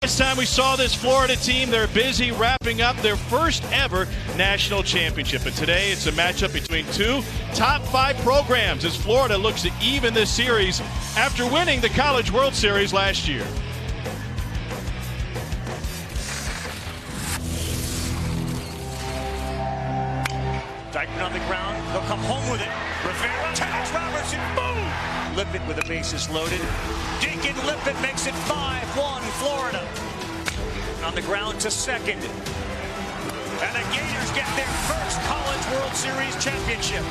last time we saw this Florida team, they're busy wrapping up their first ever national championship. And today it's a matchup between two top 5 programs as Florida looks to even this series after winning the College World Series last year. Dyken on the ground, he'll come home with it. Rivera tags Robertson, boom! Lippett with the bases loaded. Deacon Lippett makes it 5-1 Florida. On the ground to second. And the Gators get their first College World Series championship.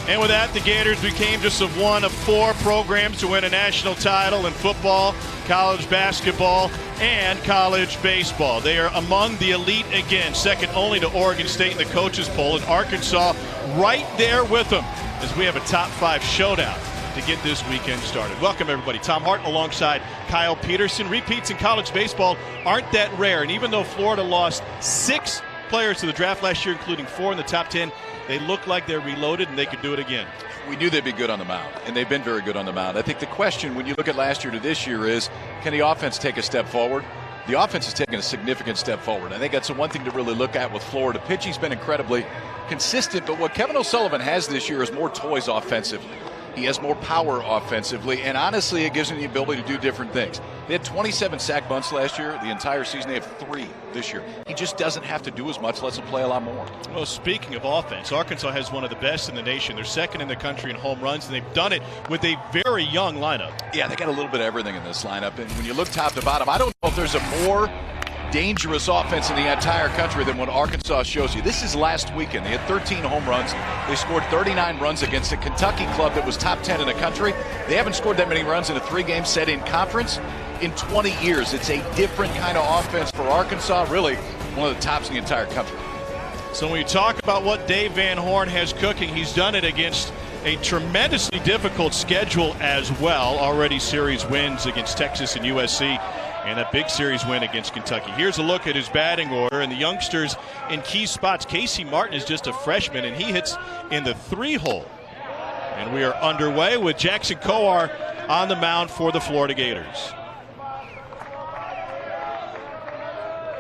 And with that, the Gators became just one of 4 programs to win a national title in football, college basketball, and college baseball. They are among the elite again, second only to Oregon State in the coaches poll, and Arkansas right there with them as we have a top 5 showdown to get this weekend started. Welcome everybody. Tom Hart alongside Kyle Peterson. Repeats in college baseball aren't that rare, and even though Florida lost 6 players to the draft last year, including 4 in the top 10, they look like they're reloaded and they could do it again. We knew they'd be good on the mound, and they've been very good on the mound. I think the question when you look at last year to this year is, can the offense take a step forward? The offense has taken a significant step forward. I think that's the one thing to really look at with Florida. Pitching's been incredibly consistent, but what Kevin O'Sullivan has this year is more toys offensively. He has more power offensively, and honestly, it gives him the ability to do different things. They had 27 sack bunts last year. The entire season, they have 3 this year. He just doesn't have to do as much, lets him play a lot more. Well, speaking of offense, Arkansas has one of the best in the nation. They're second in the country in home runs, and they've done it with a very young lineup. Yeah, they got a little bit of everything in this lineup, and when you look top to bottom, I don't know if there's a more dangerous offense in the entire country than what Arkansas shows you. This is last weekend. They had 13 home runs. They scored 39 runs against a Kentucky club that was top 10 in the country. They haven't scored that many runs in a 3-game set in conference in 20 years. It's a different kind of offense for Arkansas, really one of the tops in the entire country. So when we talk about what Dave Van Horn has cooking, he's done it against a tremendously difficult schedule as well. Already series wins against Texas and USC, and a big series win against Kentucky. Here's a look at his batting order and the youngsters in key spots. Casey Martin is just a freshman, and he hits in the 3-hole. And we are underway with Jackson Kowar on the mound for the Florida Gators.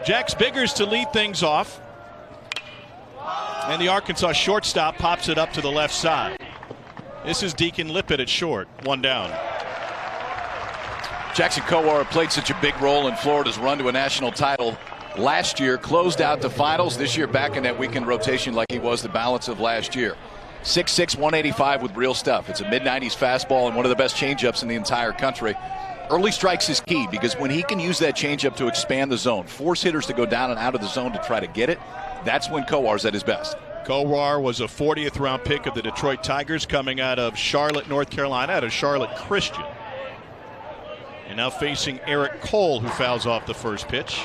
Jax Biggers to lead things off. And the Arkansas shortstop pops it up to the left side. This is Deacon Lippett at short, 1 down. Jackson Kowar played such a big role in Florida's run to a national title last year, closed out the finals this year, back in that weekend rotation like he was the balance of last year. 6'6", 185 with real stuff. It's a mid-90s fastball and one of the best changeups in the entire country. Early strikes is key because when he can use that changeup to expand the zone, force hitters to go down and out of the zone to try to get it, that's when Kowar's at his best. Kowar was a 40th round pick of the Detroit Tigers coming out of Charlotte, North Carolina, out of Charlotte Christian. And now facing Eric Cole, who fouls off the first pitch.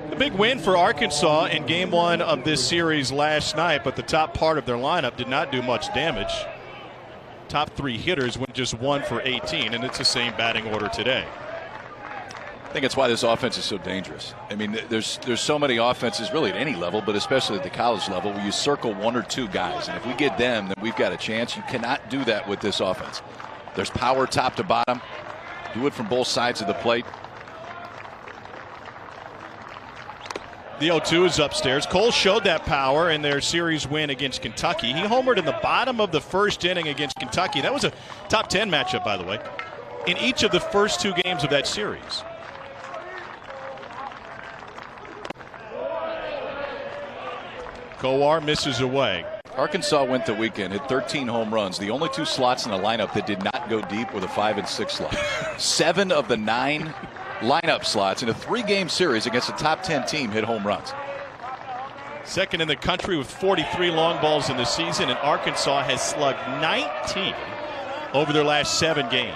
The big win for Arkansas in game 1 of this series last night, but the top part of their lineup did not do much damage. Top 3 hitters went just 1 for 18, and it's the same batting order today. I think that's why this offense is so dangerous. I mean, there's so many offenses really at any level, but especially at the college level, where you circle 1 or 2 guys, and if we get them, then we've got a chance. You cannot do that with this offense. There's power top to bottom. Do it from both sides of the plate. The 0-2 is upstairs. Cole showed that power in their series win against Kentucky. He homered in the bottom of the first inning against Kentucky. That was a top 10 matchup, by the way, in each of the first 2 games of that series. Kowar misses away. Arkansas went the weekend, hit 13 home runs. The only 2 slots in the lineup that did not go deep were the 5 and 6 slot. 7 of the 9 lineup slots in a 3-game series against a top 10 team hit home runs. Second in the country with 43 long balls in the season, and Arkansas has slugged 19 over their last 7 games.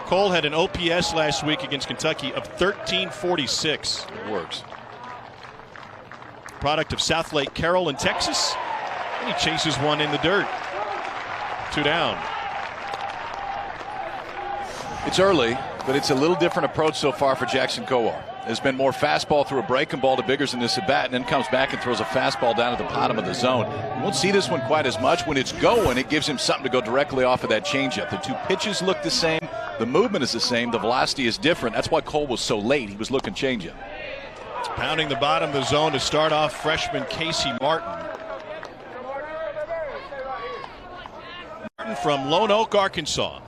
Cole had an OPS last week against Kentucky of 1346. It works. Product of South Lake Carroll in Texas, and he chases one in the dirt. 2 down. It's early, but it's a little different approach so far for Jackson Kowar. has been more fastball through a breaking ball to Biggers in this at bat, and then comes back and throws a fastball down at the bottom of the zone. You won't see this one quite as much. When it's going, it gives him something to go directly off of that changeup. The two pitches look the same. The movement is the same. The velocity is different. That's why Cole was so late. He was looking changeup. Pounding the bottom of the zone to start off freshman Casey Martin. Martin from Lone Oak, Arkansas.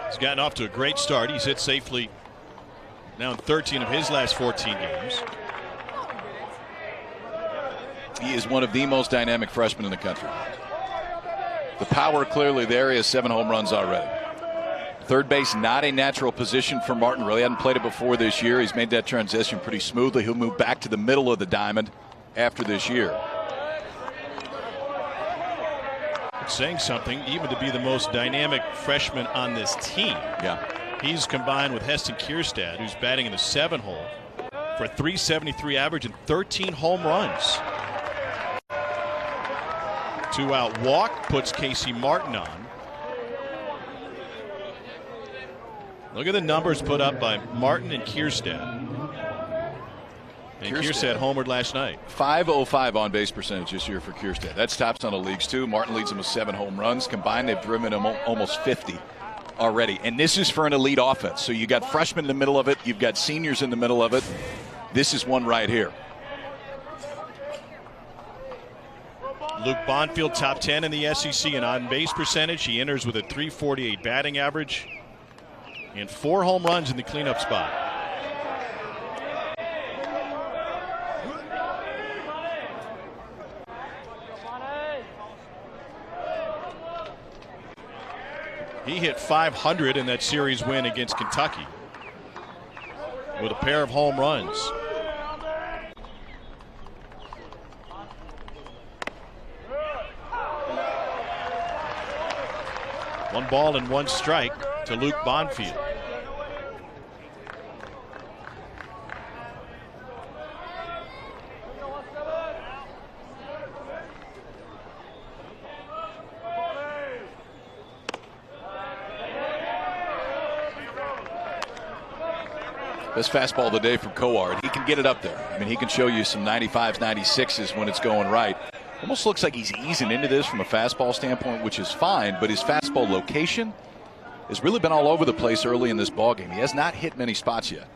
He's gotten off to a great start. He's hit safely now in 13 of his last 14 games. He is one of the most dynamic freshmen in the country. The power clearly there. He has 7 home runs already. Third base, not a natural position for Martin. Really hadn't played it before this year. He's made that transition pretty smoothly. He'll move back to the middle of the diamond after this year. It's saying something, even to be the most dynamic freshman on this team. Yeah. He's combined with Heston Kierstad, who's batting in the 7 hole for a .373 average and 13 home runs. 2-out walk puts Casey Martin on. Look at the numbers put up by Martin and Kierstad. And Kierstad homered last night. .505 on base percentage this year for Kierstad. That's tops on the leagues too. Martin leads him with 7 home runs. Combined, they've driven him almost 50 already. And this is for an elite offense. So you got freshmen in the middle of it. You've got seniors in the middle of it. This is one right here. Luke Bonfield, top 10 in the SEC in on-base percentage. He enters with a .348 batting average and 4 home runs in the cleanup spot. He hit .500 in that series win against Kentucky with a pair of home runs. One ball and 1 strike to Luke Bonfield. Best fastball of the day from Coard. He can get it up there. I mean, he can show you some 95s, 96s when it's going right. Almost looks like he's easing into this from a fastball standpoint, which is fine, but his fastball location has really been all over the place early in this ballgame. He has not hit many spots yet.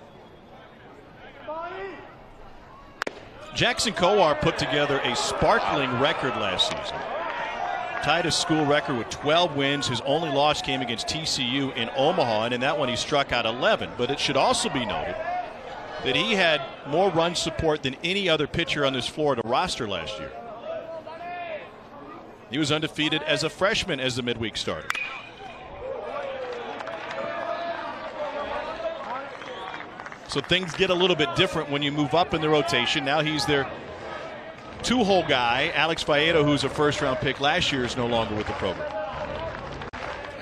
Jackson Coard put together a sparkling record last season. Tied his school record with 12 wins. His only loss came against TCU in Omaha, and in that one he struck out 11. But it should also be noted that he had more run support than any other pitcher on this Florida roster last year. He was undefeated as a freshman as the midweek starter. So things get a little bit different when you move up in the rotation. Now he's their 2-hole guy. Alex Faedo, who's a first-round pick last year, is no longer with the program.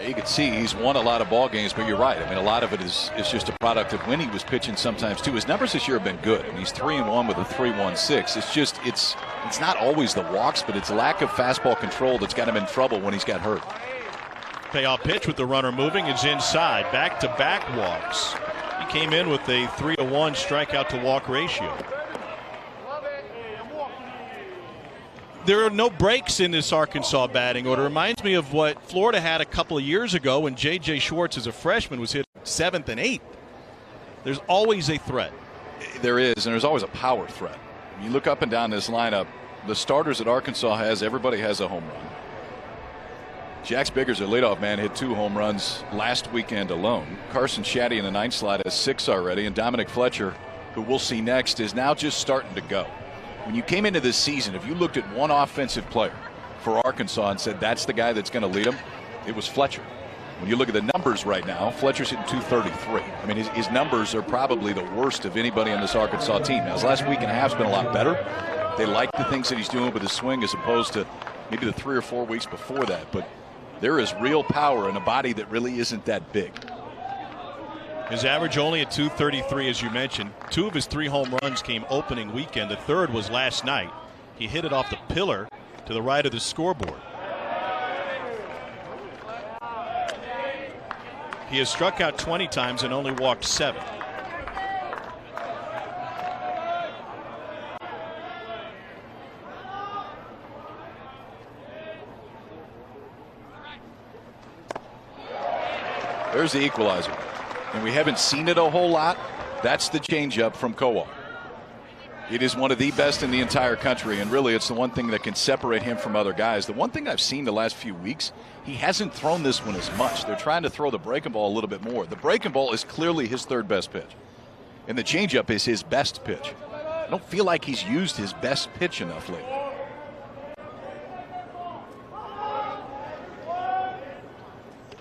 You can see he's won a lot of ball games, but you're right. I mean, a lot of it is just a product of when he was pitching sometimes too. His numbers this year have been good. I mean, he's 3-1 with a .316. It's just it's not always the walks, but it's lack of fastball control that's got him in trouble when he's got hurt. Payoff pitch with the runner moving is inside. Back-to-back walks. He came in with a 3-to-1 strikeout to walk ratio. There are no breaks in this Arkansas batting order. It reminds me of what Florida had a couple of years ago when J.J. Schwartz as a freshman was hit 7th and 8th. There's always a threat. There is, and there's always a power threat. When you look up and down this lineup, the starters that Arkansas has, everybody has a home run. Jax Biggers, their leadoff man, hit 2 home runs last weekend alone. Carson Shaddy in the 9th slot has 6 already, and Dominic Fletcher, who we'll see next, is now just starting to go. When you came into this season, if you looked at one offensive player for Arkansas and said that's the guy that's going to lead them, it was Fletcher. When you look at the numbers right now, Fletcher's hitting .233. I mean, his numbers are probably the worst of anybody on this Arkansas team. Now, his last week and a half has been a lot better. They like the things that he's doing with his swing as opposed to maybe the 3 or 4 weeks before that. But there is real power in a body that really isn't that big. His average only at .233, as you mentioned. 2 of his 3 home runs came opening weekend. The third was last night. He hit it off the pillar to the right of the scoreboard. He has struck out 20 times and only walked 7. There's the equalizer. And we haven't seen it a whole lot. That's the changeup from Kowal. It is one of the best in the entire country, and really it's the one thing that can separate him from other guys. The one thing I've seen the last few weeks, he hasn't thrown this one as much. They're trying to throw the breaking ball a little bit more. The breaking ball is clearly his third best pitch, and the changeup is his best pitch. I don't feel like he's used his best pitch enough lately.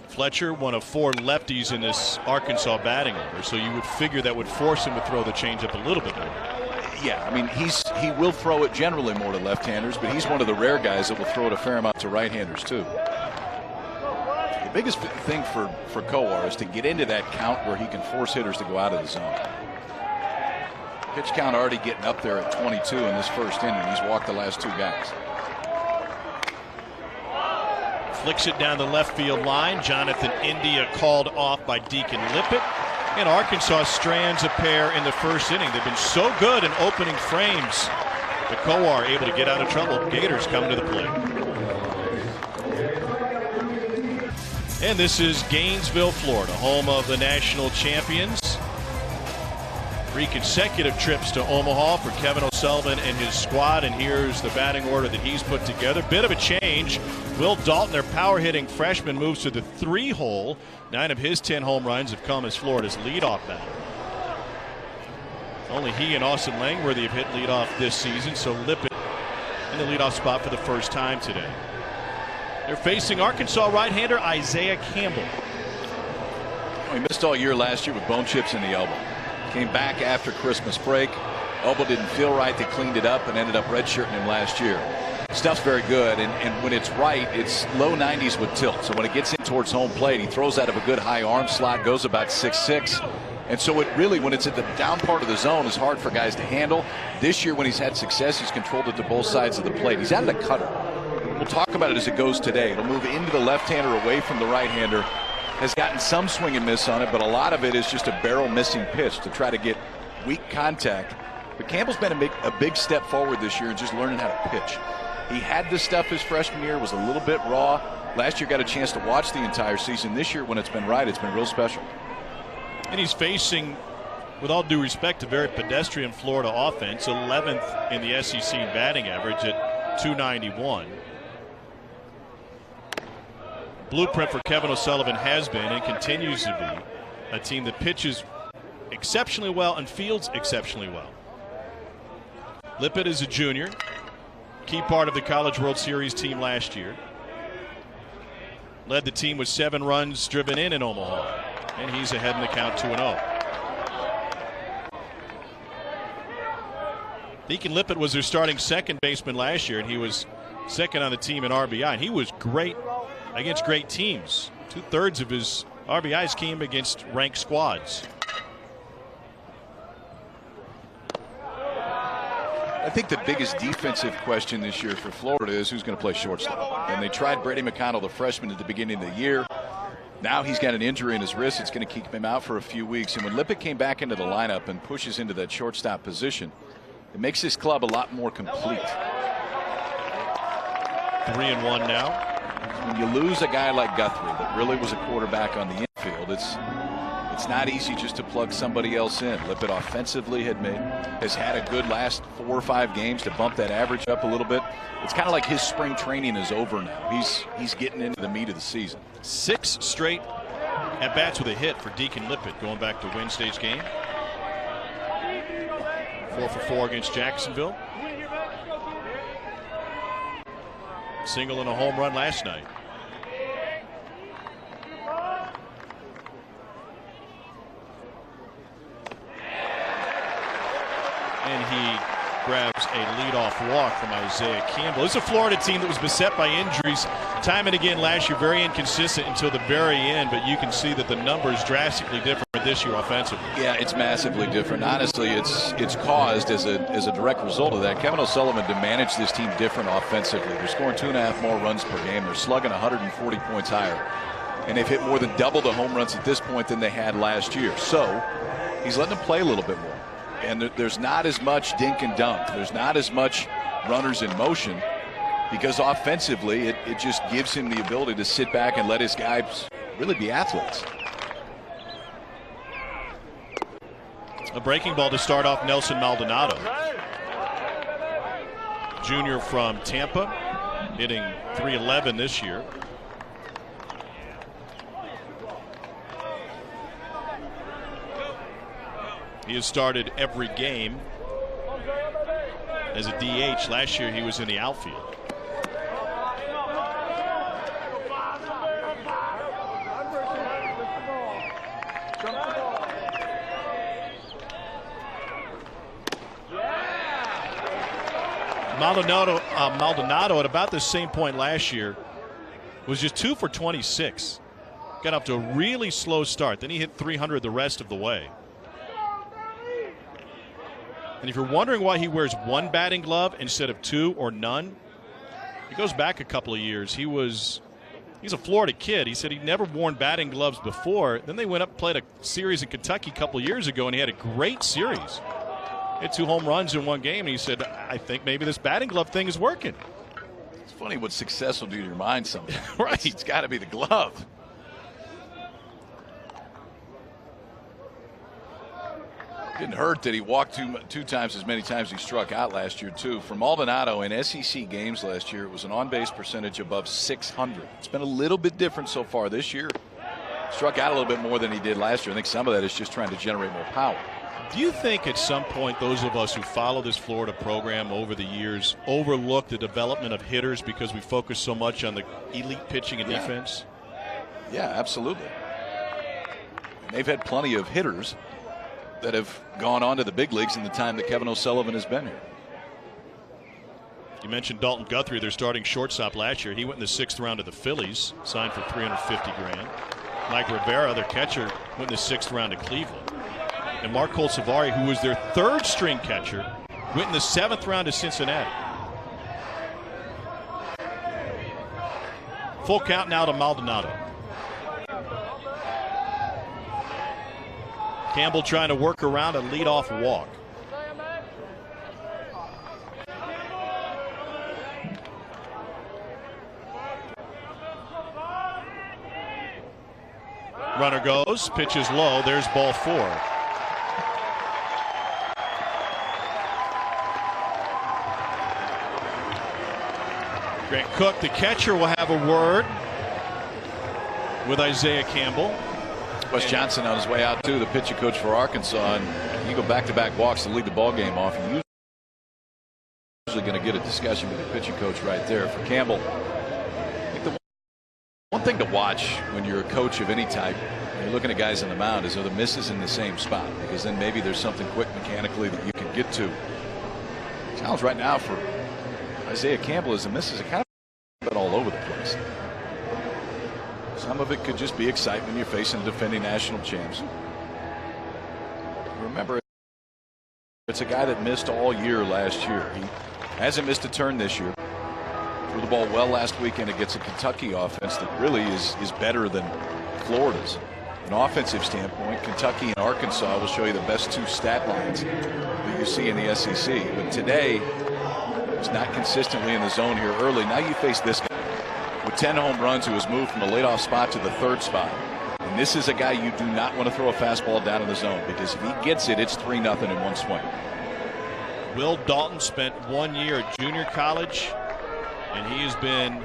Fletcher, one of 4 lefties in this Arkansas batting order, so you would figure that would force him to throw the changeup a little bit more. Yeah, I mean, he will throw it generally more to left-handers, but he's one of the rare guys that will throw it a fair amount to right-handers too. The biggest thing for Kowar is to get into that count where he can force hitters to go out of the zone. Pitch count already getting up there at 22 in this first inning. He's walked the last 2 guys. Flicks it down the left field line. Jonathan India called off by Deacon Lippett. And Arkansas strands a pair in the first inning. They've been so good in opening frames. The Kowar able to get out of trouble. Gators come to the plate. And this is Gainesville, Florida, home of the national champions. 3 consecutive trips to Omaha for Kevin O'Sullivan and his squad, and here's the batting order that he's put together. Bit of a change. Will Dalton, their power hitting freshman, moves to the 3 hole. 9 of his 10 home runs have come as Florida's leadoff batter. Only he and Austin Langworthy have hit leadoff this season, so Lippett in the leadoff spot for the first time today. They're facing Arkansas right-hander Isaiah Campbell. He missed all year last year with bone chips in the elbow. Came back after Christmas break. Elbow didn't feel right. They cleaned it up and ended up redshirting him last year. Stuff's very good, and when it's right, it's low 90s with tilt. So when it gets in towards home plate, he throws out of a good high arm slot, goes about 6'6". And so it really, when it's at the down part of the zone, is hard for guys to handle. This year when he's had success, he's controlled it to both sides of the plate. He's added a cutter. We'll talk about it as it goes today. It'll move into the left-hander away from the right-hander. Has gotten some swing and miss on it, but a lot of it is just a barrel missing pitch to try to get weak contact. But Campbell's been a big step forward this year in just learning how to pitch. He had this stuff his freshman year, was a little bit raw. Last year got a chance to watch the entire season. This year, when it's been right, it's been real special. And he's facing, with all due respect, a very pedestrian Florida offense, 11th in the SEC in batting average at .291. Blueprint for Kevin O'Sullivan has been and continues to be a team that pitches exceptionally well and fields exceptionally well. Lippett is a junior, key part of the College World Series team last year. Led the team with 7 runs driven in Omaha, and he's ahead in the count 2-0. Deacon Lippett was their starting second baseman last year, and he was second on the team in RBI, and he was great against great teams. 2/3 of his RBIs came against ranked squads. I think the biggest defensive question this year for Florida is who's going to play shortstop. And they tried Brady McConnell, the freshman, at the beginning of the year. Now he's got an injury in his wrist. It's going to keep him out for a few weeks. And when Lippett came back into the lineup and pushes into that shortstop position, it makes this club a lot more complete. 3-1 now. When you lose a guy like Guthrie that really was a quarterback on the infield, it's not easy just to plug somebody else in. Lippett offensively has had a good last 4 or 5 games to bump that average up a little bit. It's kind of like his spring training is over now. He's getting into the meat of the season. 6 straight at bats with a hit for Deacon Lippett going back to Wednesday's game. 4 for 4 against Jacksonville. Single and a home run last night. And he grabs a leadoff walk from Isaiah Campbell. This is a Florida team that was beset by injuries time and again last year, very inconsistent until the very end, but you can see that the numbers drastically different this year offensively. Yeah, it's massively different. Honestly, it's caused as a direct result of that. Kevin O'Sullivan to manage this team different offensively. They're scoring 2.5 more runs per game. They're slugging 140 points higher. and they've hit more than double the home runs at this point than they had last year. So he's letting them play a little bit more. And there's not as much dink and dunk. There's not as much runners in motion because offensively it just gives him the ability to sit back and let his guys really be athletes. A breaking ball to start off Nelson Maldonado. Junior from Tampa, hitting .311 this year. He has started every game as a DH. Last year he was in the outfield. Maldonado at about the same point last year was just 2 for 26. Got off to a really slow start. Then he hit .300 the rest of the way. And if you're wondering why he wears one batting glove instead of two or none, he goes back a couple of years. He's a Florida kid. He said he'd never worn batting gloves before. Then they went up and played a series in Kentucky a couple of years ago, and he had a great series. Hit 2 home runs in one game, and he said, I think maybe this batting glove thing is working. It's funny what success will do to your mind sometimes. Right. It's got to be the glove. Didn't hurt that he walked two times as many times he struck out last year, too. For Maldonado in SEC games last year, it was an on-base percentage above 600. It's been a little bit different so far this year. Struck out a little bit more than he did last year. I think some of that is just trying to generate more power. Do you think at some point those of us who follow this Florida program over the years overlook the development of hitters because we focus so much on the elite pitching and defense? Yeah, absolutely. And they've had plenty of hitters that have gone on to the big leagues in the time that Kevin O'Sullivan has been here. You mentioned Dalton Guthrie, their starting shortstop last year. He went in the 6th round of the Phillies, signed for $350 grand. Mike Rivera, their catcher, went in the 6th round to Cleveland. And Mark Colsavari, who was their 3rd string catcher, went in the 7th round to Cincinnati. Full count now to Maldonado. Campbell trying to work around a leadoff walk. Runner goes, pitches low, there's ball 4. Grant Cook, the catcher, will have a word with Isaiah Campbell. Wes Johnson on his way out, too, the pitching coach for Arkansas. And you go back-to-back walks to lead the ball game off. You're usually going to get a discussion with the pitching coach right there. For Campbell, I think the one thing to watch when you're a coach of any type, and you're looking at guys on the mound, is are the misses in the same spot? Because then maybe there's something quick mechanically that you can get to. The challenge right now for Isaiah Campbell is the misses are kind of all over the place. Some of it could just be excitement. You're facing defending national champs. Remember, it's a guy that missed all year last year. He hasn't missed a turn this year. Threw the ball well last weekend against a Kentucky offense that really is better than Florida's. An offensive standpoint, Kentucky and Arkansas will show you the best 2 stat lines that you see in the SEC. But today, he's not consistently in the zone here early. Now you face this guy with 10 home runs who has moved from the leadoff spot to the 3rd spot. And this is a guy you do not want to throw a fastball down in the zone, because if he gets it, it's 3-0 in one swing. Will Dalton spent 1 year at junior college, and he has been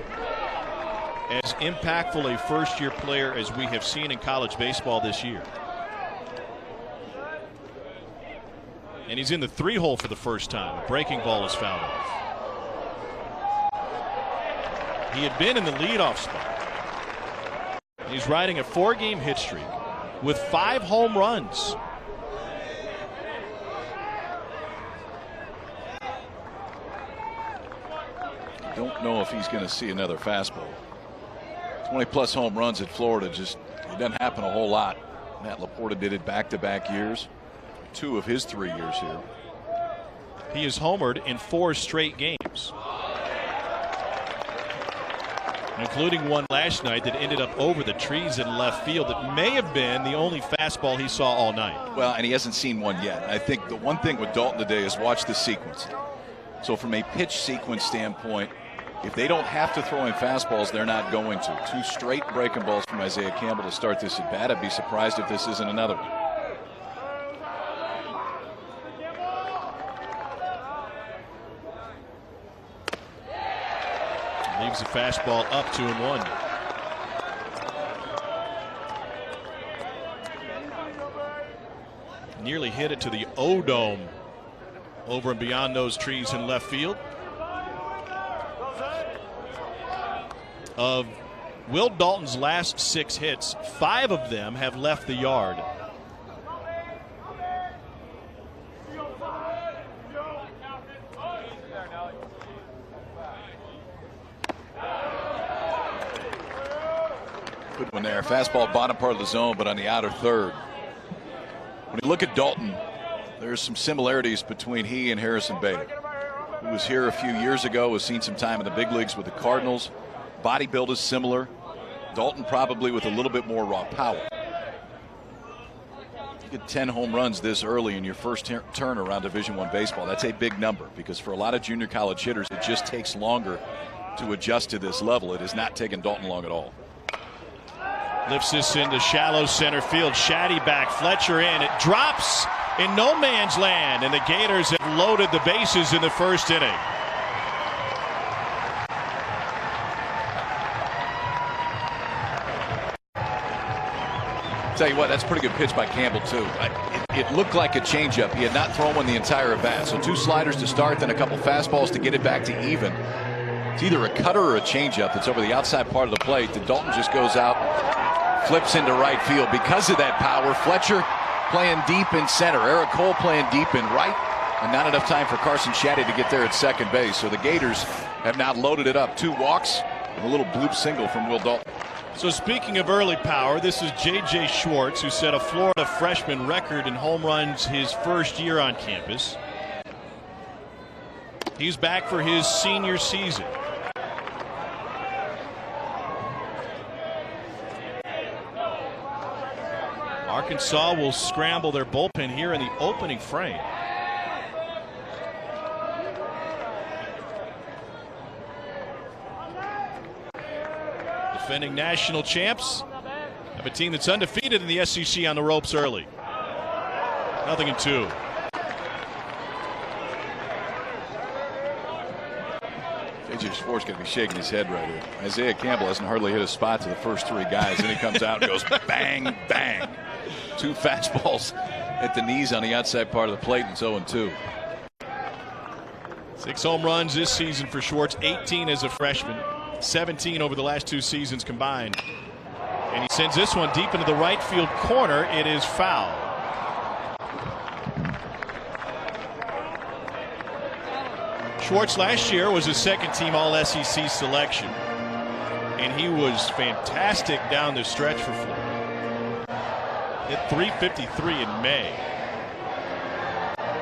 as impactful a first-year player as we have seen in college baseball this year. And he's in the 3-hole for the first time. A breaking ball is fouled off. He had been in the leadoff spot. He's riding a 4-game hit streak with 5 home runs. Don't know if he's going to see another fastball. 20-plus home runs at Florida, it doesn't happen a whole lot. Matt Laporta did it back-to-back years. 2 of his 3 years here. He has homered in 4 straight games. including one last night that ended up over the trees in left field. That may have been the only fastball he saw all night. Well, and he hasn't seen one yet. I think the one thing with Dalton today is watch the sequence. So from a pitch sequence standpoint, if they don't have to throw in fastballs, they're not going to. 2 straight breaking balls from Isaiah Campbell to start this at bat. I'd be surprised if this isn't another one. Leaves the fastball up 2-1. Nearly hit it to the O-Dome over and beyond those trees in left field. Of Will Dalton's last 6 hits, 5 of them have left the yard. Good one there. Fastball bottom part of the zone, but on the outer third. When you look at Dalton, there's some similarities between he and Harrison Bader, who was here a few years ago, has seen some time in the big leagues with the Cardinals. Body build is similar. Dalton probably with a little bit more raw power. You get 10 home runs this early in your first turn around Division I baseball. That's a big number, because for a lot of junior college hitters, it just takes longer to adjust to this level. It has not taken Dalton long at all. Lifts this into shallow center field. Shaddy back, Fletcher in. It drops in no man's land, and the Gators have loaded the bases in the first inning. Tell you what, that's a pretty good pitch by Campbell, too. It looked like a changeup. He had not thrown one the entire at bat. So 2 sliders to start, then a couple fastballs to get it back to even. It's either a cutter or a changeup that's over the outside part of the plate. The Dalton just goes out, flips into right field. Because of that power, Fletcher playing deep in center. Eric Cole playing deep in right. And not enough time for Carson Shaddy to get there at second base. So the Gators have now loaded it up. 2 walks and a little bloop single from Will Dalton. So speaking of early power, this is J.J. Schwartz, who set a Florida freshman record in home runs his first year on campus. He's back for his senior season. Arkansas will scramble their bullpen here in the opening frame. Defending national champs have a team that's undefeated in the SEC on the ropes early. 0-2. J.J. Schwartz going to be shaking his head right here. Isaiah Campbell hasn't hardly hit a spot to the first 3 guys. Then he comes out and goes bang, bang. 2 fastballs at the knees on the outside part of the plate, and it's 0-2. 6 home runs this season for Schwartz, 18 as a freshman, 17 over the last 2 seasons combined. And he sends this one deep into the right field corner. It is foul. Schwartz last year was a second-team All-SEC selection, and he was fantastic down the stretch for Florida. Hit .353 in May.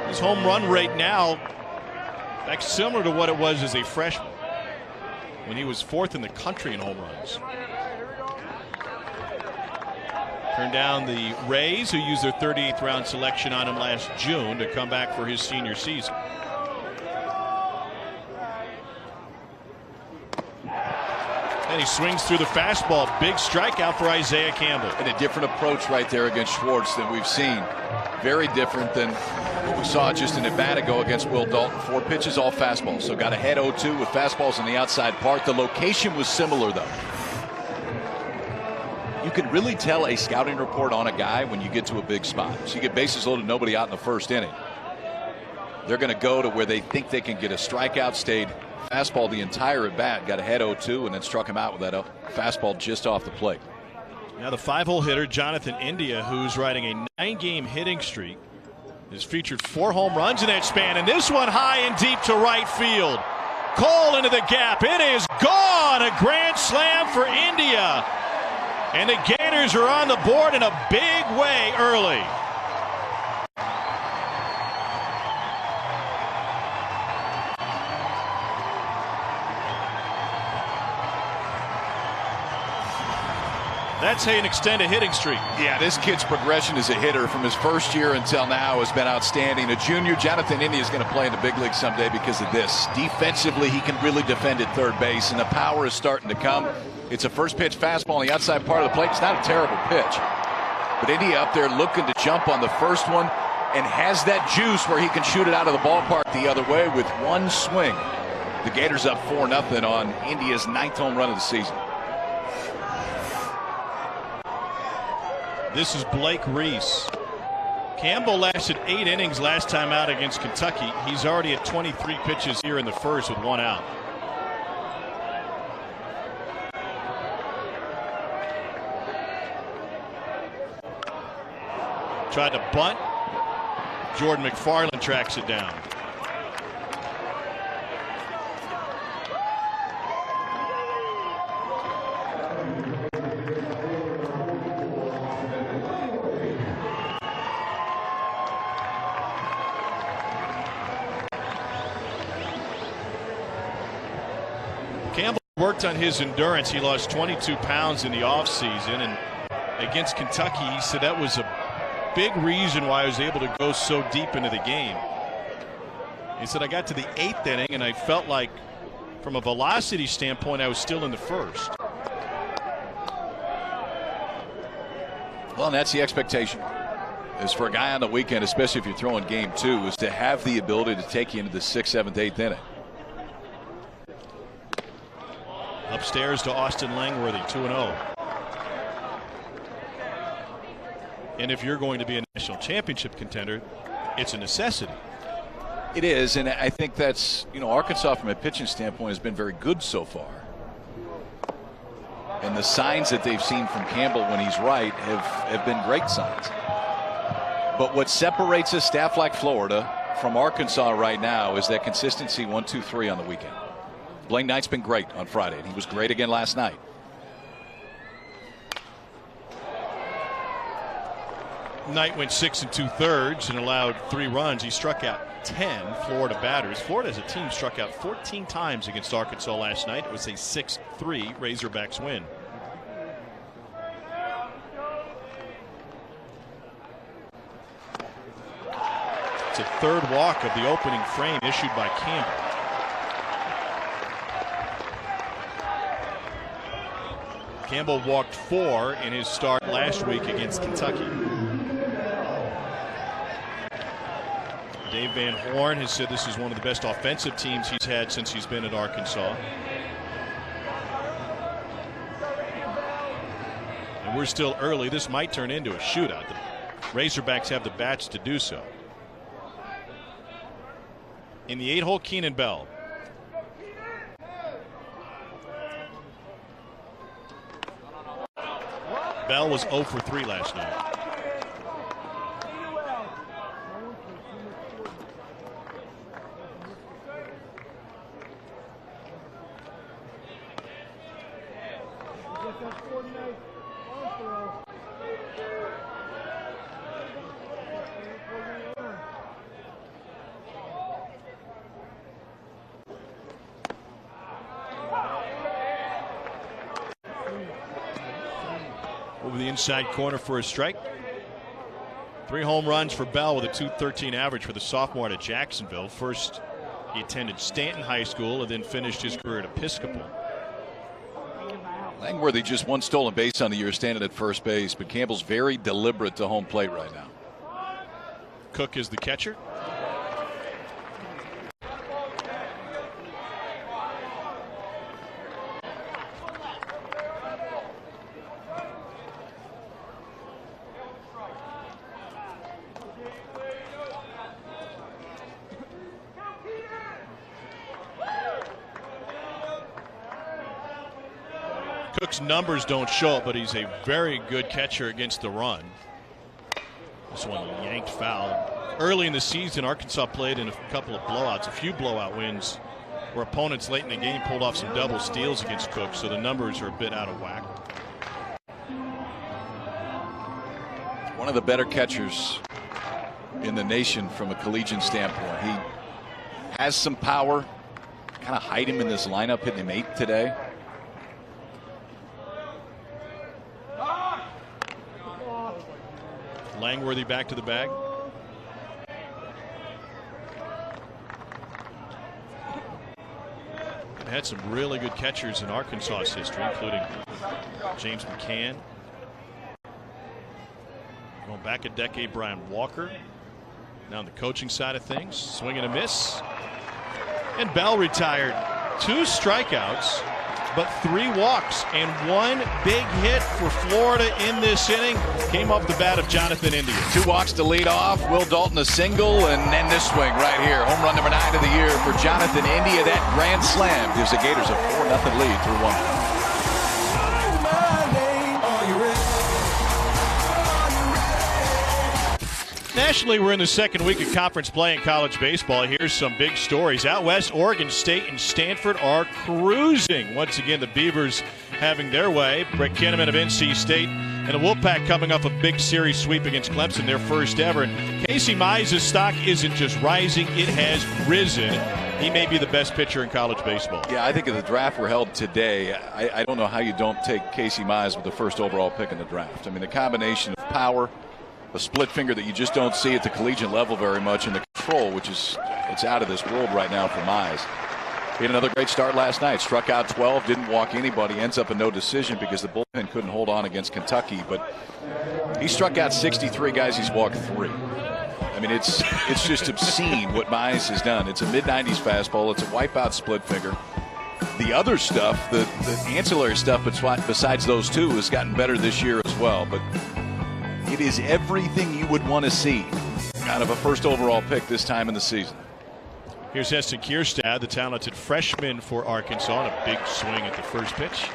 His home run rate now, in fact, similar to what it was as a freshman, when he was 4th in the country in home runs. Turned down the Rays, who used their 38th round selection on him last June to come back for his senior season. And he swings through the fastball. Big strikeout for Isaiah Campbell. And a different approach right there against Schwartz than we've seen. Very different than what we saw just an at-bat ago against Will Dalton. 4 pitches, all fastballs. So got ahead 0-2 with fastballs on the outside part. The location was similar, though. You can really tell a scouting report on a guy when you get to a big spot. So you get bases loaded, nobody out in the first inning. They're going to go to where they think they can get a strikeout, stayed fastball the entire at bat, got ahead 0-2, and then struck him out with that fastball just off the plate. Now the 5-hole hitter Jonathan India, who's riding a 9-game hitting streak, has featured 4 home runs in that span, and this one high and deep to right field. Cole into the gap. It is gone. A grand slam for India. And the Gators are on the board in a big way early. That's an extended hitting streak. Yeah, this kid's progression as a hitter from his first year until now has been outstanding. A junior, Jonathan India, is going to play in the big league someday because of this. Defensively, he can really defend at third base, and the power is starting to come. It's a first pitch fastball on the outside part of the plate. It's not a terrible pitch. But India up there looking to jump on the first one and has that juice where he can shoot it out of the ballpark the other way with one swing. The Gators up 4-0 on India's 9th home run of the season. This is Blake Reese. Campbell lasted 8 innings last time out against Kentucky. He's already at 23 pitches here in the first with 1 out. Tried to bunt. Jordan McFarland tracks it down. Campbell worked on his endurance. He lost 22 pounds in the offseason, and against Kentucky, he said that was a big reason why I was able to go so deep into the game. He said, I got to the 8th inning and I felt like from a velocity standpoint I was still in the first. Well, and that's the expectation. Is for a guy on the weekend, especially if you're throwing game 2, is to have the ability to take you into the 6th, 7th, 8th inning. Upstairs to Austin Langworthy, 2-0. And if you're going to be a national championship contender, it's a necessity. It is, and I think that's, Arkansas from a pitching standpoint has been very good so far. And the signs that they've seen from Campbell when he's right have been great signs. But what separates a staff like Florida from Arkansas right now is that consistency 1, 2, 3 on the weekend. Blaine Knight's been great on Friday, and he was great again last night. Knight went 6 2/3 and allowed 3 runs. He struck out 10 Florida batters. Florida as a team struck out 14 times against Arkansas last night. It was a 6-3 Razorbacks win. It's a 3rd walk of the opening frame issued by Campbell. Campbell walked 4 in his start last week against Kentucky. Dave Van Horn has said this is one of the best offensive teams he's had since he's been at Arkansas. And we're still early. This might turn into a shootout. The Razorbacks have the bats to do so. In the 8-hole, Keenan Bell. Bell was 0 for 3 last night. Over the inside corner for a strike. 3 home runs for Bell with a .213 average for the sophomore out of Jacksonville. First, he attended Stanton High School and then finished his career at Episcopal. Langworthy just 1 stolen base on the year standing at first base, but Campbell's very deliberate to home plate right now. Cook is the catcher. Cook's numbers don't show it, but he's a very good catcher against the run. This one yanked foul. Early in the season, Arkansas played in a couple of blowouts, a few blowout wins, where opponents late in the game pulled off some double steals against Cook, so the numbers are a bit out of whack. One of the better catchers in the nation from a collegiate standpoint. He has some power. Kind of hide him in this lineup, hitting him 8 today. Langworthy back to the bag. Had some really good catchers in Arkansas's history, including James McCann. Going back a decade, Brian Walker. Now on the coaching side of things, swing and a miss. And Bell retired. 2 strikeouts, but 3 walks, and 1 big hit for Florida in this inning came off the bat of Jonathan India. 2 walks to lead off. Will Dalton a single, and then this swing right here. Home run number 9 of the year for Jonathan India. That grand slam gives the Gators a 4-0 lead through 1. Nationally, we're in the second week of conference play in college baseball. Here's some big stories. Out west, Oregon State and Stanford are cruising. Once again, the Beavers having their way. Brett Kinnaman of NC State and the Wolfpack coming off a big series sweep against Clemson, their first ever. And Casey Mize' stock isn't just rising, it has risen. He may be the best pitcher in college baseball. Yeah, I think if the draft were held today, I don't know how you don't take Casey Mize with the first overall pick in the draft. I mean, the combination of power, a split finger that you just don't see at the collegiate level very much, and the control, which is it's out of this world right now for Mize. He had another great start last night. Struck out 12, didn't walk anybody, ends up a no decision because the bullpen couldn't hold on against Kentucky. But he struck out 63 guys. He's walked 3. I mean, it's just obscene what Mize has done. It's a mid-90s fastball. It's a wipeout split finger. The other stuff, the ancillary stuff besides those 2 has gotten better this year as well. But it is everything you would want to see out of a first overall pick this time in the season. Here's Heston Kierstad, the talented freshman for Arkansas, and a big swing at the first pitch.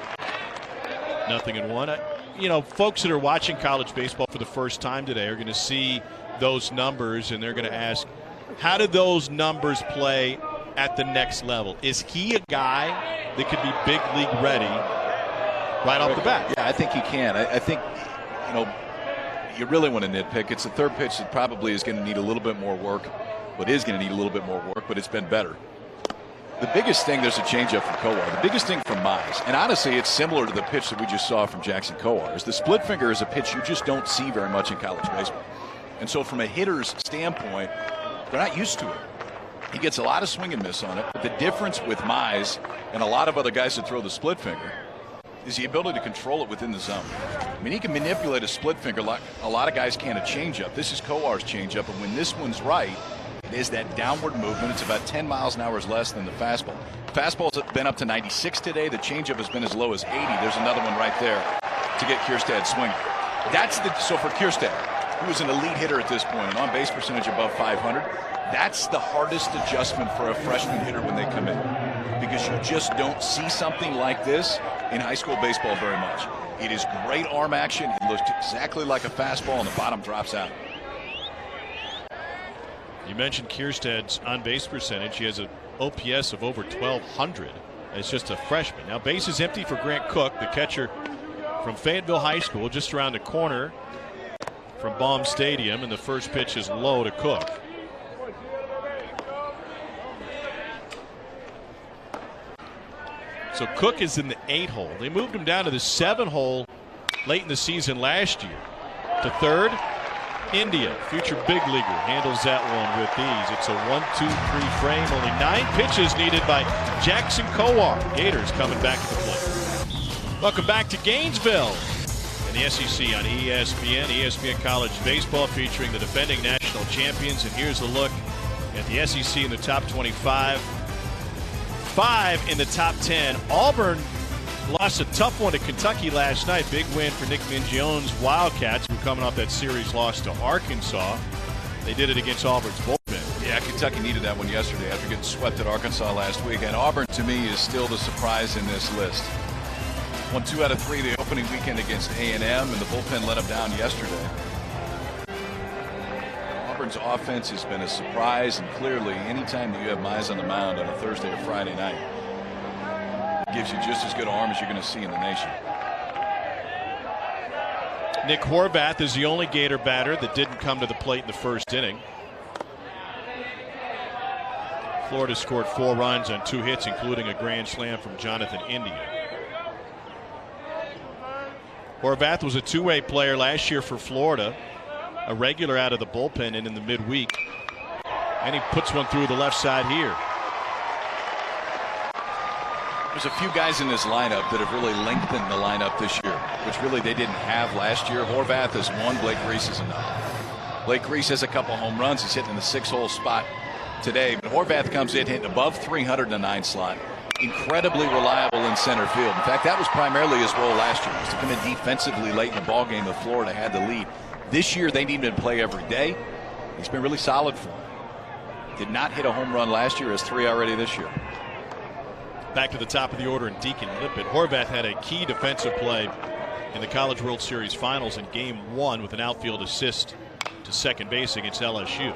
0-1. You know, folks that are watching college baseball for the first time today are going to see those numbers, and they're going to ask, how do those numbers play at the next level? Is he a guy that could be big league ready right off the bat? Yeah, I think he can. I think, you know, you really want to nitpick. It's the third pitch that probably is going to need a little bit more work, but is going to need a little bit more work, but it's been better. The biggest thing, there's a changeup from Kowar. The biggest thing from Mize, and honestly, it's similar to the pitch that we just saw from Jackson Kowar, is the split finger is a pitch you just don't see very much in college baseball. And so from a hitter's standpoint, they're not used to it. He gets a lot of swing and miss on it, but the difference with Mize and a lot of other guys that throw the split finger is the ability to control it within the zone. I mean, he can manipulate a split finger like a lot of guys can a changeup. This is Kowar's changeup, and when this one's right, it is that downward movement. It's about 10 miles an hour less than the fastball. The fastball's been up to 96 today. The changeup has been as low as 80. There's another one right there to get Kierstad swinging. So for Kierstad, who is an elite hitter at this point, an on-base percentage above 500, that's the hardest adjustment for a freshman hitter when they come in, because you just don't see something like this in high school baseball very much. It is great arm action. It looks exactly like a fastball, and the bottom drops out. You mentioned Kierstad's on-base percentage. He has an OPS of over 1,200 as just a freshman. Now, base is empty for Grant Cook, the catcher from Fayetteville High School, just around the corner from Baum Stadium, and the first pitch is low to Cook. So Cook is in the 8-hole. They moved him down to the 7-hole late in the season last year. To third, India, future big leaguer, handles that one with ease. It's a 1-2-3 frame. Only 9 pitches needed by Jackson Kowar. Gators coming back to the plate. Welcome back to Gainesville and the SEC on ESPN. ESPN College Baseball featuring the defending national champions. And here's a look at the SEC in the top 25. 5 in the top 10. Auburn lost a tough one to Kentucky last night. Big win for Nick Mingione's Wildcats, who coming off that series loss to Arkansas. They did it against Auburn's bullpen. Yeah, Kentucky needed that one yesterday after getting swept at Arkansas last week. And Auburn, to me, is still the surprise in this list. Won 2 out of 3 the opening weekend against A&M, and the bullpen let them down yesterday. Auburn's offense has been a surprise, and clearly anytime that you have Mize on the mound on a Thursday or Friday night, it gives you just as good arm as you're going to see in the nation. Nick Horvath is the only Gator batter that didn't come to the plate in the first inning. Florida scored 4 runs on 2 hits, including a grand slam from Jonathan India. Horvath was a two-way player last year for Florida. a regular out of the bullpen and in the midweek. And he puts one through the left side here. There's a few guys in this lineup that have really lengthened the lineup this year, which really they didn't have last year. Horvath is one. Blake Reese is another. Blake Reese has a couple home runs. He's hitting in the 6-hole spot today. But Horvath comes in hitting above 300 in the 9 slot. Incredibly reliable in center field. In fact, that was primarily his role last year, was to come in defensively late in the ballgame if Florida had the lead. This year, they need him to play every day. He's been really solid for them. Did not hit a home run last year, has 3 already this year. Back to the top of the order in Deacon Lippitt. Horvath had a key defensive play in the College World Series Finals in Game 1 with an outfield assist to second base against LSU.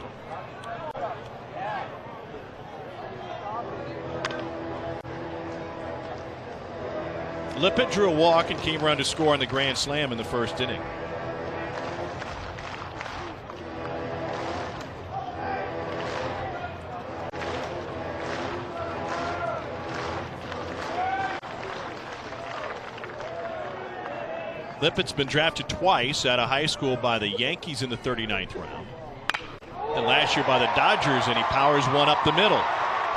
Lippitt drew a walk and came around to score on the grand slam in the first inning. Lippitt's been drafted twice out of high school by the Yankees in the 39th round. And last year by the Dodgers, and he powers one up the middle.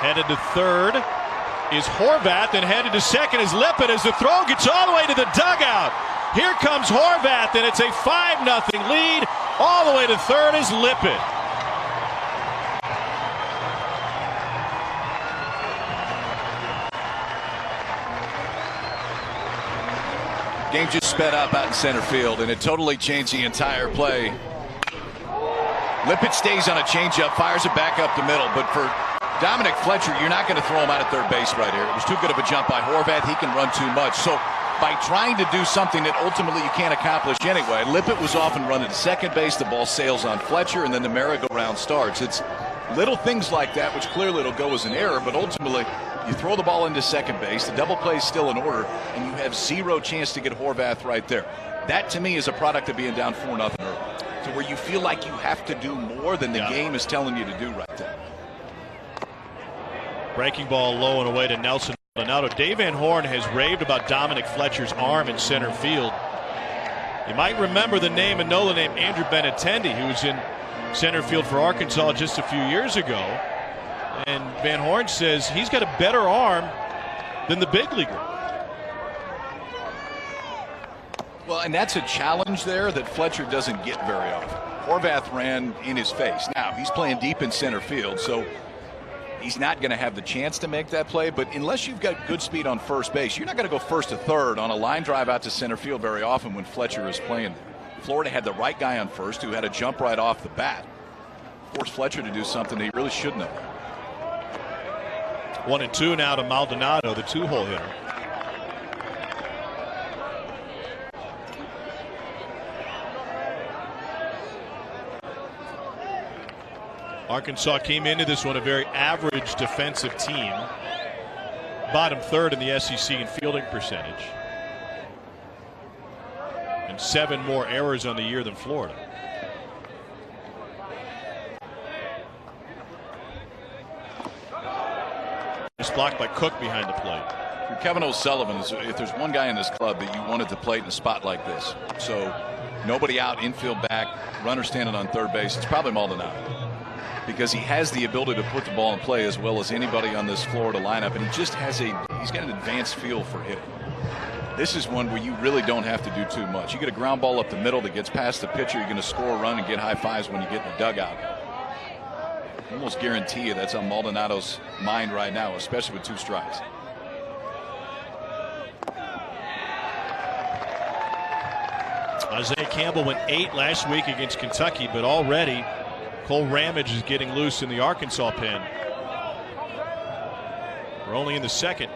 Headed to third is Horvath, and headed to second is Lippitt as the throw gets all the way to the dugout. Here comes Horvath, and it's a 5-0 lead. All the way to third is Lippitt. Game just sped up out in center field, and it totally changed the entire play. Lippitt stays on a changeup, fires it back up the middle, but for Dominic Fletcher, you're not going to throw him out at third base right here. It was too good of a jump by Horvath. He can run too much. So by trying to do something that ultimately you can't accomplish anyway, Lippitt was off and running to second base. The ball sails on Fletcher, and then the merry-go-round starts. It's little things like that, which clearly it'll go as an error, but ultimately you throw the ball into second base, the double play is still in order, and you have zero chance to get Horvath right there. That, to me, is a product of being down 4-0 early, to where you feel like you have to do more than the game is telling you to do right there. Breaking ball low and away to Nelson Maldonado. Dave Van Horn has raved about Dominic Fletcher's arm in center field. You might remember the name and know the name Andrew Benintendi, who was in center field for Arkansas just a few years ago. And Van Horn says he's got a better arm than the big leaguer. Well, and that's a challenge there that Fletcher doesn't get very often. Horvath ran in his face. Now, he's playing deep in center field, so he's not going to have the chance to make that play. But unless you've got good speed on first base, you're not going to go first to third on a line drive out to center field very often when Fletcher is playing there. Florida had the right guy on first who had a jump right off the bat. Forced Fletcher to do something that he really shouldn't have. 1-2 now to Maldonado, the 2-hole hitter. Arkansas came into this one a very average defensive team. Bottom third in the SEC in fielding percentage. And 7 more errors on the year than Florida. Just blocked by Cook behind the plate. For Kevin O'Sullivan, if there's one guy in this club that you wanted to play in a spot like this, so nobody out, infield back, runner standing on third base, it's probably Maldonado. Because he has the ability to put the ball in play as well as anybody on this Florida lineup, and he's got an advanced feel for hitting. This is one where you really don't have to do too much. You get a ground ball up the middle that gets past the pitcher, you're going to score a run and get high fives when you get in the dugout. I almost guarantee you that's on Maldonado's mind right now, especially with 2 strikes. Isaiah Campbell went 8 last week against Kentucky, but already Cole Ramage is getting loose in the Arkansas pen. We're only in the second.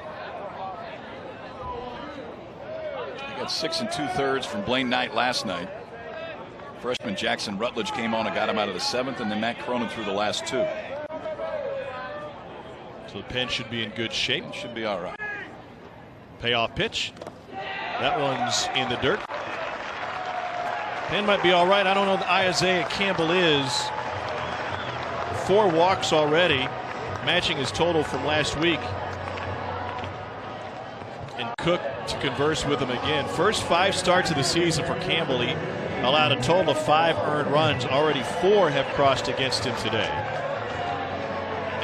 He got 6 2/3 from Blaine Knight last night. Freshman Jackson Rutledge came on and got him out of the 7th, and then Matt Cronin through the last 2. So the pen should be in good shape. It should be all right. Payoff pitch. That one's in the dirt. Pen might be all right. I don't know that Isaiah Campbell is. 4 walks already, matching his total from last week. And Cook to converse with him again. First 5 starts of the season for Campbell. He allowed a total of 5 earned runs. Already 4 have crossed against him today.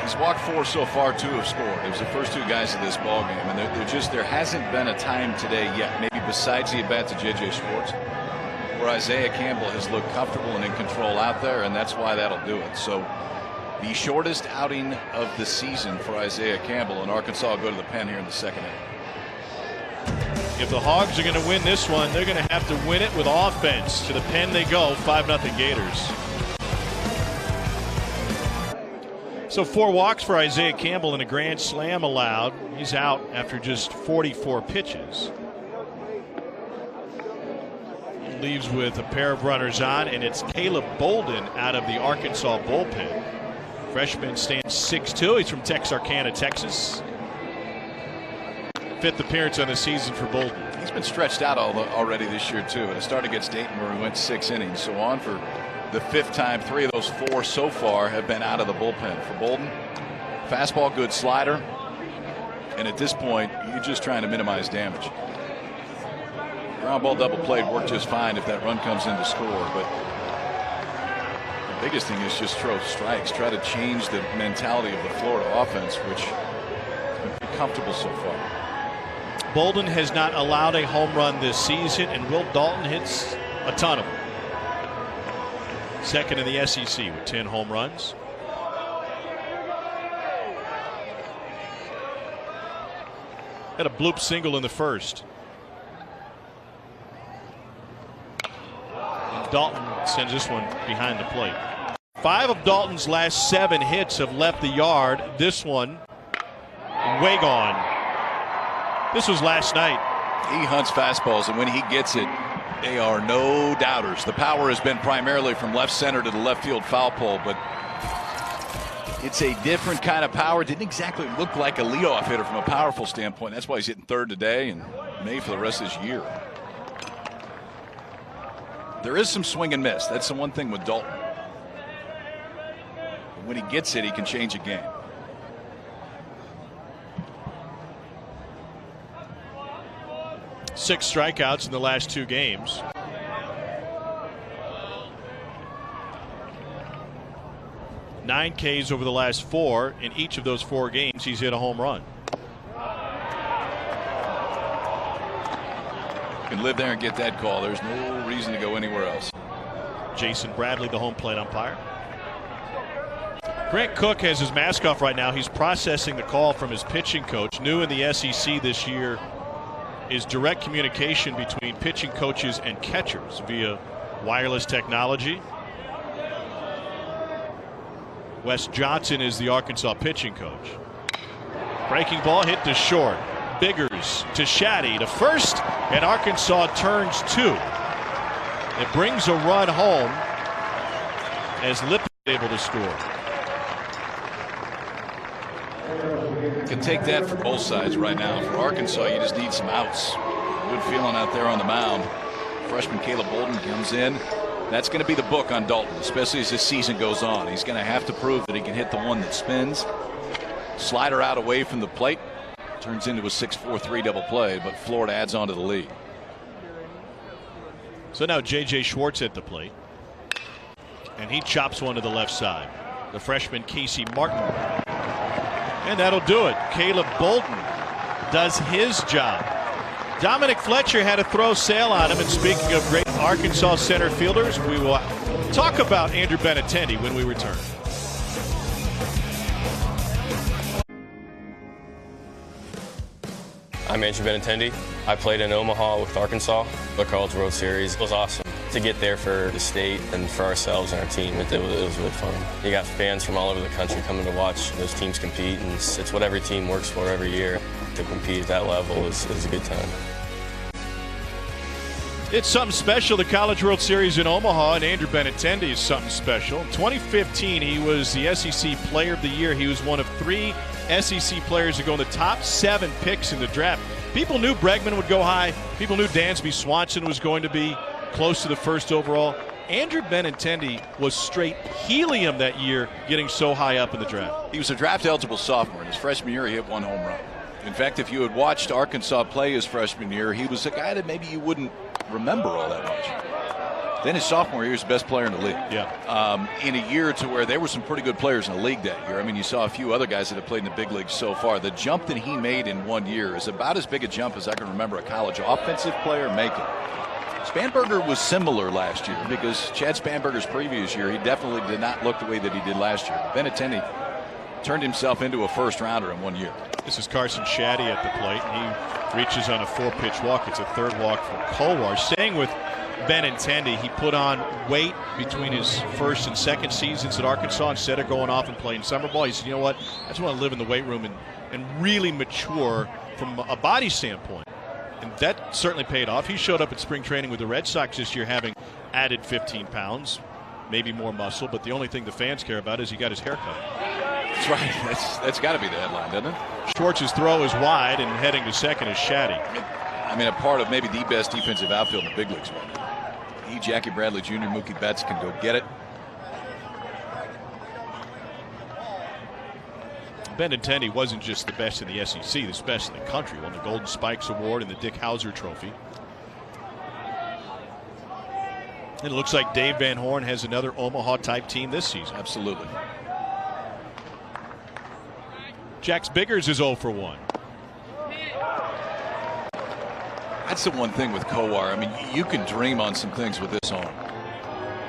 He's walked 4 so far, 2 have scored. It was the first 2 guys of this ball game, and there hasn't been a time today yet, maybe besides the at-bat to J.J. Schwartz, where Isaiah Campbell has looked comfortable and in control out there, and that's why that'll do it. So the shortest outing of the season for Isaiah Campbell, and Arkansas will go to the pen here in the second inning. If the Hogs are going to win this one, they're going to have to win it with offense. To the pen they go, 5-0 Gators. So 4 walks for Isaiah Campbell and a grand slam allowed. He's out after just 44 pitches. He leaves with a pair of runners on, and it's Caleb Bolden out of the Arkansas bullpen. Freshman stands 6'2". He's from Texarkana, Texas. 5th appearance on the season for Bolden. He's been stretched out already this year, too. It started against Dayton, where he went 6 innings. So on for the 5th time. 3 of those 4 so far have been out of the bullpen. For Bolden, fastball, good slider. And at this point, you're just trying to minimize damage. Ground ball double play worked just fine if that run comes in to score. But the biggest thing is just throw strikes. Try to change the mentality of the Florida offense, which has been pretty comfortable so far. Bolden has not allowed a home run this season, and Will Dalton hits a ton of them. Second in the SEC with 10 home runs. Had a bloop single in the first. And Dalton sends this one behind the plate. 5 of Dalton's last 7 hits have left the yard. This one way gone. This was last night. He hunts fastballs, and when he gets it, they are no doubters. The power has been primarily from left center to the left field foul pole, but it's a different kind of power. Didn't exactly look like a leadoff hitter from a powerful standpoint. That's why he's hitting 3rd today and may for the rest of this year. There is some swing and miss. That's the one thing with Dalton. When he gets it, he can change a game. Six strikeouts in the last 2 games. Nine Ks over the last 4. In each of those 4 games, he's hit a home run. You can live there and get that call. There's no reason to go anywhere else. Jason Bradley, the home plate umpire. Grant Cook has his mask off right now. He's processing the call from his pitching coach. New in the SEC this year is direct communication between pitching coaches and catchers via wireless technology. Wes Johnson is the Arkansas pitching coach. Breaking ball hit to short. Biggers to Shaddy to first, and Arkansas turns 2. It brings a run home as Lippert is able to score. You can take that for both sides right now. For Arkansas, you just need some outs. Good feeling out there on the mound. Freshman Caleb Bolden comes in. That's going to be the book on Dalton, especially as this season goes on. He's going to have to prove that he can hit the one that spins. Slider out away from the plate. Turns into a 6-4-3 double play, but Florida adds on to the lead. So now J.J. Schwartz at the plate. And he chops one to the left side. The freshman Casey Martin. And that'll do it. Caleb Bolden does his job. Dominic Fletcher had to throw sail on him. And speaking of great Arkansas center fielders, we will talk about Andrew Benintendi when we return. I'm Andrew Benintendi. I played in Omaha with Arkansas, the College World Series. It was awesome to get there for the state and for ourselves and our team. It was really fun. You got fans from all over the country coming to watch those teams compete, and it's what every team works for every year. To compete at that level is a good time. It's something special, the College World Series in Omaha, and Andrew Benintendi is something special. In 2015, he was the SEC Player of the Year. He was one of 3 SEC players to go in the top 7 picks in the draft. People knew Bregman would go high. People knew Dansby Swanson was going to be close to the first overall. Andrew Benintendi was straight helium that year, getting so high up in the draft. He was a draft-eligible sophomore. In his freshman year, he hit 1 home run. In fact, if you had watched Arkansas play his freshman year, he was a guy that maybe you wouldn't remember all that much. Then his sophomore year, he was the best player in the league. Yeah. In a year to where there were some pretty good players in the league that year. I mean, you saw a few other guys that have played in the big leagues so far. The jump that he made in 1 year is about as big a jump as I can remember a college offensive player making. Spanberger was similar last year because Chad Spanberger's previous year, he definitely did not look the way that he did last year. Benintendi turned himself into a first-rounder in 1 year. This is Carson Shaddy at the plate, and he reaches on a 4-pitch walk. It's a third walk from Kowar. Staying with Benintendi, he put on weight between his first and second seasons at Arkansas. Instead of going off and playing summer ball, he said, you know what, I just want to live in the weight room and really mature from a body standpoint. And that certainly paid off. He showed up at spring training with the Red Sox this year, having added 15 pounds, maybe more muscle, but the only thing the fans care about is he got his hair cut. That's right. That's got to be the headline, doesn't it? Schwartz's throw is wide, and heading to second is Shaddy. I mean, a part of maybe the best defensive outfield in the big leagues right now. He, Jackie Bradley Jr., Mookie Betts can go get it. Benintendi wasn't just the best in the SEC, the best in the country. Won the Golden Spikes Award and the Dick Hauser Trophy. And it looks like Dave Van Horn has another Omaha-type team this season. Absolutely. Jax Biggers is 0 for 1. That's the one thing with Kowar. I mean, you can dream on some things with this arm.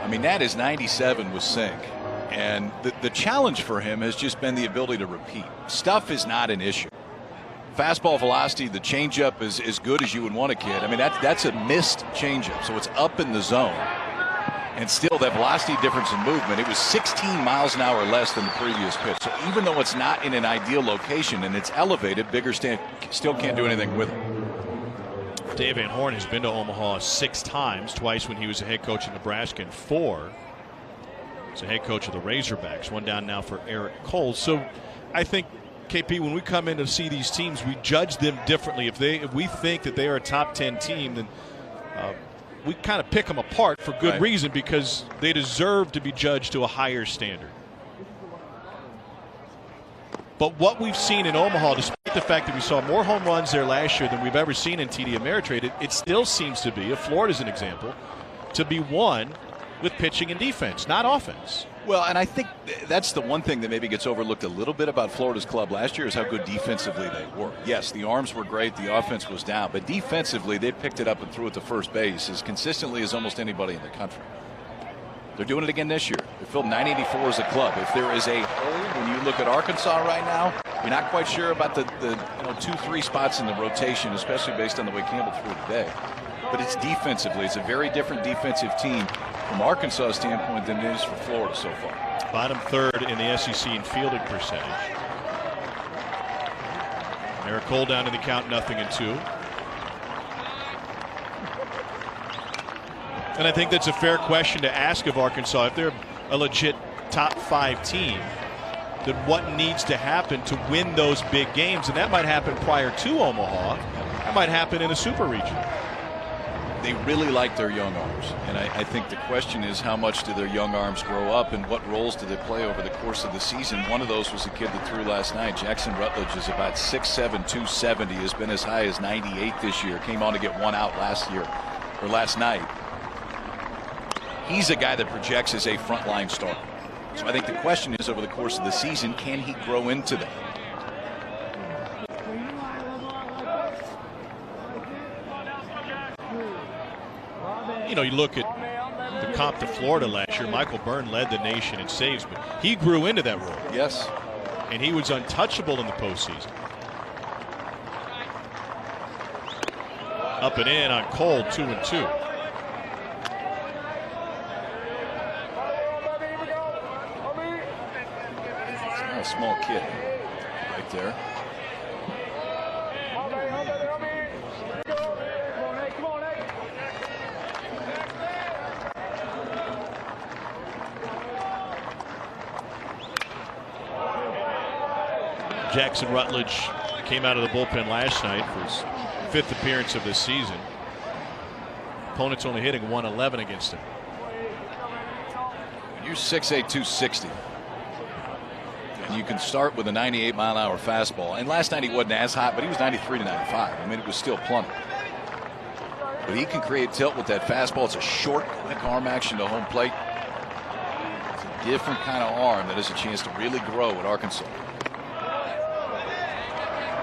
I mean, that is 97 with sink. And the challenge for him has just been the ability to repeat. Stuff is not an issue. Fastball velocity, the changeup is as good as you would want a kid. I mean, that's a missed changeup, so it's up in the zone. And still, that velocity difference in movement, it was 16 miles an hour less than the previous pitch. So even though it's not in an ideal location and it's elevated, Biggers still can't do anything with it. Dave Van Horn has been to Omaha 6 times, twice when he was a head coach in Nebraska, and 4 as a head coach of the Razorbacks. 1 down now for Eric Cole. So I think, KP, when we come in to see these teams, we judge them differently. If we think that they are a top 10 team, then we kind of pick them apart for good reason, because they deserve to be judged to a higher standard. But what we've seen in Omaha, despite the fact that we saw more home runs there last year than we've ever seen in TD Ameritrade, it still seems to be, if Florida's an example, to be won with pitching and defense, not offense. Well, and I think that's the one thing that maybe gets overlooked a little bit about Florida's club last year is how good defensively they were. Yes, the arms were great, the offense was down, but defensively they picked it up and threw it to first base as consistently as almost anybody in the country. They're doing it again this year. They filled 984 as a club. If there is a hole when you look at Arkansas right now, you're not quite sure about the 2-3 spots in the rotation, especially based on the way Campbell threw it today. But it's defensively. It's a very different defensive team from Arkansas' standpoint than it is for Florida so far. Bottom third in the SEC in fielding percentage. Eric Cole down to the count, 0-2. And I think that's a fair question to ask of Arkansas. If they're a legit top 5 team, then what needs to happen to win those big games? And that might happen prior to Omaha. That might happen in a super region. They really like their young arms. And I think the question is, how much do their young arms grow up and what roles do they play over the course of the season? One of those was a kid that threw last night. Jackson Rutledge is about 6'7", 270, has been as high as 98 this year. Came on to get 1 out last night. He's a guy that projects as a frontline starter. So I think the question is, over the course of the season, can he grow into that? You know, you look at the comp to Florida last year, Michael Byrne led the nation in saves, but he grew into that role. Yes. And he was untouchable in the postseason. Up and in on Cole, 2-2. A small kid right there. Jackson Rutledge came out of the bullpen last night for his 5th appearance of this season. Opponents only hitting 111 against him. You're 6'8", 260. And you can start with a 98-mile-an-hour fastball. And last night he wasn't as hot, but he was 93 to 95. I mean, it was still plenty. But he can create tilt with that fastball. It's a short, quick arm action to home plate. It's a different kind of arm that has a chance to really grow at Arkansas.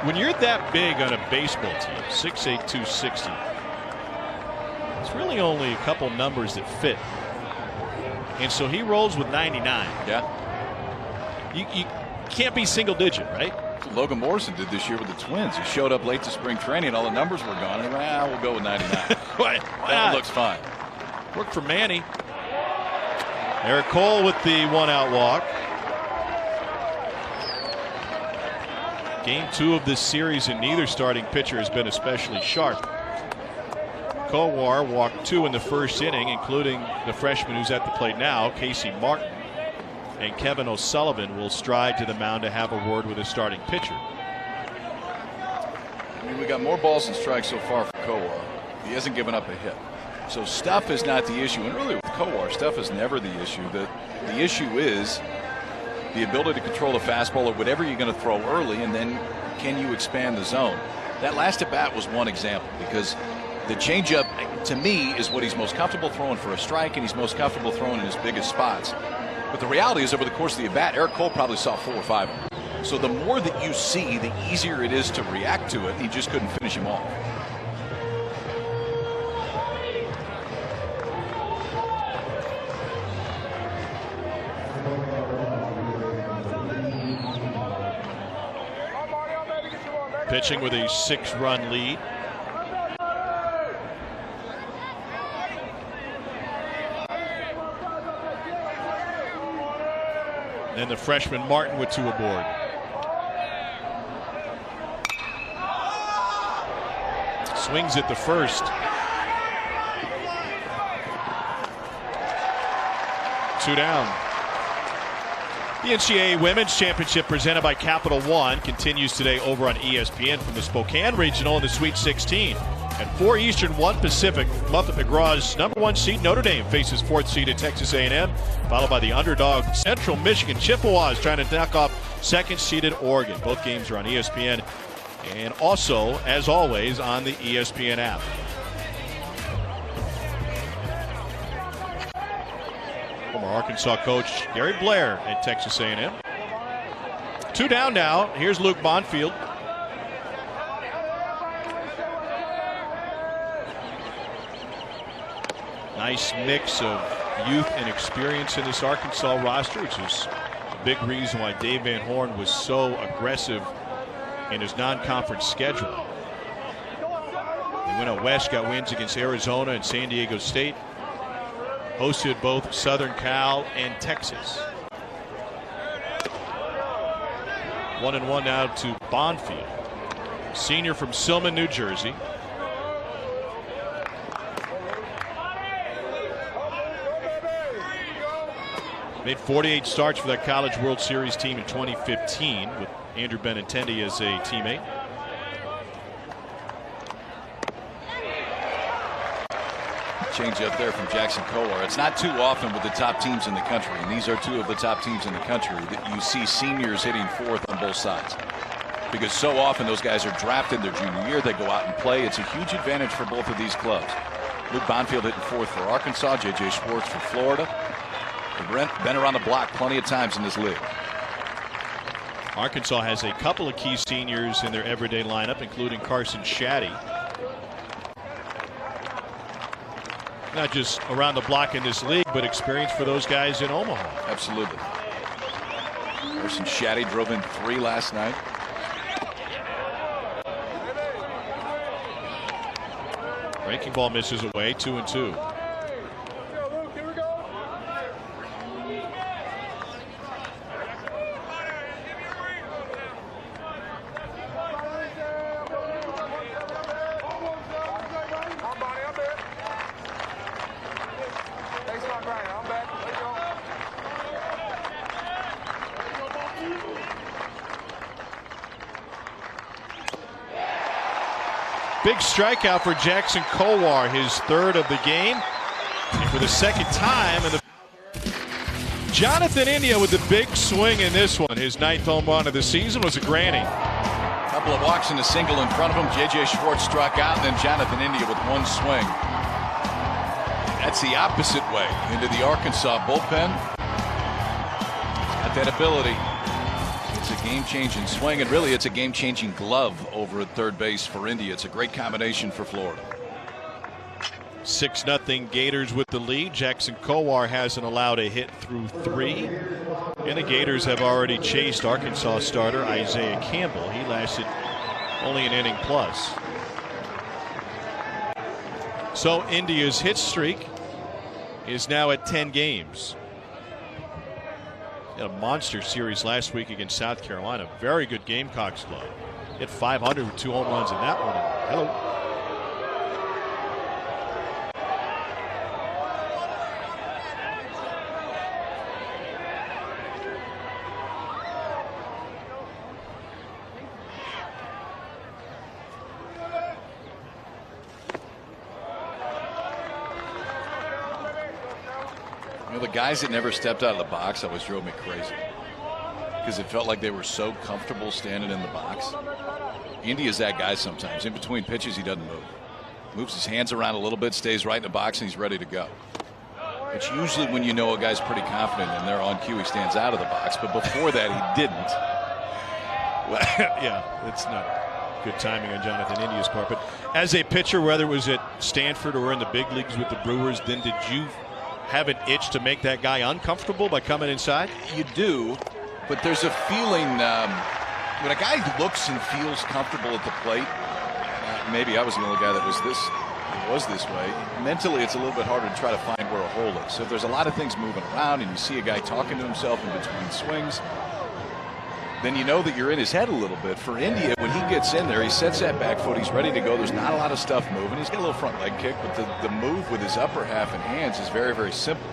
When you're that big on a baseball team, 6'8", 260, it's really only a couple numbers that fit. And so he rolls with 99. Yeah. You can't be single digit, right? Logan Morrison did this year with the Twins. He showed up late to spring training. All the numbers were gone. And he went, we'll go with 99. That looks fine. Worked for Manny. Eric Cole with the 1-out walk. Game 2 of this series, and neither starting pitcher has been especially sharp. Kowar walked 2 in the first inning, including the freshman who's at the plate now, Casey Martin. And Kevin O'Sullivan will stride to the mound to have a word with his starting pitcher. I mean, we got more balls than strikes so far for Kowar. He hasn't given up a hit. So stuff is not the issue. And really with Kowar, stuff is never the issue. The issue is the ability to control the fastball or whatever you're going to throw early, and then can you expand the zone? That last at bat was one example, because the changeup, to me, is what he's most comfortable throwing for a strike, and he's most comfortable throwing in his biggest spots. But the reality is, over the course of the at-bat, Eric Cole probably saw 4 or 5 of them. So the more that you see, the easier it is to react to it. He just couldn't finish him off. Pitching with a 6-run lead. And the freshman Martin with 2 aboard. Swings at the first. 2 down. The NCAA Women's Championship presented by Capital One continues today over on ESPN from the Spokane Regional in the Sweet 16. At 4 Eastern, 1 Pacific, Muffet McGraw's #1 seed Notre Dame faces 4th seeded Texas A&M, followed by the underdog Central Michigan Chippewas trying to knock off 2nd seeded Oregon. Both games are on ESPN and also, as always, on the ESPN app. Former Arkansas coach Gary Blair at Texas A&M. 2 down now. Here's Luke Bonfield. Nice mix of youth and experience in this Arkansas roster, which is a big reason why Dave Van Horn was so aggressive in his non-conference schedule. They went out west, got wins against Arizona and San Diego State. Hosted both Southern Cal and Texas. 1-1 now to Bonfield, senior from Silman, New Jersey. Made 48 starts for that College World Series team in 2015 with Andrew Benintendi as a teammate. Change up there from Jackson Kowar. It's not too often with the top teams in the country, and these are 2 of the top teams in the country, that you see seniors hitting 4th on both sides. Because so often those guys are drafted their junior year, they go out and play. It's a huge advantage for both of these clubs. Luke Bonfield hitting 4th for Arkansas, J.J. Schwartz for Florida. Been around the block plenty of times in this league. Arkansas has a couple of key seniors in their everyday lineup, including Carson Shaddy. Not just around the block in this league, but experience for those guys in Omaha. Absolutely. Carson Shaddy drove in 3 last night. Breaking ball misses away, 2-2. Big strikeout for Jackson Kowar, his 3rd of the game. And for the 2nd time. And Jonathan India with the big swing in this one. His 9th home run of the season was a granny. How Couple of walks and a single in front of him. J.J. Schwartz struck out, and then Jonathan India with one swing. That's the opposite way into the Arkansas bullpen. Got that ability. It's a game-changing swing, and really it's a game-changing glove over at third base for India. It's a great combination for Florida. 6-0 Gators with the lead. Jackson Kowar hasn't allowed a hit through 3. And the Gators have already chased Arkansas starter Isaiah Campbell. He lasted only an inning plus. So India's hit streak is now at 10 games. Had a monster series last week against South Carolina. Very good Gamecocks club. Hit 500 with 2 home runs in that one. Hello. The guys that never stepped out of the box always drove me crazy because it felt like they were so comfortable standing in the box. India's that guy sometimes. In between pitches, he doesn't move. Moves his hands around a little bit, stays right in the box, and he's ready to go. It's usually when you know a guy's pretty confident and they're on cue, he stands out of the box. But before that, he didn't. Yeah, it's not good timing on Jonathan India's part. But as a pitcher, whether it was at Stanford or in the big leagues with the Brewers, then did you have an itch to make that guy uncomfortable by coming inside? You do, but there's a feeling when a guy looks and feels comfortable at the plate. Maybe I was the only guy that was this way. Mentally, it's a little bit harder to try to find where a hole is. So if there's a lot of things moving around and you see a guy talking to himself in between swings, then you know that you're in his head a little bit. For India, when he gets in there, he sets that back foot, he's ready to go. There's not a lot of stuff moving. He's got a little front leg kick, but the move with his upper half and hands is very, very simple.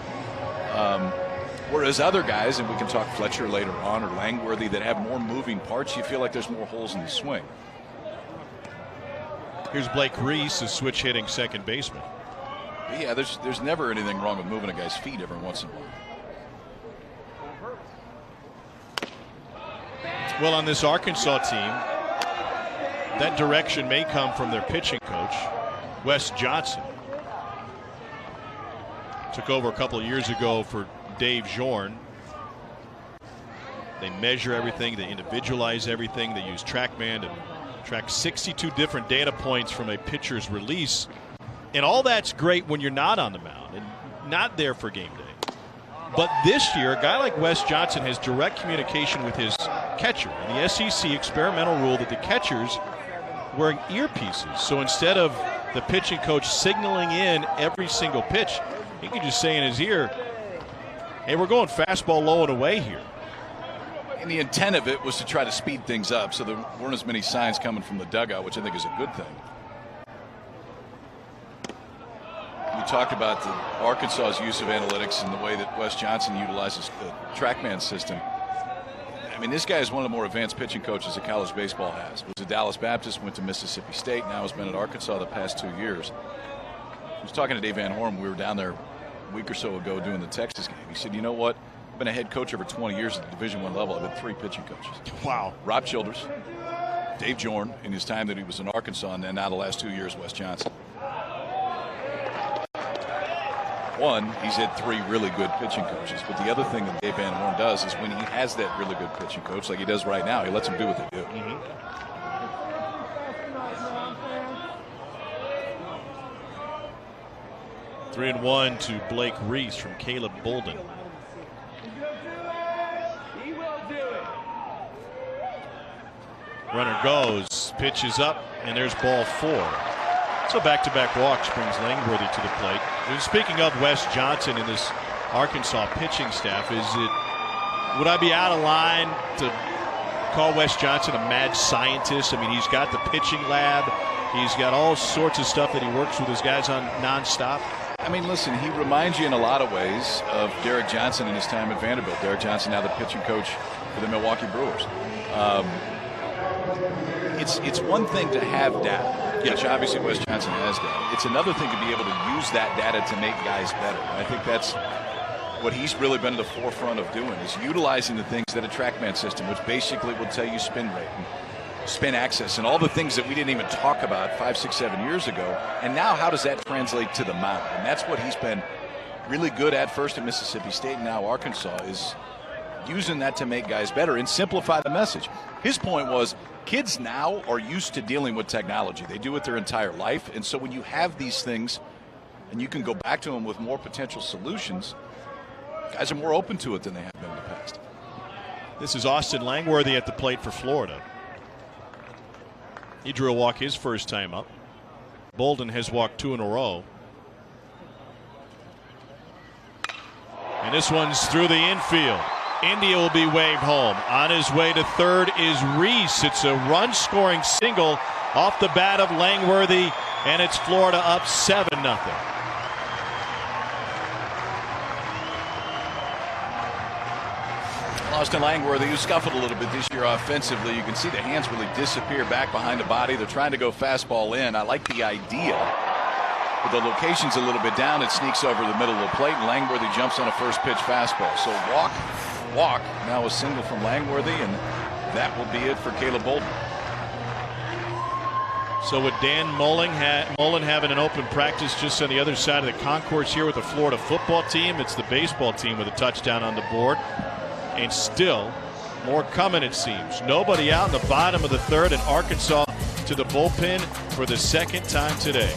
Whereas other guys, and we can talk Fletcher later on or Langworthy, that have more moving parts, you feel like there's more holes in the swing. Here's Blake Reese, a switch hitting second baseman. But yeah, there's never anything wrong with moving a guy's feet every once in a while. Well, on this Arkansas team, that direction may come from their pitching coach, Wes Johnson. Took over a couple of years ago for Dave Jorn. They measure everything, they individualize everything, they use TrackMan to track 62 different data points from a pitcher's release. And all that's great when you're not on the mound and not there for game day. But this year, a guy like Wes Johnson has direct communication with his catcher. And the SEC experimental rule that the catcher's wearing earpieces. So instead of the pitching coach signaling in every single pitch, he could just say in his ear, hey, we're going fastball low and away here. And the intent of it was to try to speed things up so there weren't as many signs coming from the dugout, which I think is a good thing. We talked about Arkansas's use of analytics and the way that Wes Johnson utilizes the TrackMan system. I mean, this guy is one of the more advanced pitching coaches that college baseball has. Was at Dallas Baptist, went to Mississippi State, now has been at Arkansas the past 2 years. I was talking to Dave Van Horn. We were down there a week or so ago doing the Texas game. He said, you know what? I've been a head coach over 20 years at the Division I level. I've been 3 pitching coaches. Wow. Rob Childress, Dave Jorn in his time that he was in Arkansas, and then now the last 2 years, Wes Johnson. One, he's had 3 really good pitching coaches. But the other thing that Dave Van Horn does is when he has that really good pitching coach, like he does right now, he lets them do what they do. Mm-hmm. 3-1 to Blake Reese from Caleb Bolden. Runner goes, pitches up, and there's ball 4. So back-to-back walks brings Langworthy to the plate. And speaking of Wes Johnson and this Arkansas pitching staff, would I be out of line to call Wes Johnson a mad scientist? I mean, he's got the pitching lab. He's got all sorts of stuff that he works with his guys on nonstop. I mean, listen, he reminds you in a lot of ways of Derek Johnson in his time at Vanderbilt. Derek Johnson, now the pitching coach for the Milwaukee Brewers. It's one thing to have data, which obviously Wes Johnson has done. It's another thing to be able to use that data to make guys better. And I think that's what he's really been at the forefront of doing, is utilizing the things that a TrackMan system, which basically will tell you spin rate and spin access and all the things that we didn't even talk about 5, 6, 7 years ago. And now how does that translate to the mound? And that's what he's been really good at first at Mississippi State, and now Arkansas is using that to make guys better and simplify the message. His point was kids now are used to dealing with technology. They do it their entire life. And so when you have these things and you can go back to them with more potential solutions, guys are more open to it than they have been in the past. This is Austin Langworthy at the plate for Florida. He drew a walk his first time up. Bolden has walked 2 in a row. And this one's through the infield. India will be waved home. On his way to third is Reese. It's a run-scoring single off the bat of Langworthy, and it's Florida up 7-0. Austin Langworthy, who scuffled a little bit this year offensively. You can see the hands really disappear back behind the body. They're trying to go fastball in. I like the idea. But the location's a little bit down. It sneaks over the middle of the plate, and Langworthy jumps on a first pitch fastball. So walk. Now a single from Langworthy, and that will be it for Caleb Bolden. So with Dan Mullen having an open practice just on the other side of the concourse here with the Florida football team, it's the baseball team with a touchdown on the board. And still more coming, it seems. Nobody out in the bottom of the third, and Arkansas to the bullpen for the second time today.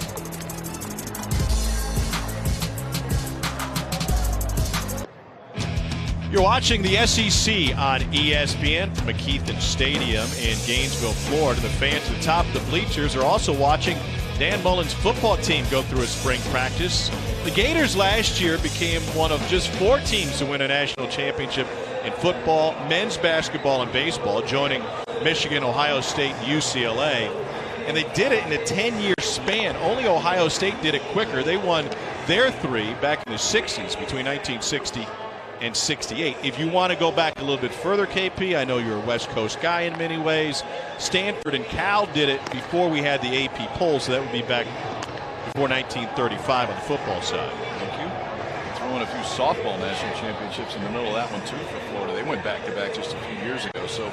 You're watching the SEC on ESPN from McKeithen Stadium in Gainesville, Florida. The fans at the top of the bleachers are also watching Dan Mullen's football team go through a spring practice. The Gators last year became one of just 4 teams to win a national championship in football, men's basketball, and baseball, joining Michigan, Ohio State, and UCLA. And they did it in a 10-year span. Only Ohio State did it quicker. They won their 3 back in the 60s, between 1960 and 68. If you want to go back a little bit further, KP, I know you're a West Coast guy in many ways. Stanford and Cal did it before we had the AP poll, so that would be back before 1935 on the football side. Thank you. Throwing a few softball national championships in the middle of that one, too, for Florida. They went back-to-back just a few years ago. So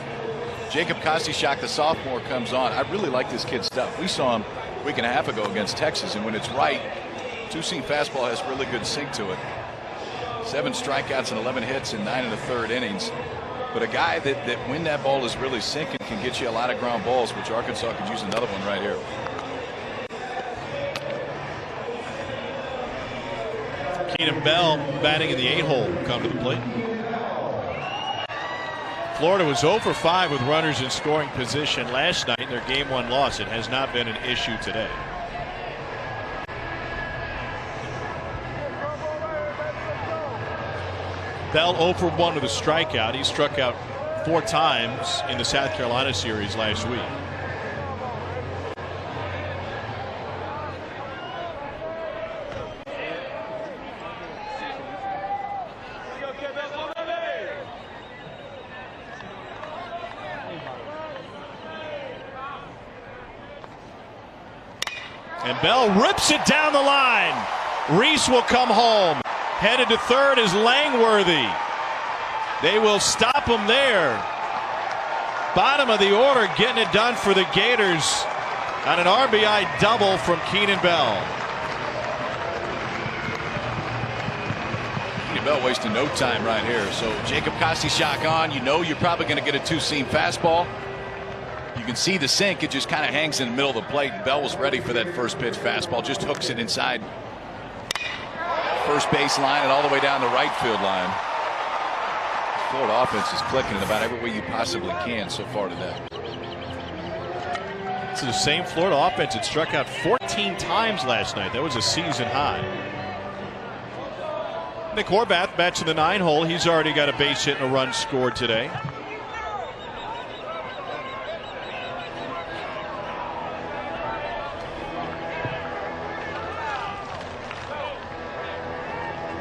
Jacob Kostychak, the sophomore, comes on. I really like this kid's stuff. We saw him a week and a half ago against Texas, and when it's right, two-seam fastball has really good sink to it. 7 strikeouts and 11 hits in 9 1/3 innings. But a guy that when that ball is really sinking can get you a lot of ground balls, which Arkansas could use another one right here. Keenan Bell batting in the 8-hole come to the plate. Florida was 0 for 5 with runners in scoring position last night in their Game 1 loss. It has not been an issue today. Bell 0 for 1 with a strikeout. He struck out 4 times in the South Carolina series last week. And Bell rips it down the line. Reese will come home. Headed to third is Langworthy. They will stop him there. Bottom of the order, getting it done for the Gators on an RBI double from Keenan Bell. Keenan Bell wasting no time right here. So Jacob Kostychak on. You know you're probably going to get a two-seam fastball. You can see the sink. It just kind of hangs in the middle of the plate. Bell was ready for that first pitch fastball. Just hooks it inside first base line and all the way down the right field line. Florida offense is clicking in about every way you possibly can so far today. It's the same Florida offense that struck out 14 times last night. That was a season high. Nick Horvath bats in the 9-hole. He's already got a base hit and a run scored today.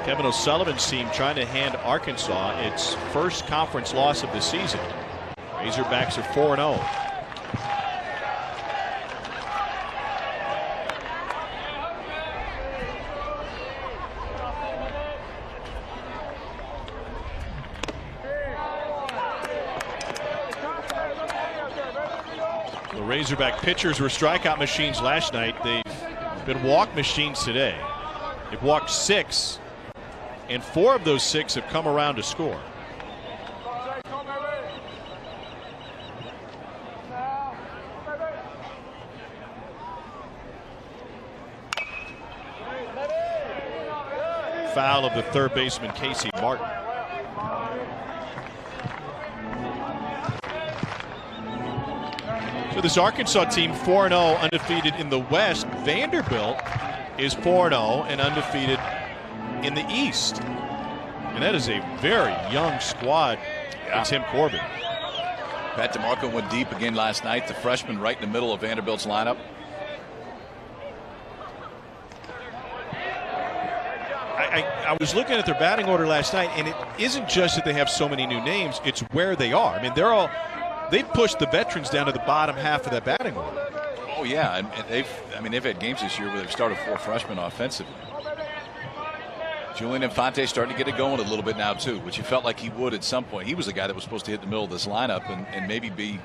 Kevin O'Sullivan's team trying to hand Arkansas its first conference loss of the season. Razorbacks are 4-0. Razorback pitchers were strikeout machines last night. They've been walk machines today. They've walked 6, and 4 of those 6 have come around to score. Foul of the third baseman, Casey Martin. So this Arkansas team 4-0, undefeated in the West. Vanderbilt is 4-0 and undefeated in the East. And that is a very young squad for Tim Corbin. Pat DeMarco went deep again last night. The freshman right in the middle of Vanderbilt's lineup. I was looking at their batting order last night, and it isn't just that they have so many new names, it's where they are. I mean, they've pushed the veterans down to the bottom half of that batting order. Oh yeah, and they've had games this year where they've started 4 freshmen offensively. Julian Infante starting to get it going a little bit now too, which you felt like he would at some point. He was the guy that was supposed to hit the middle of this lineup and maybe be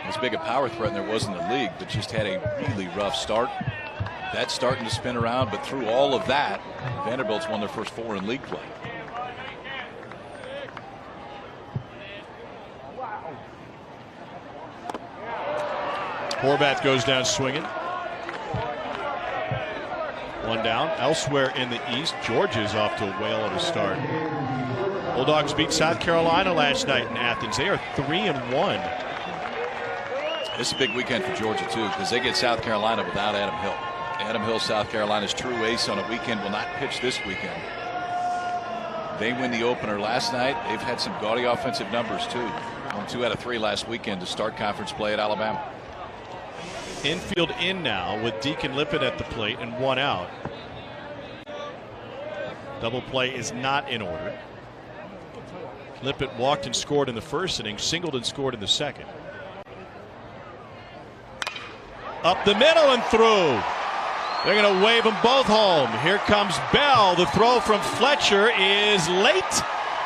as big a power threat there was in the league, but just had a really rough start. That's starting to spin around, but through all of that, Vanderbilt's won their first 4 in league play. Horvath goes down swinging. 1 down. Elsewhere in the East, Georgia's off to a whale of a start. Bulldogs beat South Carolina last night in Athens. They are 3-1. This is a big weekend for Georgia too, because they get South Carolina without Adam Hill. Adam Hill, South Carolina's true ace on a weekend, will not pitch this weekend. They win the opener last night. They've had some gaudy offensive numbers too. Won 2 out of 3 last weekend to start conference play at Alabama. Infield in now with Deacon Lippett at the plate and 1 out. Double play is not in order. Lippett walked and scored in the first inning, singled and scored in the second. Up the middle and through. They're going to wave them both home. Here comes Bell. The throw from Fletcher is late,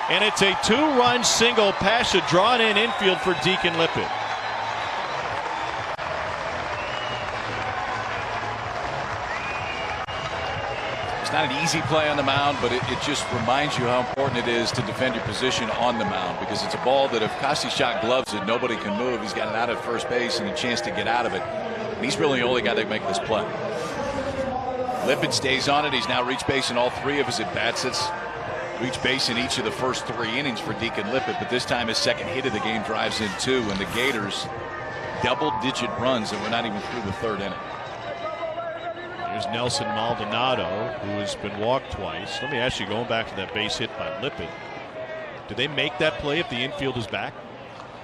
and it's a 2-run single pass drawn in infield for Deacon Lippett. It's not an easy play on the mound, but it just reminds you how important it is to defend your position on the mound, because it's a ball that if Kostischak gloves it, nobody can move. He's got it out at first base and a chance to get out of it. And he's really the only guy that can make this play. Lippett stays on it. He's now reached base in all 3 of his at-bats. It's reached base in each of the first 3 innings for Deacon Lippett, but this time his second hit of the game drives in 2, and the Gators double-digit runs, and we're not even through the 3rd inning. Here's Nelson Maldonado, who has been walked twice. Let me ask you, going back to that base hit by Lippett, do they make that play if the infield is back?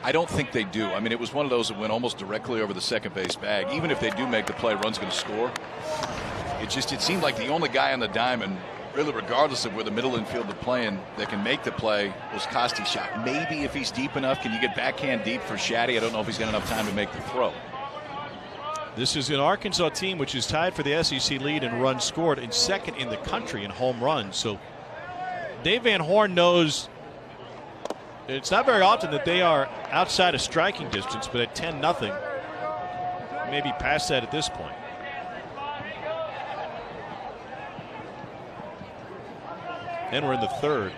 I don't think they do. I mean, it was one of those that went almost directly over the second base bag. Even if they do make the play, run's going to score. It seemed like the only guy on the diamond, really regardless of where the middle infield are playing, that can make the play was Kostischak. Maybe if he's deep enough, can you get backhand deep for Shaddy? I don't know if he's got enough time to make the throw. This is an Arkansas team which is tied for the SEC lead in runs scored and 2nd in the country in home runs. So Dave Van Horn knows it's not very often that they are outside of striking distance, but at 10-0, maybe past that at this point. Then we're in the 3rd.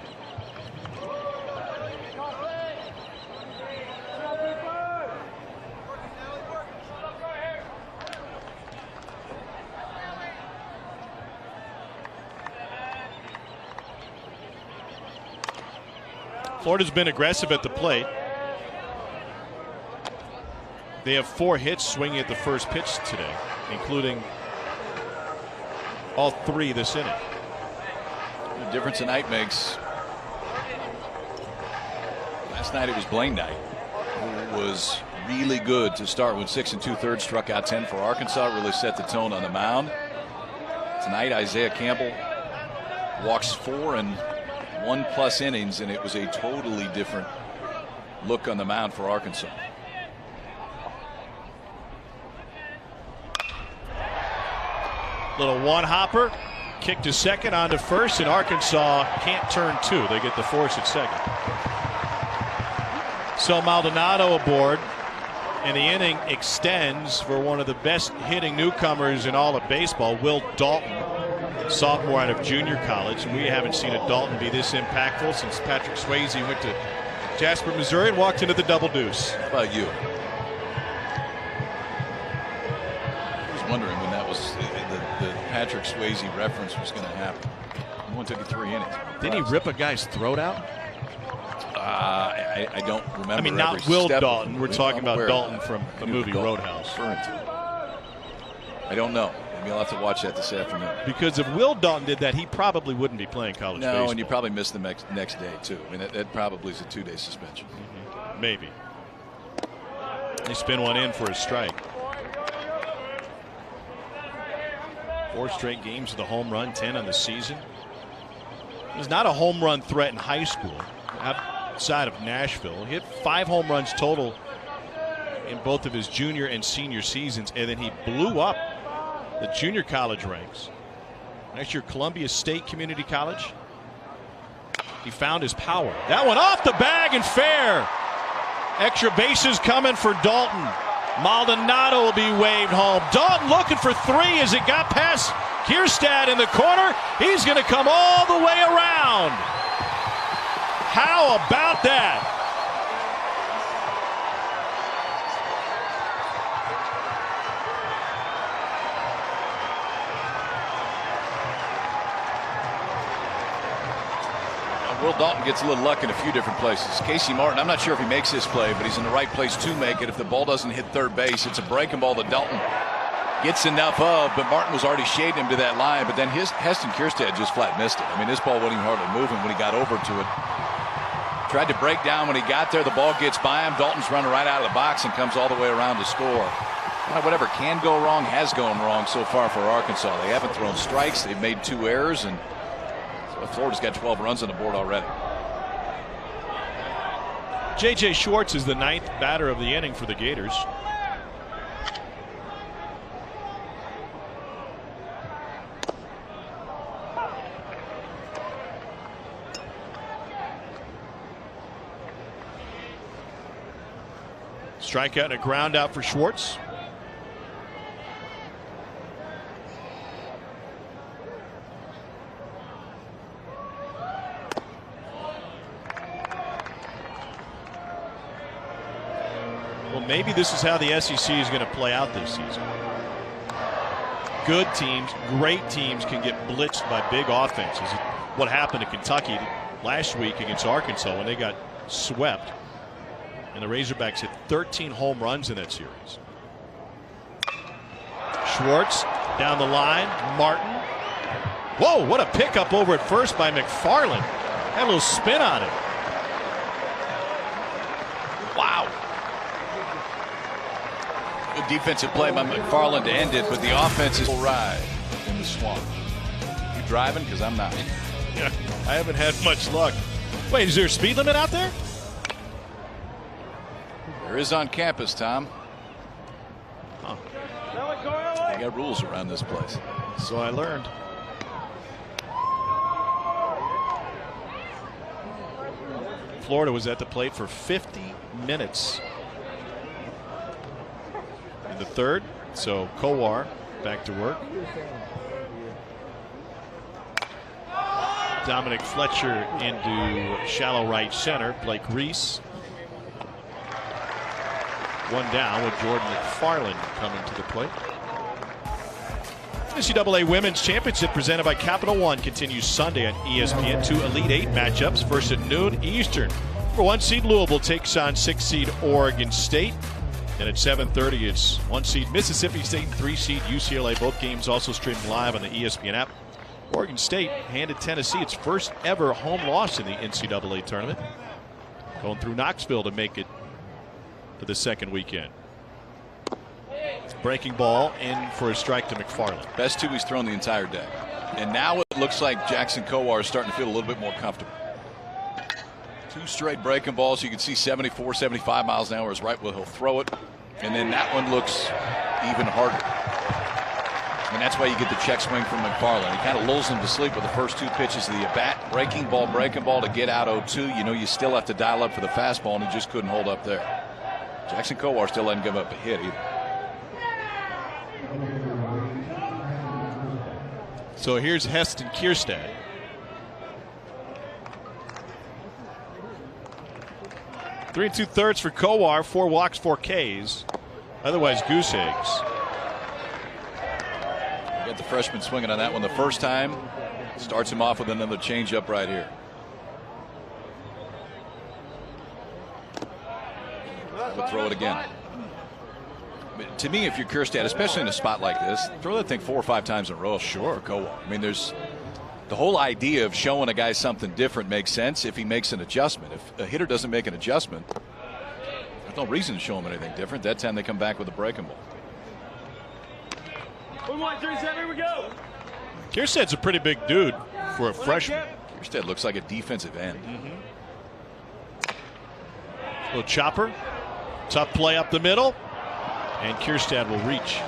Florida's been aggressive at the plate. They have 4 hits swinging at the first pitch today, including all 3 this inning. The difference tonight makes. Last night it was Blaine Knight, who was really good to start with 6 2/3, struck out 10 for Arkansas, really set the tone on the mound. Tonight Isaiah Campbell walks 4 and 1+ innings, and it was a totally different look on the mound for Arkansas. Little one-hopper, kick to second, on to first, and Arkansas can't turn 2. They get the force at second. So Maldonado aboard. And the inning extends for one of the best hitting newcomers in all of baseball, Will Dalton, sophomore out of junior college. And we haven't seen a Dalton be this impactful since Patrick Swayze went to Jasper, Missouri and walked into the double deuce. How about you? I was wondering when that was the Patrick Swayze reference was going to happen. He only took you 3 innings. Didn't he rip a guy's throat out? I don't remember. I mean, not Will Dalton. We're talking about Dalton from the movie Roadhouse. I don't know. Maybe I'll have to watch that this afternoon. Because if Will Dalton did that, he probably wouldn't be playing college baseball. No, and you probably missed the next day, too. I mean, that probably is a 2-day suspension. Maybe. They spin one in for a strike. 4 straight games with a home run, 10 on the season. He was not a home run threat in high school. Outside of Nashville, he hit 5 home runs total in both of his junior and senior seasons, and then he blew up the junior college ranks. Next year, Columbia State Community College. He found his power. That one off the bag and fair. Extra bases coming for Dalton. Maldonado will be waved home. Dalton looking for 3 as it got past Kierstad in the corner. He's going to come all the way around. How about that? Will Dalton gets a little luck in a few different places. Casey Martin, I'm not sure if he makes this play, but he's in the right place to make it. If the ball doesn't hit third base, it's a breaking ball that Dalton gets enough of, but Martin was already shading him to that line, but then Heston Kierstad just flat missed it. I mean, this ball wasn't even hardly moving when he got over to it. Tried to break down when he got there. The ball gets by him. Dalton's running right out of the box and comes all the way around to score. Whatever can go wrong has gone wrong so far for Arkansas. They haven't thrown strikes. They've made 2 errors, and Florida's got 12 runs on the board already. J.J. Schwartz is the 9th batter of the inning for the Gators. Strikeout and a ground out for Schwartz. Well, maybe this is how the SEC is going to play out this season. Good teams, great teams can get blitzed by big offenses. What happened to Kentucky last week against Arkansas when they got swept. And the Razorbacks hit 13 home runs in that series. Schwartz down the line. Martin. Whoa, what a pickup over at first by McFarland. Had a little spin on it. Wow. Good defensive play by McFarland to end it, but the offense is full ride in the swamp. You driving? Because I'm not. Yeah, I haven't had much luck. Wait, is there a speed limit out there? There is on campus, Tom. Huh. They got rules around this place. So I learned. Florida was at the plate for 50 minutes in the 3rd. So Kowar back to work. Dominic Fletcher into shallow right center. Blake Reese. 1 down with Jordan McFarland coming to the plate. NCAA Women's Championship presented by Capital One continues Sunday on ESPN. 2 Elite 8 matchups, first at noon Eastern. For 1 seed Louisville takes on 6 seed Oregon State. And at 7:30 it's 1 seed Mississippi State and 3 seed UCLA. Both games also streamed live on the ESPN app. Oregon State handed Tennessee its first ever home loss in the NCAA tournament. Going through Knoxville to make it to the second weekend. Breaking ball in for a strike to McFarland. Best 2 he's thrown the entire day. And now it looks like Jackson Kowar is starting to feel a little bit more comfortable. 2 straight breaking balls. You can see 74, 75 miles an hour is right where he'll throw it. And then that one looks even harder. And that's why you get the check swing from McFarland. He kind of lulls him to sleep with the first 2 pitches of the at-bat. Breaking ball to get out 0-2. You know you still have to dial up for the fastball, and he just couldn't hold up there. Jackson Kowar still hasn't given up a hit either. So here's Heston Kierstad. Three and 2/3 for Kowar, 4 walks, 4 Ks. Otherwise, goose eggs. Got the freshman swinging on that one the first time. Starts him off with another changeup right here. We'll throw it again. But to me, if you're Kierstad, especially in a spot like this, throw that thing 4 or 5 times in a row. Sure. For Kowar. I mean, there's the whole idea of showing a guy something different makes sense if he makes an adjustment. If a hitter doesn't make an adjustment, there's no reason to show him anything different. That time they come back with a breaking ball. 1-1-3-7, here we go. Kierstad's a pretty big dude for a freshman. Kierstad looks like a defensive end. Little chopper. Tough play up the middle. And Kierstad will reach.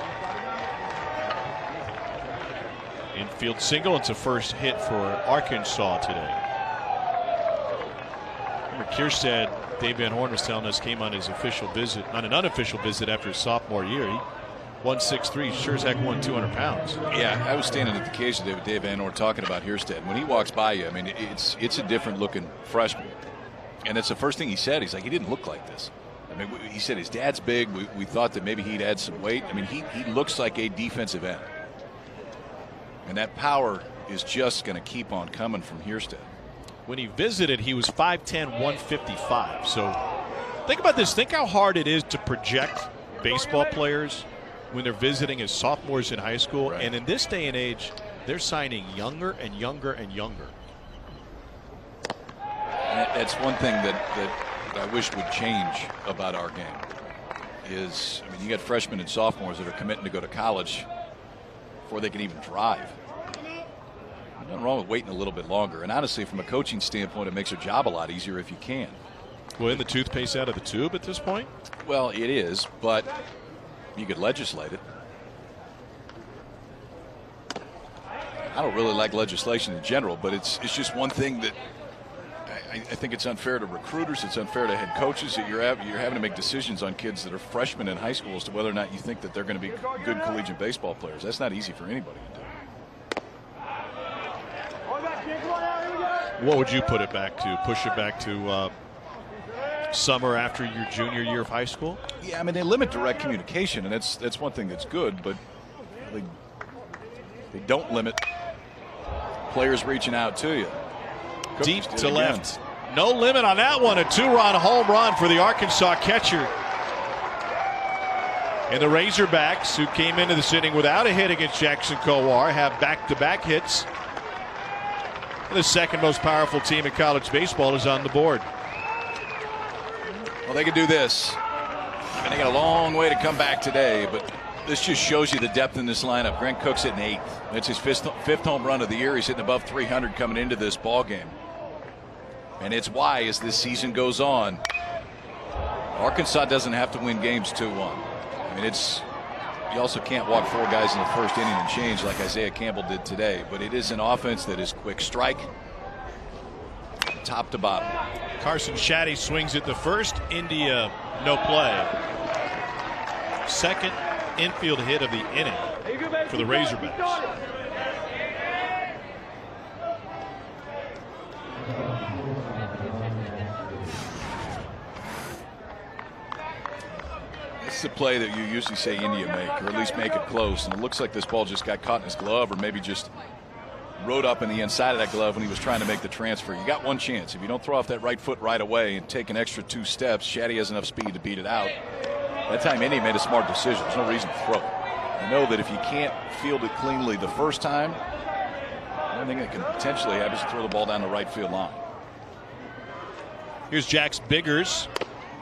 Infield single. It's a first hit for Arkansas today. Remember, Kierstad, Dave Van Horn was telling us, came on his official visit, on an unofficial visit after his sophomore year. He 163, sure as heck won 200 pounds. Yeah, I was standing at the cage today with Dave Van Horn talking about Kierstad. When he walks by you, I mean, it's a different looking freshman. And that's the first thing he said. He's like, he didn't look like this. I mean, he said his dad's big. We thought that maybe he'd add some weight. I mean, he looks like a defensive end. And that power is just going to keep on coming from Kierstad. When he visited, he was 5'10", 155. So think about this. Think how hard it is to project baseball players when they're visiting as sophomores in high school. Right. And in this day and age, they're signing younger and younger and younger. And that's one thing that I wish would change about our game is, I mean, you got freshmen and sophomores that are committing to go to college before they can even drive. Nothing wrong with waiting a little bit longer. And honestly, from a coaching standpoint, it makes your job a lot easier if you can. Well, isn't the toothpaste out of the tube at this point? Well, it is, but you could legislate it. I don't really like legislation in general, but it's just one thing that I think it's unfair to recruiters. It's unfair to head coaches that you're having to make decisions on kids that are freshmen in high school as to whether or not you think that they're going to be good collegiate baseball players. That's not easy for anybody to do. What would you put it back to? Push it back to summer after your junior year of high school? Yeah, I mean, they limit direct communication, and that's one thing that's good, but they don't limit players reaching out to you. Deep to left. No limit on that one. A 2-run home run for the Arkansas catcher. And the Razorbacks, who came into this inning without a hit against Jackson Kowar, have back-to-back hits. The second most powerful team in college baseball is on the board. Well, they could do this. And they got a long way to come back today, but this just shows you the depth in this lineup. Grant Cook's hitting 8th. That's his fifth home run of the year. He's hitting above 300 coming into this ball game. And it's why, as this season goes on, Arkansas doesn't have to win games 2-1. I mean, you also can't walk 4 guys in the first inning and change like Isaiah Campbell did today. But it is an offense that is quick strike, top to bottom. Carson Shaddy swings at the first. India, no play. Second infield hit of the inning for the Razorbacks. This is a play that you usually say India make, or at least make it close. And it looks like this ball just got caught in his glove, or maybe just rode up in the inside of that glove when he was trying to make the transfer. You got one chance. If you don't throw off that right foot right away and take an extra 2 steps, Shaddy has enough speed to beat it out. That time India made a smart decision. There's no reason to throw it. I know that if you can't field it cleanly the first time, the only thing that can potentially happen is to throw the ball down the right field line. Here's Jax Biggers.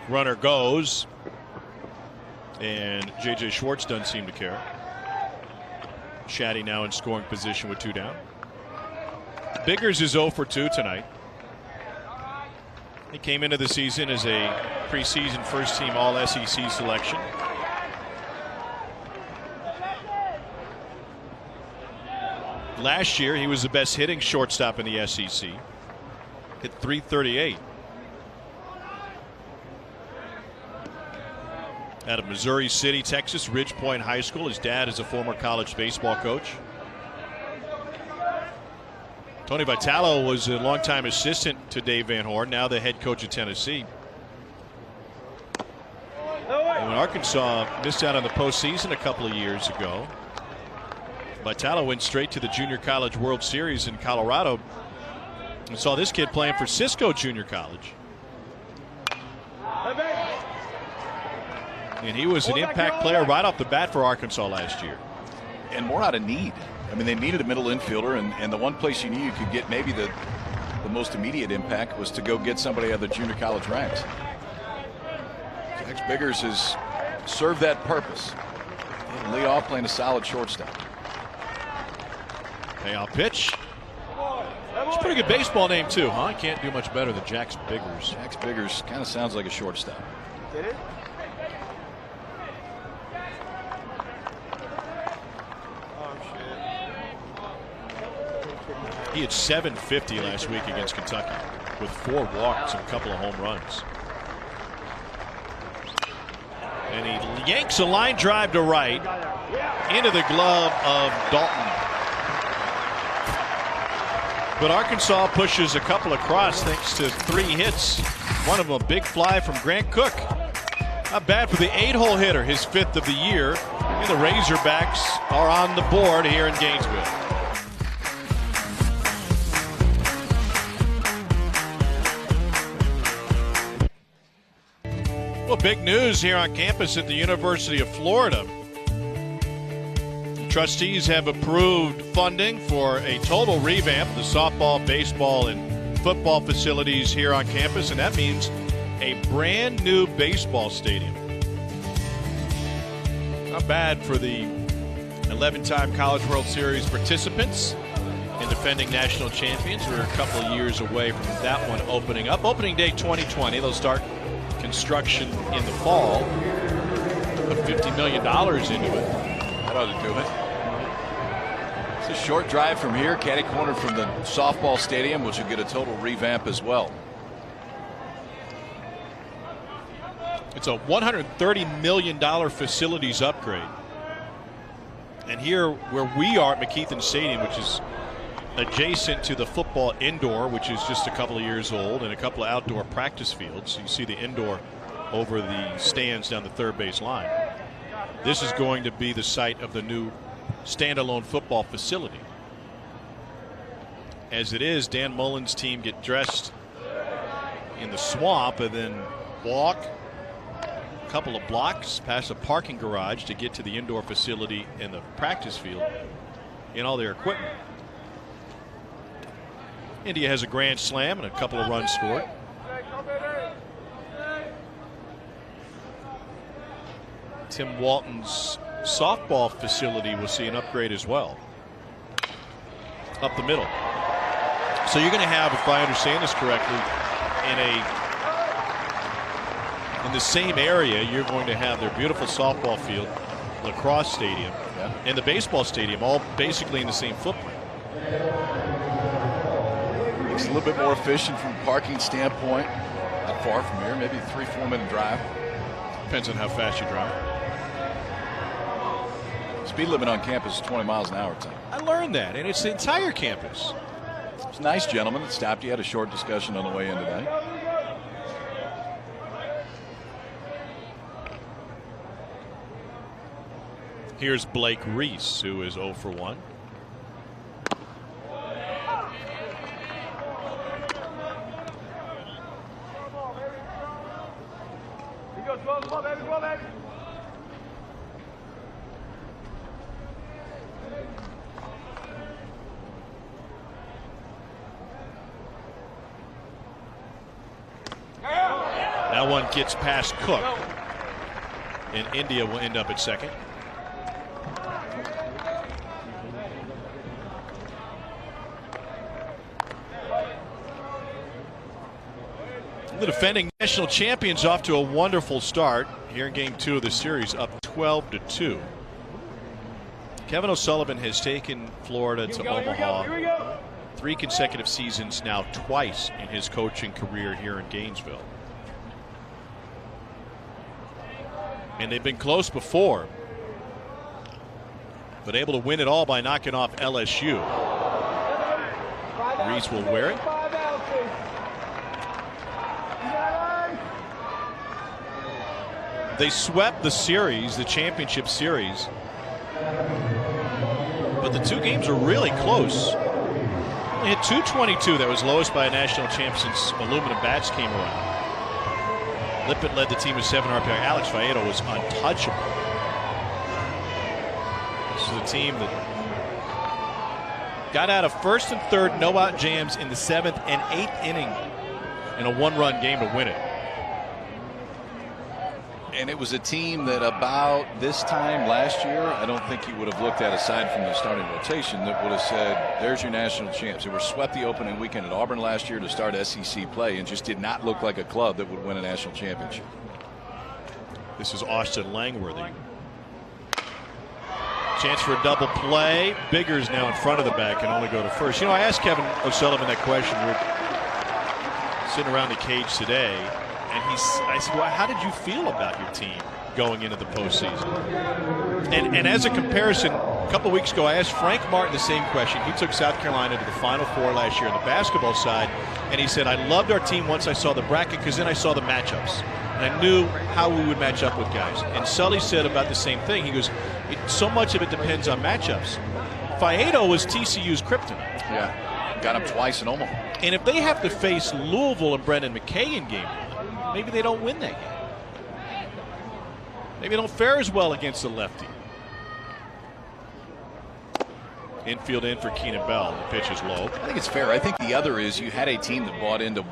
Runner goes. And J.J. Schwartz doesn't seem to care. Shaddy now in scoring position with 2 down. Biggers is 0 for 2 tonight. He came into the season as a preseason first-team All-SEC selection. Last year, he was the best hitting shortstop in the SEC. Hit .338. out of Missouri City, Texas, Ridge Point High School. His dad is a former college baseball coach. Tony Vitalo was a longtime assistant to Dave Van Horn, now the head coach of Tennessee. And when Arkansas missed out on the postseason a couple of years ago, Vitalo went straight to the Junior College World Series in Colorado and saw this kid playing for Cisco Junior College. And he was an impact player right off the bat for Arkansas last year. And more out of need. I mean, they needed a middle infielder, and the one place you knew you could get maybe the most immediate impact was to go get somebody out of the junior college ranks. Jax Biggers has served that purpose. And Lee Off playing a solid shortstop. Payoff pitch. It's a pretty good baseball name, too, huh? I can't do much better than Jax Biggers. Jax Biggers kind of sounds like a shortstop. Get it? He had 750 last week against Kentucky with 4 walks and a couple of home runs. And he yanks a line drive to right into the glove of Dalton. But Arkansas pushes a couple across thanks to 3 hits. One of them a big fly from Grant Cook. Not bad for the 8-hole hitter, his 5th of the year. And the Razorbacks are on the board here in Gainesville. Well, big news here on campus at the University of Florida. Trustees have approved funding for a total revamp of the softball, baseball, and football facilities here on campus, and that means a brand new baseball stadium. Not bad for the 11-time College World Series participants and defending national champions. We're a couple of years away from that one opening up. Opening day 2020. They'll start construction in the fall. Put $50 million into it. That ought to do it. It's a short drive from here, catty corner from the softball stadium, which will get a total revamp as well. It's a $130 million facilities upgrade. And here where we are at McKeithen Stadium, which is adjacent to the football indoor, which is just a couple of years old, and a couple of outdoor practice fields. You see the indoor over the stands down the third base line. This is going to be the site of the new standalone football facility. As it is, Dan Mullen's team get dressed in the swamp and then walk a couple of blocks past a parking garage to get to the indoor facility and the practice field in all their equipment. India has a grand slam and a couple of runs scored. Tim Walton's softball facility will see an upgrade as well. Up the middle. So you're going to have, if I understand this correctly, in the same area, you're going to have their beautiful softball field, lacrosse stadium, and the baseball stadium, all basically in the same footprint. Makes it a little bit more efficient from a parking standpoint. Not far from here, maybe a 3-4 minute drive. Depends on how fast you drive. Speed limit on campus is 20 miles an hour, Tom. I learned that, and it's the entire campus. It's a nice gentleman that stopped you. Had a short discussion on the way in today. Here's Blake Reese, who is 0 for 1. That one gets past Cook, and India will end up at second. The defending national champions off to a wonderful start here in game 2 of the series, up 12-2. Kevin O'Sullivan has taken Florida to Omaha 3 consecutive seasons now, twice in his coaching career here in Gainesville. And they've been close before, but able to win it all by knocking off LSU. Reese will wear it. They swept the series, the championship series, but the two games are really close. They hit 222. That was lowest by a national champ since aluminum bats came around. Lippett led the team with 7 RBI. Alex Faedo was untouchable. This is a team that got out of first and third no-out jams in the 7th and 8th inning in a 1-run game to win it. And it was a team that about this time last year, I don't think you would have looked at, aside from the starting rotation, that would have said, there's your national champs. They were swept the opening weekend at Auburn last year to start SEC play and just did not look like a club that would win a national championship. This is Austin Langworthy. Chance for a double play. Biggers now in front of the bat, can only go to first. You know, I asked Kevin O'Sullivan that question. We were sitting around the cage today, and I said, well, how did you feel about your team going into the postseason? And as a comparison, a couple of weeks ago, I asked Frank Martin the same question. He took South Carolina to the Final Four last year on the basketball side, and he said, I loved our team once I saw the bracket because then I saw the matchups. And I knew how we would match up with guys. And Sully said about the same thing. He goes, so much of it depends on matchups. Faedo was TCU's kryptonite. Yeah, got him twice in Omaha. And if they have to face Louisville and Brendan McKay in game 1, maybe they don't win that game. Maybe they don't fare as well against the lefty. Infield in for Keenan Bell. The pitch is low. I think it's fair. I think the other is you had a team that bought into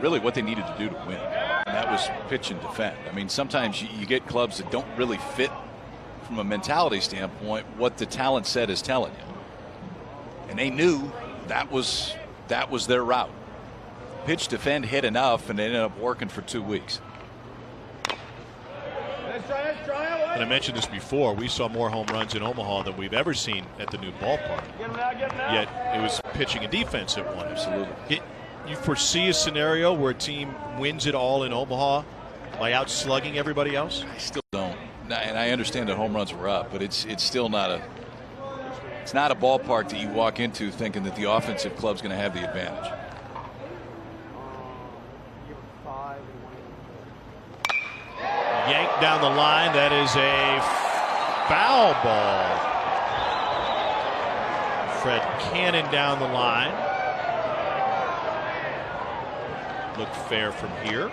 really what they needed to do to win. And that was pitch and defend. I mean, sometimes you get clubs that don't really fit from a mentality standpoint what the talent set is telling you. And they knew that was their route. Pitch, defend, hit enough, and they ended up working for 2 weeks. And I mentioned this before. We saw more home runs in Omaha than we've ever seen at the new ballpark. Yet it was pitching and defense that won. Absolutely. You foresee a scenario where a team wins it all in Omaha by outslugging everybody else? I still don't. And I understand that home runs were up, but it's still not a ballpark that you walk into thinking that the offensive club's going to have the advantage. Yanked down the line. That is a foul ball. Fred Cannon down the line. Look fair from here.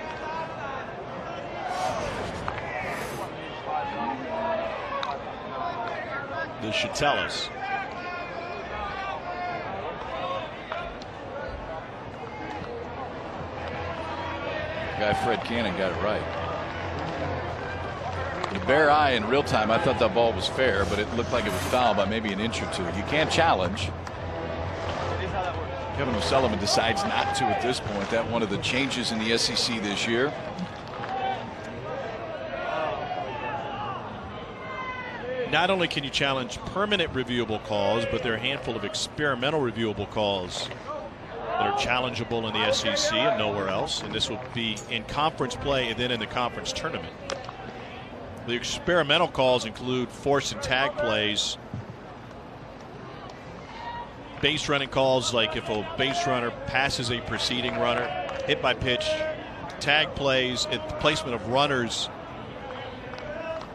This should tell us. Guy Fred Cannon got it right. The bare eye in real time, I thought that ball was fair, but it looked like it was foul by maybe an inch or two. You can't challenge. Kevin O'Sullivan decides not to at this point. That one of the changes in the SEC this year. Not only can you challenge permanent reviewable calls, but there are a handful of experimental reviewable calls that are challengeable in the SEC and nowhere else. And this will be in conference play and then in the conference tournament. The experimental calls include force and tag plays, base running calls like if a base runner passes a preceding runner, hit by pitch, tag plays, placement of runners,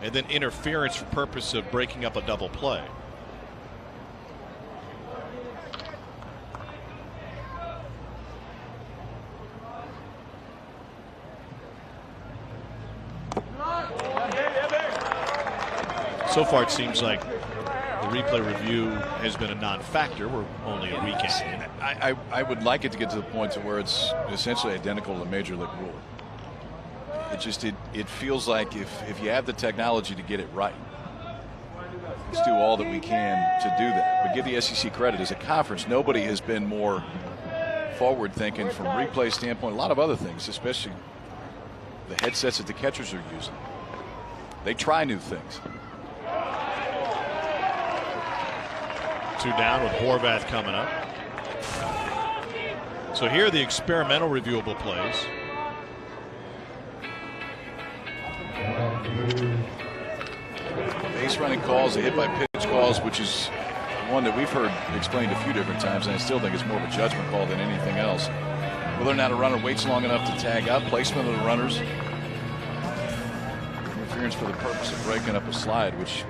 and then interference for purpose of breaking up a double play. So far it seems like the replay review has been a non-factor. We're only a weekend in. I would like it to get to the point to where it's essentially identical to the Major League rule. It feels like if you have the technology to get it right, let's do all that we can to do that. But give the SEC credit. As a conference, nobody has been more forward thinking from replay standpoint. A lot of other things, especially the headsets that the catchers are using. They try new things. 2 down with Horvath coming up. So here are the experimental reviewable plays. running calls, the hit by pitch calls, which is one that we've heard explained a few different times, and I still think it's more of a judgment call than anything else. Whether or not a runner waits long enough to tag out, placement of the runners, interference for the purpose of breaking up a slide, which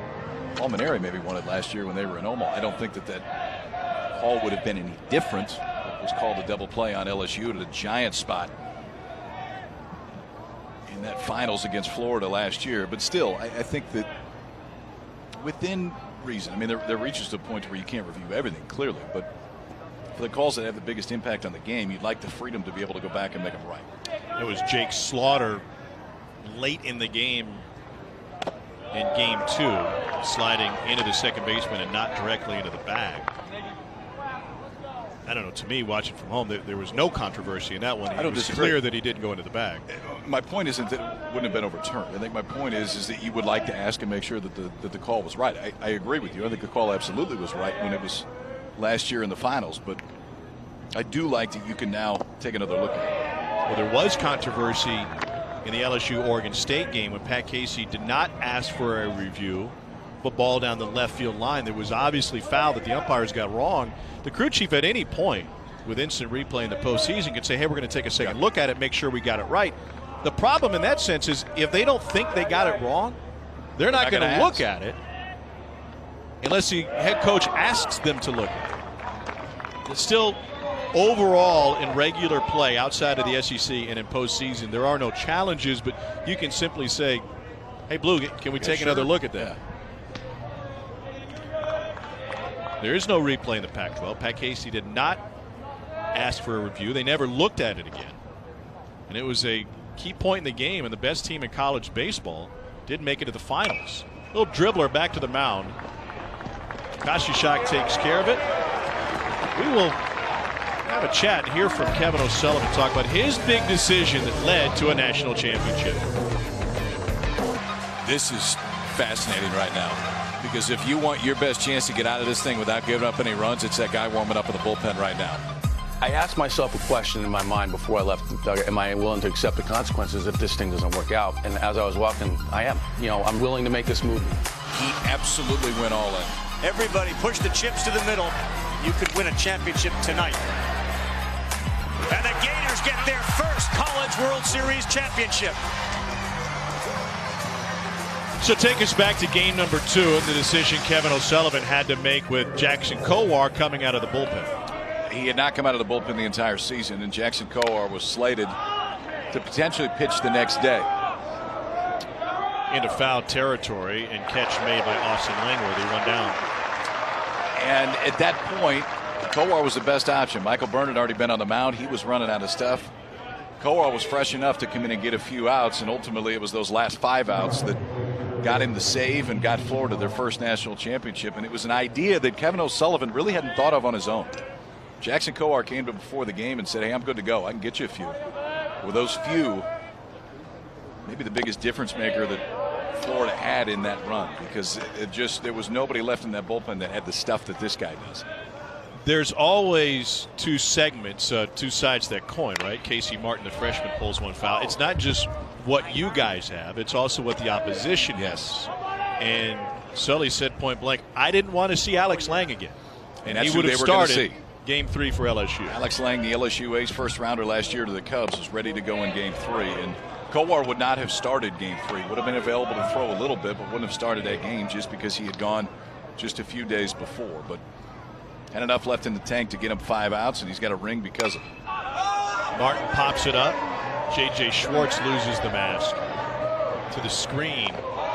Palmineri maybe wanted last year when they were in Omaha. I don't think that call would have been any different. It was called a double play on LSU at a giant spot in that finals against Florida last year. But still, I think that within reason, I mean, there reaches to a point where you can't review everything clearly, but for the calls that have the biggest impact on the game, you'd like the freedom to be able to go back and make them right. It was Jake Slaughter late in the game in game 2, sliding into the second baseman and not directly into the bag. I don't know. To me, watching from home, there was no controversy in that one. It was clear that he didn't go into the bag. My point isn't that it wouldn't have been overturned. I think my point is that you would like to ask and make sure that the call was right. I agree with you. I think the call absolutely was right when it was last year in the finals. But I do like that you can now take another look at it. Well, there was controversy in the LSU-Oregon State game when Pat Casey did not ask for a review of a ball down the left field line that was obviously foul that the umpires got wrong. The crew chief at any point with instant replay in the postseason could say, hey, we're going to take a second look at it, make sure we got it right. The problem in that sense is if they don't think they got it wrong, they're not going to look at it unless the head coach asks them to look at it. It's still overall in regular play outside of the SEC and in postseason, there are no challenges, but you can simply say, hey, Blue, can we take another look at that? There is no replay in the Pac-12. Pat Casey did not ask for a review. They never looked at it again. And it was a key point in the game, and the best team in college baseball did make it to the finals. Little dribbler back to the mound. Kashyshak takes care of it. We will have a chat and hear from Kevin O'Sullivan talk about his big decision that led to a national championship. This is fascinating right now, because if you want your best chance to get out of this thing without giving up any runs, it's that guy warming up in the bullpen right now. I asked myself a question in my mind before I left. Am I willing to accept the consequences if this thing doesn't work out? And as I was walking, I am. I'm willing to make this move. He absolutely went all in. Everybody push the chips to the middle. You could win a championship tonight. And the Gators get their first College World Series championship. So take us back to game number 2 and the decision Kevin O'Sullivan had to make with Jackson Kowar coming out of the bullpen. He had not come out of the bullpen the entire season, and Jackson Kowar was slated to potentially pitch the next day. Into foul territory, and catch made by Austin Langworthy, one down. And at that point, Kowar was the best option. Michael Byrne had already been on the mound. He was running out of stuff. Kowar was fresh enough to come in and get a few outs, and ultimately it was those last 5 outs that got him the save and got Florida their first national championship. And it was an idea that Kevin O'Sullivan really hadn't thought of on his own. Jackson Kowar came to him before the game and said, hey, I'm good to go. I can get you a few. With those few, maybe the biggest difference maker that Florida had in that run, because there was nobody left in that bullpen that had the stuff that this guy does. There's always two segments, two sides to that coin, right? Casey Martin, the freshman, pulls one foul. It's not just what you guys have. It's also what the opposition has. And Sully said point blank, I didn't want to see Alex Lang again. And he would have started game 3 for LSU. Alex Lang, the LSU ace first rounder last year to the Cubs, was ready to go in game 3. And Kowar would not have started game 3. Would have been available to throw a little bit, but wouldn't have started that game just because he had gone just a few days before. But had enough left in the tank to get him 5 outs, and he's got a ring because of it. Martin pops it up. J.J. Schwartz loses the mask to the screen.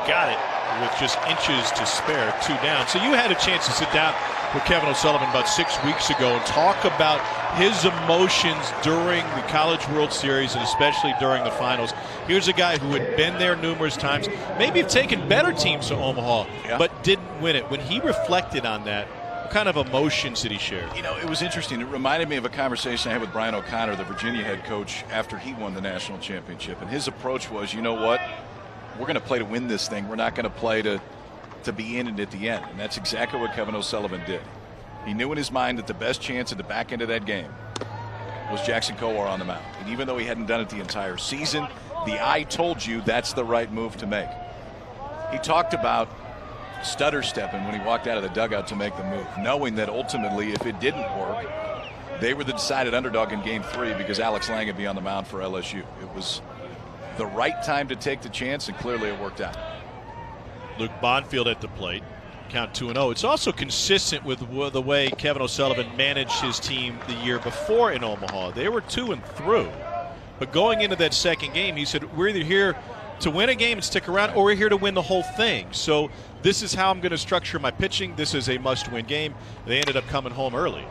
Got it with just inches to spare, 2 down. So you had a chance to sit down with Kevin O'Sullivan about 6 weeks ago and talk about his emotions during the College World Series and especially during the finals. Here's a guy who had been there numerous times, maybe have taken better teams to Omaha, but didn't win it. When he reflected on that, what kind of emotions did he share? You know, it was interesting. It reminded me of a conversation I had with Brian O'Connor, the Virginia head coach, after he won the national championship. And his approach was, you know what? We're going to play to win this thing. We're not going to play to be in it at the end. And that's exactly what Kevin O'Sullivan did. He knew in his mind that the best chance at the back end of that game was Jackson Kowar on the mound. And even though he hadn't done it the entire season, the eye told you that's the right move to make. He talked about stutter stepping when he walked out of the dugout to make the move, knowing that ultimately if it didn't work, they were the decided underdog in Game 3 because Alex Lang would be on the mound for LSU. It was the right time to take the chance, and clearly it worked out. Luke Bonfield at the plate. Count 2-0. It's also consistent with the way Kevin O'Sullivan managed his team the year before in Omaha. They were 2 and through. But going into that second game, he said, we're either here to win a game and stick around, or we're here to win the whole thing. So this is how I'm going to structure my pitching. This is a must-win game. They ended up coming home early.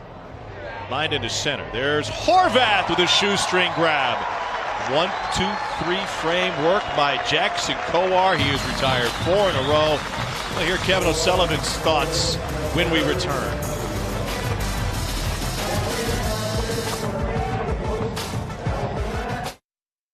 Lined into center. There's Horvath with a shoestring grab. 1, 2, 3 frame work by Jackson Kowar. He is retired 4 in a row. We'll hear Kevin O'Sullivan's thoughts when we return.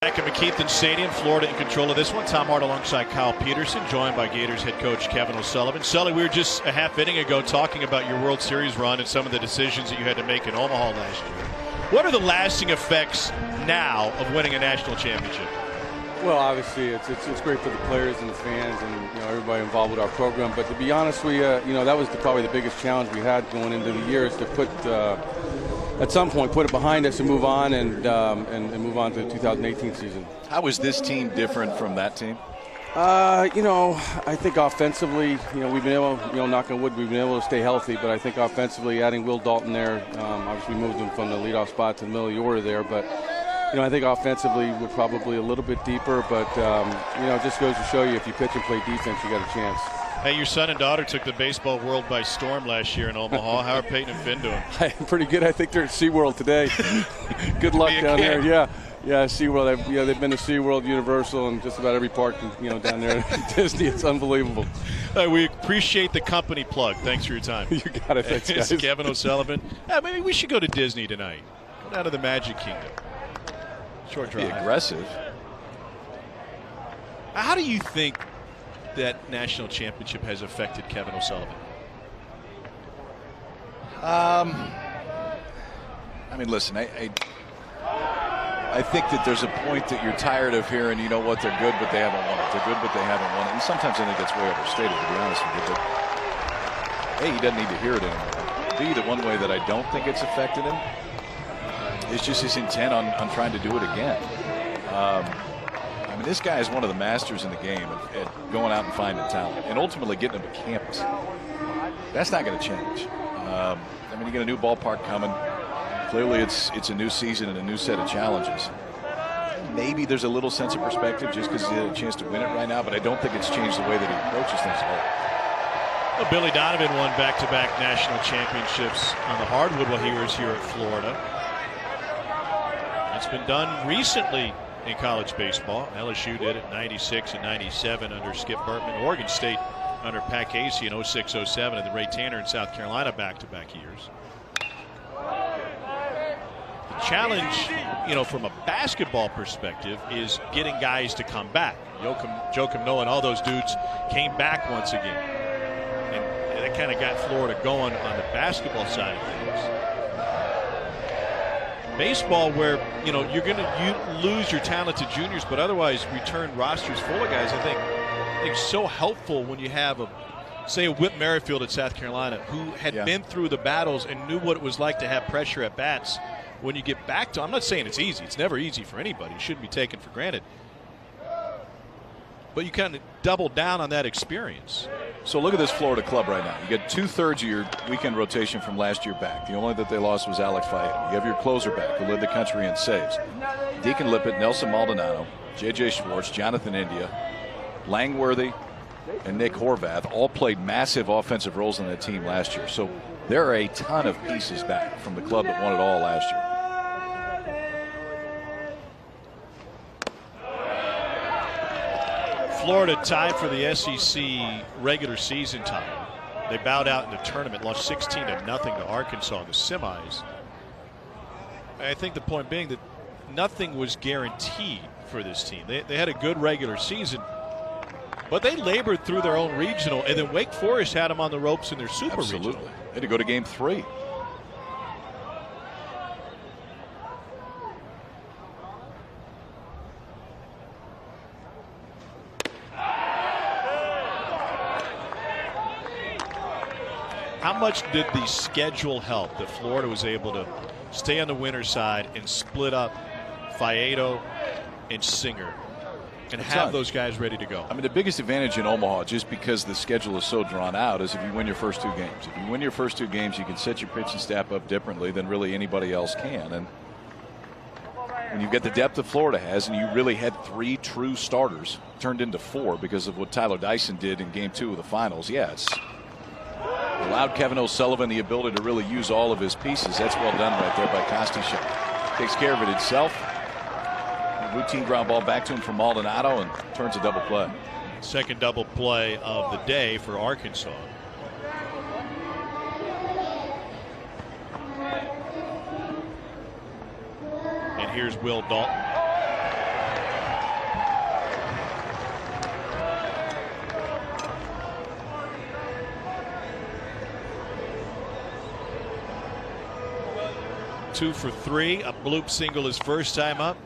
Back at McKeithen Stadium, Florida in control of this one. Tom Hart alongside Kyle Peterson, joined by Gators head coach Kevin O'Sullivan. Sully, we were just a half inning ago talking about your World Series run and some of the decisions that you had to make in Omaha last year. What are the lasting effects now of winning a national championship? Well, obviously, it's great for the players and the fans and everybody involved with our program. But to be honest, that was probably the biggest challenge we had going into the year, is to put at some point put it behind us and move on and move on to the 2018 season. How is this team different from that team? I think offensively, we've been able, knock on wood, we've been able to stay healthy. But I think offensively, adding Will Dalton there, obviously we moved him from the leadoff spot to the middle of the order there, but. I think offensively we're probably a little bit deeper, but, it just goes to show you if you pitch and play defense, you got a chance. Hey, your son and daughter took the baseball world by storm last year in Omaha. How are Peyton and Finn doing? Pretty good. I think they're at SeaWorld today. Good luck down there. Yeah, SeaWorld. They've been to SeaWorld, Universal, and just about every park, down there at Disney. It's unbelievable. We appreciate the company plug. Thanks for your time. You got it. Thanks, guys. It's Kevin O'Sullivan. Maybe we should go to Disney tonight. Go down to the Magic Kingdom. Short drive. Be aggressive. How do you think that national championship has affected Kevin O'Sullivan? Listen, I think that there's a point that you're tired of hearing, they're good, but they haven't won it. They're good, but they haven't won it. And sometimes I think that's way overstated, to be honest with you. But A, he doesn't need to hear it anymore. B, the one way that I don't think it's affected him is just his intent on trying to do it again. This guy is one of the masters in the game at going out and finding talent and ultimately getting them to campus. That's not going to change. You get a new ballpark coming. Clearly, it's a new season and a new set of challenges. Maybe there's a little sense of perspective just because he had a chance to win it right now, but I don't think it's changed the way that he approaches things at all. Well, Billy Donovan won back-to-back national championships on the hardwood while he was here at Florida. It's been done recently in college baseball. LSU did it in 96 and 97 under Skip Bertman. Oregon State under Pat Casey in 06-07, and then Ray Tanner in South Carolina back-to-back years. The challenge, from a basketball perspective, is getting guys to come back. Joakim Noah and all those dudes came back once again. And that kind of got Florida going on the basketball side of things. Baseball, where you're going to lose your talented juniors, but otherwise return rosters full of guys. I think so helpful when you have say a Whit Merrifield at South Carolina who had been through the battles and knew what it was like to have pressure at bats. When you get back to, I'm not saying it's easy. It's never easy for anybody. It shouldn't be taken for granted. But you kind of double down on that experience. So look at this Florida club right now. You get 2/3 of your weekend rotation from last year back. The only that they lost was Alex Faedo. You have your closer back who led the country in saves. Deacon Lippett, Nelson Maldonado, J.J. Schwartz, Jonathan India, Langworthy, and Nick Horvath all played massive offensive roles in that team last year. So there are a ton of pieces back from the club that won it all last year. Florida tied for the SEC regular season title. They bowed out in the tournament, lost 16-0 to Arkansas in the semis. I think the point being that nothing was guaranteed for this team. They had a good regular season, but they labored through their own regional, and then Wake Forest had them on the ropes in their super regional. They had to go to game 3. How much did the schedule help that Florida was able to stay on the winner's side and split up Faedo and Singer and have those guys ready to go? I mean, the biggest advantage in Omaha, just because the schedule is so drawn out, is if you win your first 2 games. If you win your first 2 games, you can set your pitching staff up differently than really anybody else can. And when you get the depth that Florida has, and you really had 3 true starters turned into 4 because of what Tyler Dyson did in Game 2 of the finals, it's allowed Kevin O'Sullivan the ability to really use all of his pieces. That's well done right there by Kostichuk. Takes care of it himself. Routine ground ball back to him from Maldonado and turns a double play. Second double play of the day for Arkansas. And here's Will Dalton. Two for 3, a bloop single his first time up.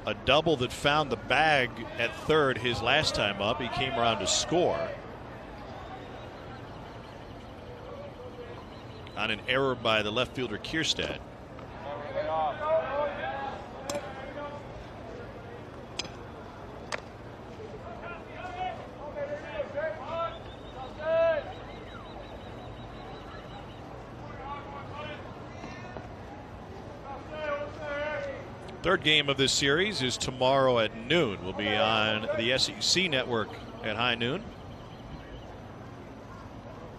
A double that found the bag at third his last time up. He came around to score on an error by the left fielder Kierstead. Third game of this series is tomorrow at noon. We'll be on the SEC network at high noon.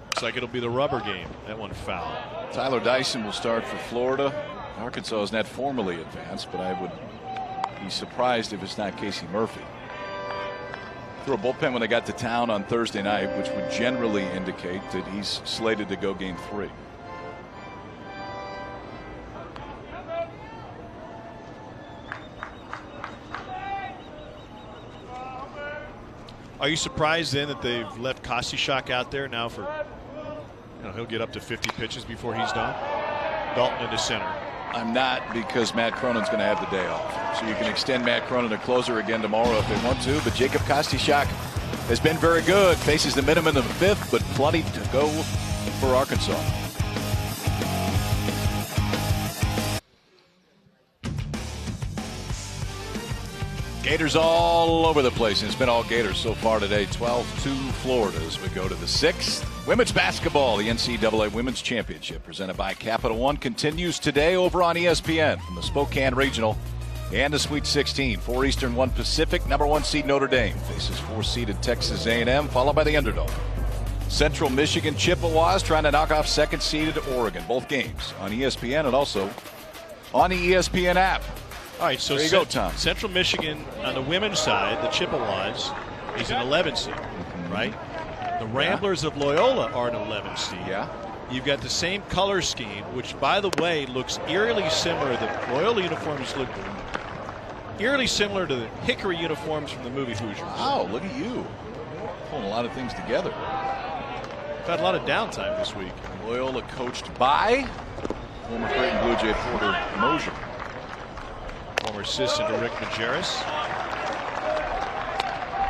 Looks like it'll be the rubber game. That one foul. Tyler Dyson will start for Florida. Arkansas is not formally advanced, but I would be surprised if it's not Casey Murphy. Threw a bullpen when they got to town on Thursday night, which would generally indicate that he's slated to go Game 3. Are you surprised then that they've left Kostichuk out there now for, he'll get up to 50 pitches before he's done? Dalton into center. I'm not, because Matt Cronin's going to have the day off. So you can extend Matt Cronin to closer again tomorrow if they want to. But Jacob Kostichuk has been very good. Faces the minimum of the 5th, but plenty to go for Arkansas. Gators all over the place, and it's been all Gators so far today. 12-2 Florida as we go to the 6th. Women's basketball, the NCAA Women's Championship, presented by Capital One, continues today over on ESPN from the Spokane Regional and the Sweet 16. 4 Eastern, 1 Pacific. Number 1 seed Notre Dame faces 4-seeded Texas A&M, followed by the underdog Central Michigan Chippewas trying to knock off 2nd-seeded Oregon. Both games on ESPN and also on the ESPN app. All right, so there you go, Tom. Central Michigan on the women's side, the Chippewas, is an 11 seed, right? The Ramblers of Loyola are an 11 seed. Yeah. You've got the same color scheme, which, by the way, looks eerily similar. The Loyola uniforms look eerily similar to the Hickory uniforms from the movie Hoosiers. Wow, look at you. Pulling a lot of things together. Had a lot of downtime this week. Loyola coached by former Creighton Blue Jay Porter Mosier. Former assistant to Rick Majerus.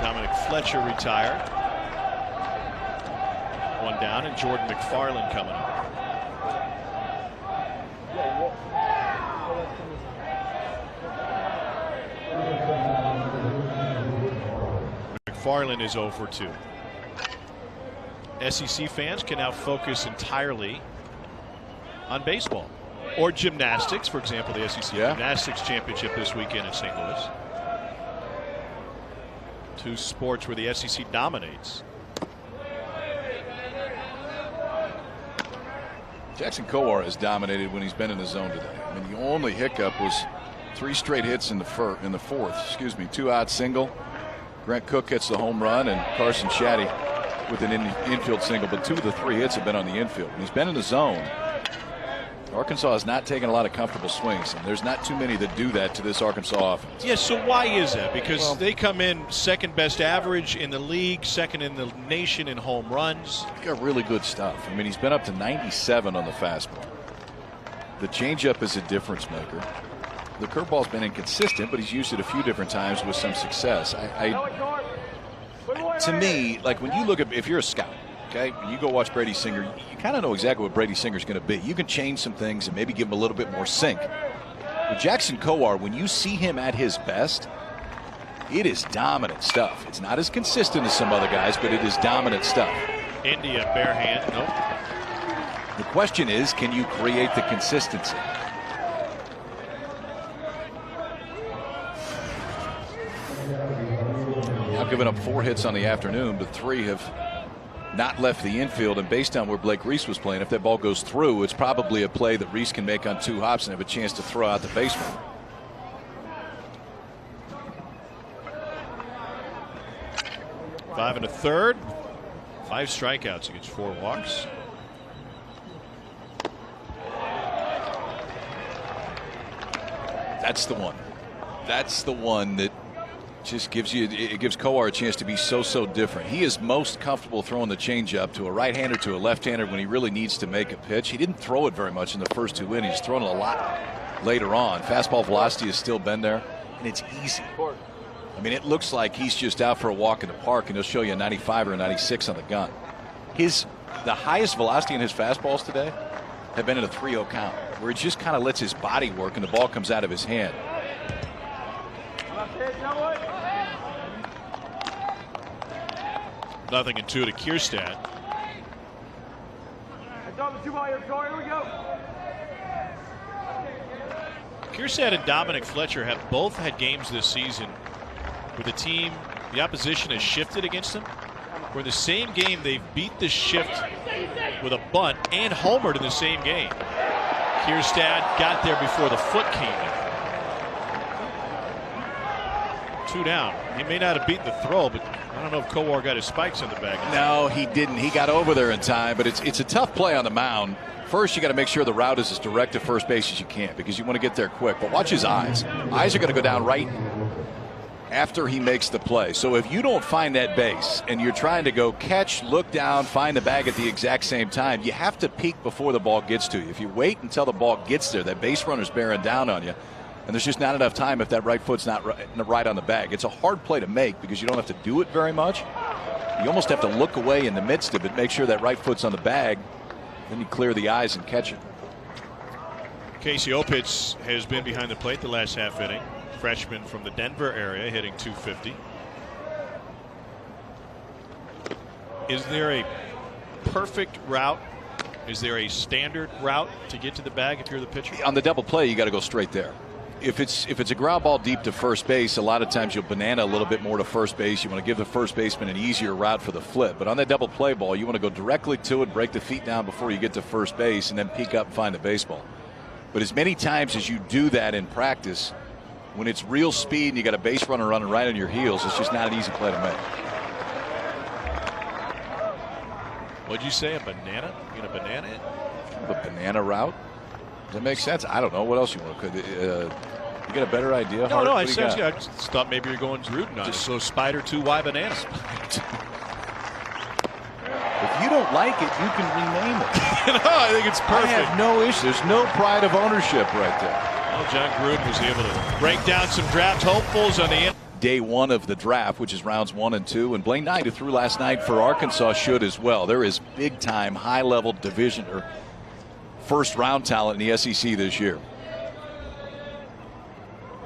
Dominic Fletcher retired. One down, and Jordan McFarland coming up. McFarland is 0 for 2. SEC fans can now focus entirely on baseball. Or gymnastics, for example, the SEC Gymnastics Championship this weekend in St. Louis. 2 sports where the SEC dominates. Jackson Kowar has dominated when he's been in the zone today. I mean, the only hiccup was 3 straight hits in the fourth. 2 out single. Grant Cook hits the home run, and Carson Shaddy with an infield single. But 2 of the 3 hits have been on the infield. When he's been in the zone, Arkansas has not taken a lot of comfortable swings, and there's not too many that do that to this Arkansas offense. Yeah, so why is that? Because they come in 2nd best average in the league, 2nd in the nation in home runs. He's got really good stuff. I mean, he's been up to 97 on the fastball. The changeup is a difference maker. The curveball's been inconsistent, but he's used it a few different times with some success. To me, like when you look at, if you're a scout Okay, when you go watch Brady Singer, you kind of know exactly what Brady Singer's going to be. You can change some things and maybe give him a little bit more sync. With Jackson Kowar, when you see him at his best, it is dominant stuff. It's not as consistent as some other guys, but it is dominant stuff. India, bare hand. Nope. The question is, can you create the consistency? Now giving up 4 hits on the afternoon, but 3 have not left the infield. And based on where Blake Reese was playing, if that ball goes through, it's probably a play that Reese can make on 2 hops and have a chance to throw out the baseman. Five and a third. 5 strikeouts against 4 walks. That's the one. That's the one that just gives Kowar a chance to be so different. He is most comfortable throwing the changeup to a right-hander, to a left-hander when he really needs to make a pitch. He didn't throw it very much in the first 2 innings. He's thrown it a lot later on. Fastball velocity has still been there, and it's easy. I mean, it looks like he's just out for a walk in the park, and he'll show you a 95 or a 96 on the gun. The highest velocity in his fastballs today have been at a 3-0 count, where he just kind of lets his body work and the ball comes out of his hand. Nothing in 2 to Kierstad. Kierstad and Dominic Fletcher have both had games this season where the opposition has shifted against them. Where the same game they've beat the shift with a bunt and homered in the same game. Kierstad got there before the foot came in. 2 down. He may not have beat the throw, but I don't know if Kowar got his spikes in the bag. No, he didn't. He got over there in time, but it's a tough play on the mound. First, you got to make sure the route is as direct to first base as you can because you want to get there quick. But watch his eyes. Eyes are going to go down right after he makes the play. So if you don't find that base and you're trying to go catch, look down, find the bag at the exact same time, you have to peek before the ball gets to you. If you wait until the ball gets there, that base runner's bearing down on you. And there's just not enough time if that right foot's not right on the bag. It's a hard play to make because you don't have to do it very much. You almost have to look away in the midst of it, make sure that right foot's on the bag. Then you clear the eyes and catch it. Casey Opitz has been behind the plate the last half inning. Freshman from the Denver area, hitting .250. Is there a perfect route? Is there a standard route to get to the bag if you're the pitcher? On the double play, you got to go straight there. If it's a ground ball deep to first base, a lot of times you'll banana a little bit more to first base. You want to give the first baseman an easier route for the flip. But on that double play ball, you want to go directly to it, break the feet down before you get to first base, and then peek up and find the baseball. But as many times as you do that in practice, when it's real speed and you got a base runner running right on your heels, it's just not an easy play to make. What'd you say? A banana? You get a banana in? Kind of a banana route? Does that make sense? I don't know. What else you want? You get a better idea? No, I just thought maybe you're going Gruden on it. So Spider 2Y banana. If you don't like it, you can rename it. No, I think it's perfect. I have no issue. There's no pride of ownership right there. Well, John Gruden was able to break down some draft hopefuls on the end. Day 1 of the draft, which is rounds 1 and 2, and Blaine Knight, who threw last night for Arkansas, should as well. There is big-time, high-level division or first-round talent in the SEC this year.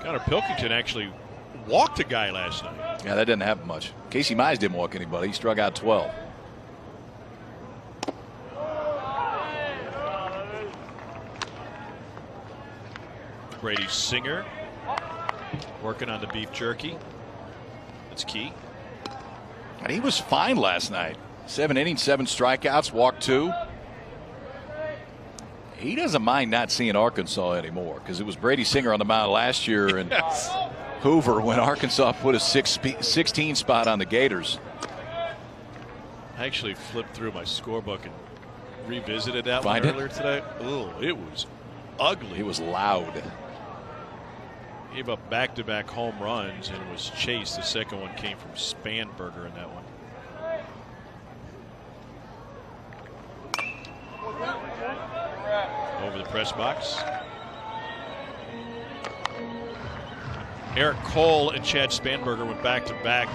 Connor Pilkington actually walked a guy last night. Yeah, that didn't happen much. Casey Mize didn't walk anybody. He struck out 12. Brady Singer working on the beef jerky. That's key. And he was fine last night. 7 innings, 7 strikeouts, walked 2. He doesn't mind not seeing Arkansas anymore because it was Brady Singer on the mound last year and yes. Hoover when Arkansas put a 16 spot on the Gators. I actually flipped through my scorebook and revisited that one earlier today. Oh, it was ugly. It was loud. Gave up back-to-back home runs and was chased. The second one came from Spanberger in that one. Over the press box. Eric Cole and Chad Spanberger went back-to-back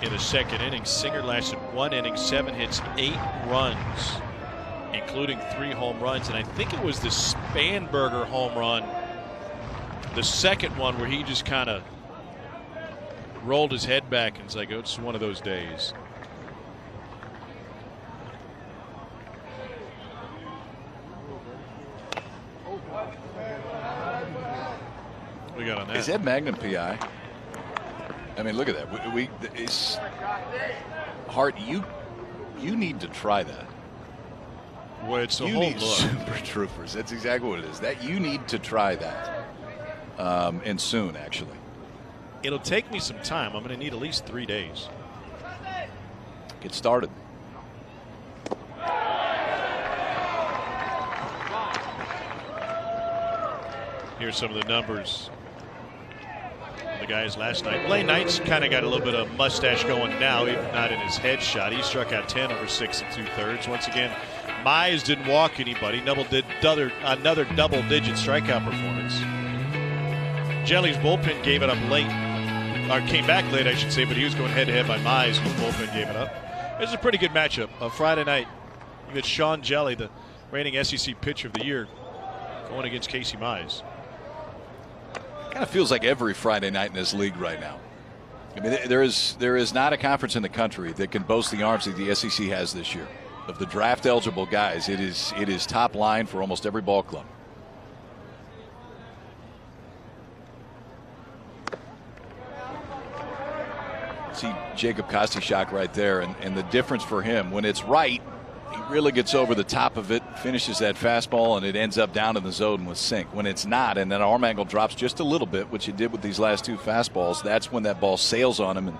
in the second inning. Singer lasted 1 inning, 7 hits, 8 runs, including 3 home runs. And I think it was the Spanberger home run, the second one, where he just kind of rolled his head back and was like, oh, it's one of those days. What we got on that? Is that Magnum PI? I mean, look at that. It's Hart. You need to try that. Well, it's a you whole need look. Super Troopers. That's exactly what it is. That you need to try that, and soon, actually. It'll take me some time. I'm going to need at least 3 days. Get started. Here's some of the numbers. The guys last night. Blaine Knight's kind of got a little bit of mustache going now, even not in his headshot. He struck out 10 over 6 2/3. Once again, Mize didn't walk anybody. Another double-digit strikeout performance. Jelly's bullpen gave it up late, or came back late, I should say, but he was going head-to-head by Mize, whose bullpen gave it up. This is a pretty good matchup. Friday night, you get Sean Jelly, the reigning SEC pitcher of the year, going against Casey Mize. Kind of feels like every Friday night in this league right now. I mean, there is not a conference in the country that can boast the arms that the SEC has this year. Of the draft eligible guys, it is top line for almost every ball club. See Jacob Kostichak right there, and the difference for him, when it's right, he really gets over the top of it, finishes that fastball, and it ends up down in the zone with sink. When it's not, and that arm angle drops just a little bit, which it did with these last 2 fastballs, that's when that ball sails on him and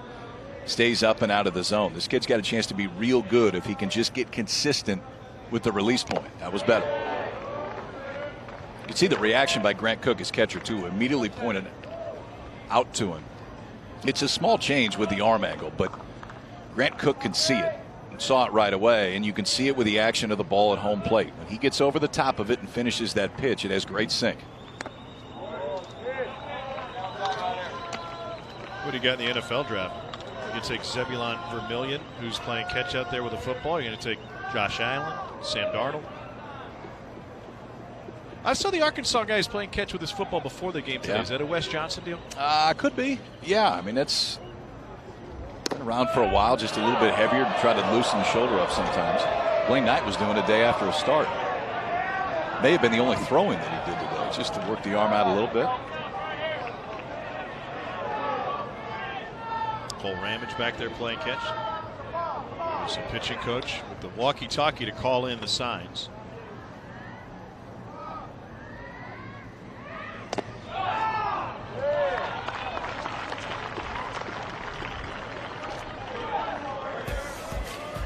stays up and out of the zone. This kid's got a chance to be real good if he can just get consistent with the release point. That was better. You can see the reaction by Grant Cook, his catcher, too. Immediately pointed out to him. It's a small change with the arm angle, but Grant Cook can see it. Saw it right away, and you can see it with the action of the ball at home plate. When he gets over the top of it and finishes that pitch, it has great sink. What do you got in the NFL draft? You take Zebulon Vermillion, who's playing catch out there with a football. You're going to take Josh Allen, Sam Darnold. I saw the Arkansas guys playing catch with his football before the game today. Yeah. Is that a Wes Johnson deal? Could be. Yeah, I mean, that's been around for a while, just a little bit heavier to try to loosen the shoulder up sometimes. Blaine Knight was doing it a day after a start. May have been the only throwing that he did today, just to work the arm out a little bit. Cole Ramage back there playing catch. There's a pitching coach with the walkie-talkie to call in the signs.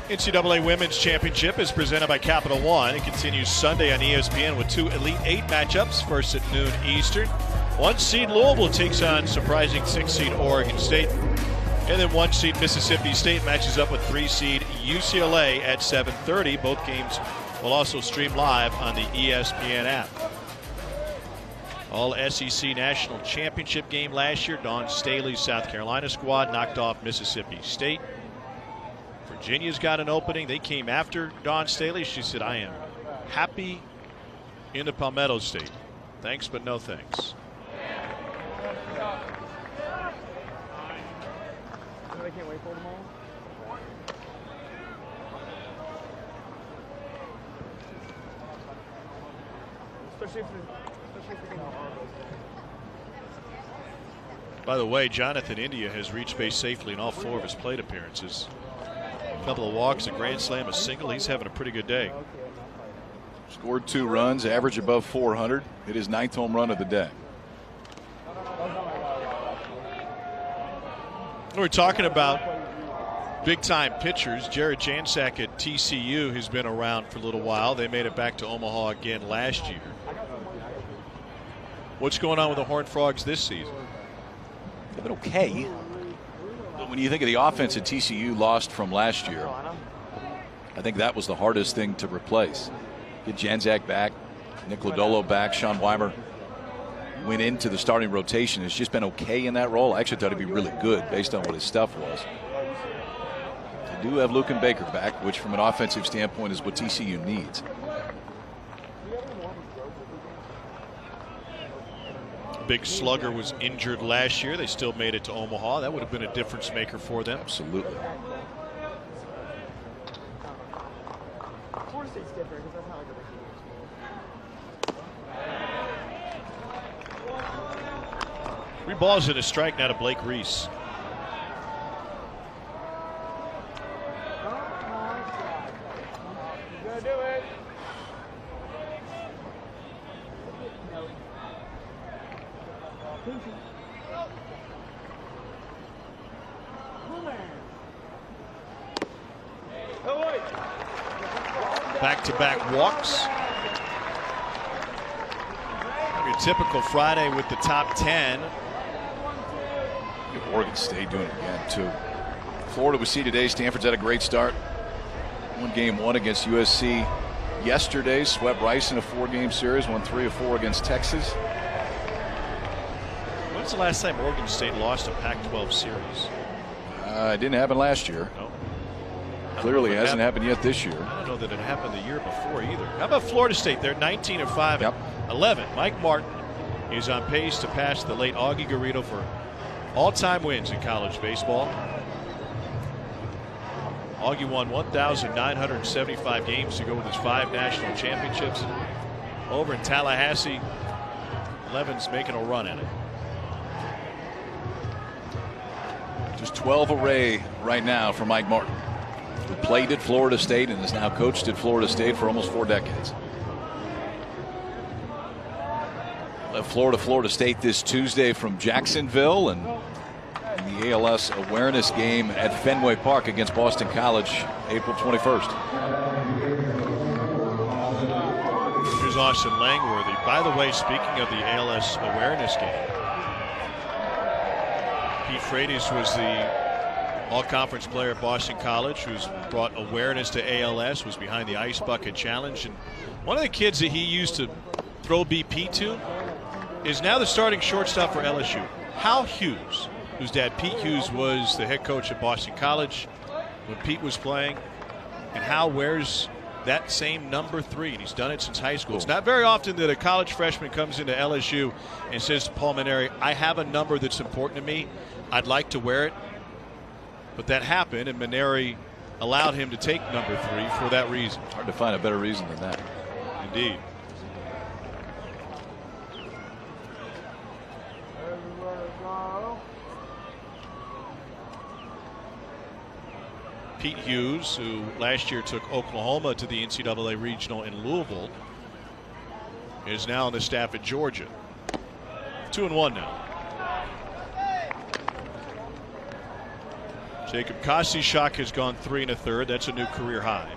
NCAA Women's Championship is presented by Capital One. It continues Sunday on ESPN with 2 Elite 8 matchups, first at noon Eastern. 1 seed Louisville takes on surprising 6 seed Oregon State. And then 1 seed Mississippi State matches up with 3 seed UCLA at 7:30. Both games will also stream live on the ESPN app. All SEC National Championship game last year. Dawn Staley's South Carolina squad knocked off Mississippi State. Virginia's got an opening. They came after Dawn Staley. She said, I am happy in the Palmetto State. Thanks, but no thanks. I can't wait for tomorrow. Especially if By the way, Jonathan India has reached base safely in all 4 of his plate appearances. A couple of walks, a grand slam, a single. He's having a pretty good day. Scored 2 runs, average above 400. It is 9th home run of the day. We're talking about big-time pitchers. Jared Jansak at TCU has been around for a little while. They made it back to Omaha again last year. What's going on with the Horned Frogs this season? They've been okay. But when you think of the offense that TCU lost from last year, I think that was the hardest thing to replace. Get Janzak back, Nick Lodolo back, Sean Weimer went into the starting rotation. Has just been okay in that role. I actually thought he'd be really good based on what his stuff was. They do have Luke and Baker back, which from an offensive standpoint is what TCU needs. Big Slugger was injured last year. They still made it to Omaha. That would have been a difference maker for them. Absolutely. Three balls and a strike now to Blake Reese. Back-to-back walks. Your typical Friday with the top 10. Oregon State doing it again, too. Florida was seeded today. Stanford's had a great start. Won game 1 against USC yesterday. Swept Rice in a 4-game series. Won 3 of 4 against Texas. When's the last time Oregon State lost a Pac-12 series? It didn't happen last year. No. Clearly hasn't happened yet this year. I don't know that it happened the year before either. How about Florida State? They're 19-5 Yep. 11. Mike Martin is on pace to pass the late Augie Garrido for all-time wins in college baseball. Augie won 1,975 games to go with his 5 national championships. Over in Tallahassee, Levin's making a run at it. Just 12 array right now for Mike Martin, who played at Florida State and has now coached at Florida State for almost 4 decades. Left Florida State this Tuesday from Jacksonville, and in the ALS awareness game at Fenway Park against Boston College, April 21st. Here's Austin Langworthy. By the way, speaking of the ALS awareness game, Pete Freitas was the all-conference player at Boston College who's brought awareness to ALS, was behind the Ice Bucket Challenge. And one of the kids that he used to throw BP to is now the starting shortstop for LSU, Hal Hughes, whose dad Pete Hughes was the head coach at Boston College when Pete was playing. And Hal wears that same number 3, and he's done it since high school. It's not very often that a college freshman comes into LSU and says to Paul Mainieri, I have a number that's important to me. I'd like to wear it. But that happened, and Mainieri allowed him to take number 3 for that reason. Hard to find a better reason than that. Indeed. Pete Hughes, who last year took Oklahoma to the NCAA Regional in Louisville, is now on the staff at Georgia. 2-1 now. Jacob Kostychak has gone 3 1/3. That's a new career high.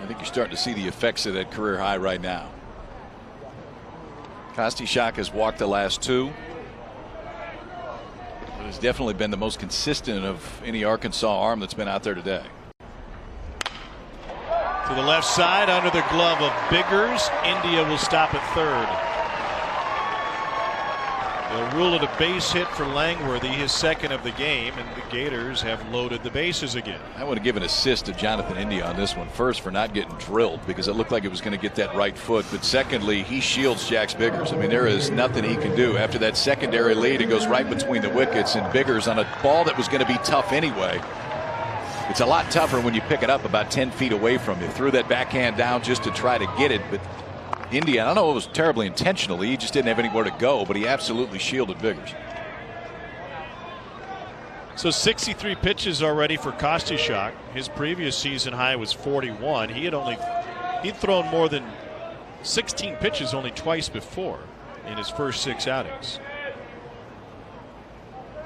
I think you're starting to see the effects of that career high right now. Kostychak has walked the last 2. But has definitely been the most consistent of any Arkansas arm that's been out there today. To the left side, under the glove of Biggers. India will stop at third. They'll rule it a base hit for Langworthy, his second of the game, and the Gators have loaded the bases again. I want to give an assist to Jonathan India on this one. First, for not getting drilled because it looked like it was going to get that right foot. But secondly, he shields Jax Biggers. I mean, there is nothing he can do. After that secondary lead, it goes right between the wickets, and Biggers on a ball that was going to be tough anyway. It's a lot tougher when you pick it up about 10 feet away from you. Threw that backhand down just to try to get it, but India, I don't know if it was terribly intentionally. He just didn't have anywhere to go, but he absolutely shielded Biggers. So 63 pitches already for Kostychak. His previous season high was 41. He'd thrown more than 16 pitches only twice before in his first 6 outings.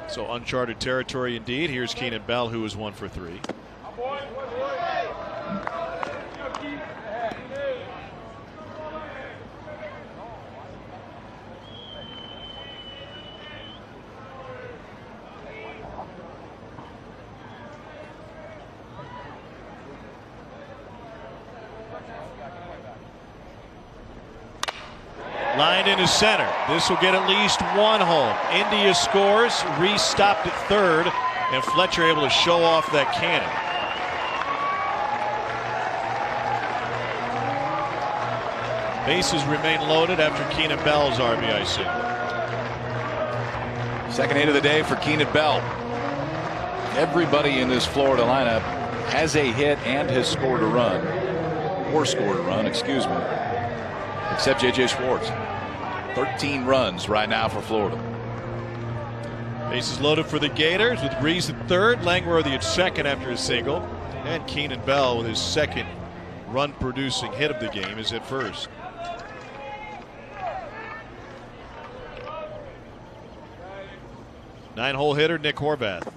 So uncharted territory indeed. Here's Keenan Bell, who was 1 for 3. Lined into center. This will get at least 1 home. India scores. Reese stopped at third, And Fletcher able to show off that cannon. Bases remain loaded after Keenan Bell's RBI single. Second hit of the day for Keenan Bell. Everybody in this Florida lineup has a hit and has scored a run. Or scored a run, excuse me. Except J.J. Schwartz. 13 runs right now for Florida. Bases loaded for the Gators with Reese at third, Langworthy at second after a single, and Keenan Bell with his second run-producing hit of the game is at first. Nine-hole hitter Nick Horvath.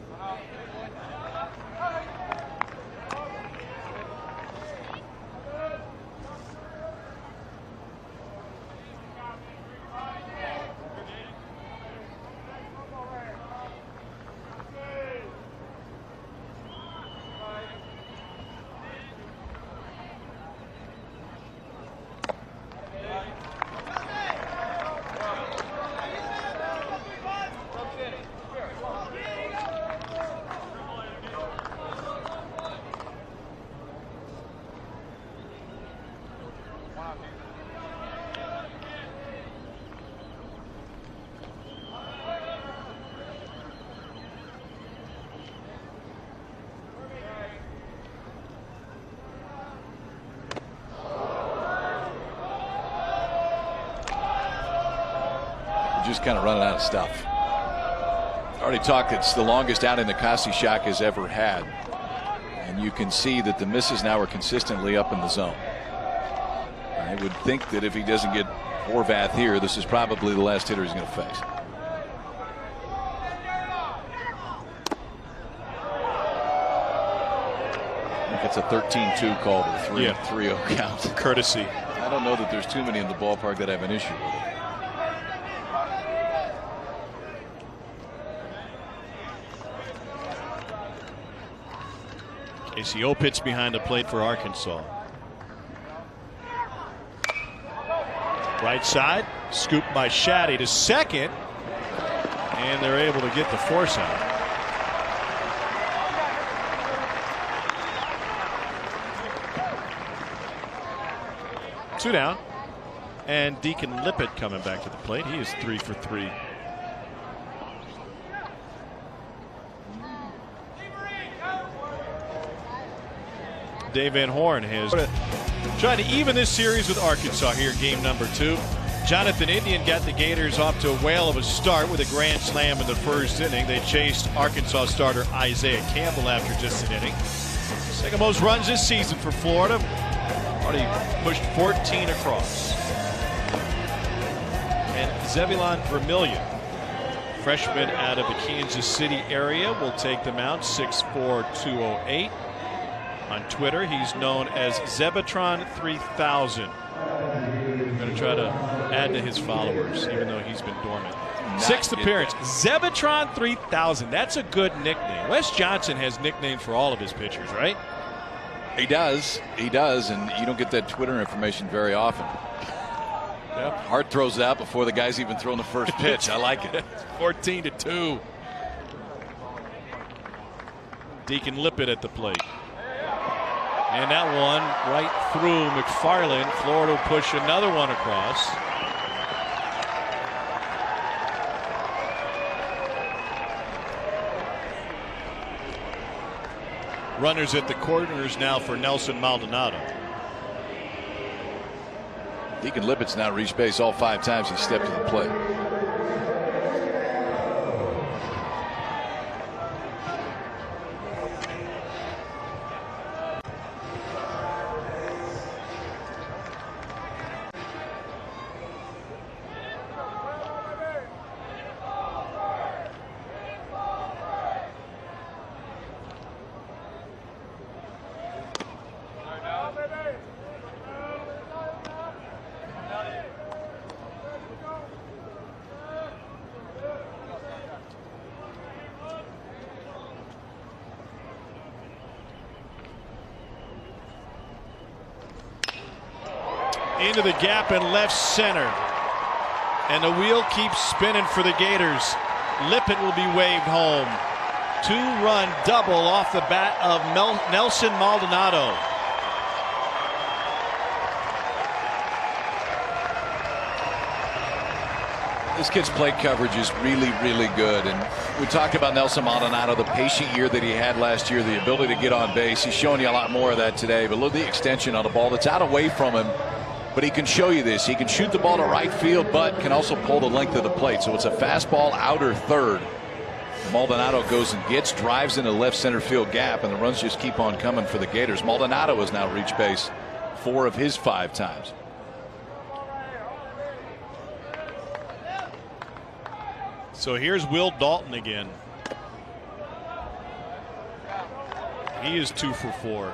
Just kind of running out of stuff. Already talked, it's the longest outing that Kasi Shock has ever had. And you can see that the misses now are consistently up in the zone. I would think that if he doesn't get Horvath here, this is probably the last hitter he's going to face. I think it's a 13-2 call with a 3-0 count. Courtesy. I don't know that there's too many in the ballpark that have an issue with it. Casey Opitz behind the plate for Arkansas. Right side, scooped by Shaddy to second, and they're able to get the force out. Two down, and Deacon Lippett coming back to the plate. He is 3 for 3. Dave Van Horn has trying to even this series with Arkansas here, game number 2. Jonathan Indian got the Gators off to a whale of a start with a grand slam in the first inning. They chased Arkansas starter Isaiah Campbell after just an inning. Second most runs this season for Florida. Already pushed 14 across. And Zebulon Vermillion, freshman out of the Kansas City area, will take the mound, 6'4", 208. On Twitter, he's known as Zebutron 3000. I'm going to try to add to his followers, even though he's been dormant. Sixth appearance, Zebutron 3000. That's a good nickname. Wes Johnson has nicknames for all of his pitchers, right? He does, and you don't get that Twitter information very often. Yep. Hart throws it out before the guy's even thrown the first pitch. I like it. 14-2. Deacon Lippett at the plate. And that one right through McFarland. Florida will push another one across. Runners at the corners now for Nelson Maldonado. Deacon Lippett's now reached base all 5 times he stepped to the plate. Into the gap in left center. And the wheel keeps spinning for the Gators. Lippett will be waved home. 2-run double off the bat of Nelson Maldonado. This kid's plate coverage is really, really good. And we talked about Nelson Maldonado, the patient year that he had last year, the ability to get on base. He's showing you a lot more of that today. But look at the extension on a ball that's out away from him. But he can show you this. He can shoot the ball to right field, but can also pull the length of the plate. So it's a fastball outer third. Maldonado goes and gets, drives into the left center field gap, and the runs just keep on coming for the Gators. Maldonado has now reached base 4 of his 5 times. So here's Will Dalton again. He is 2 for 4.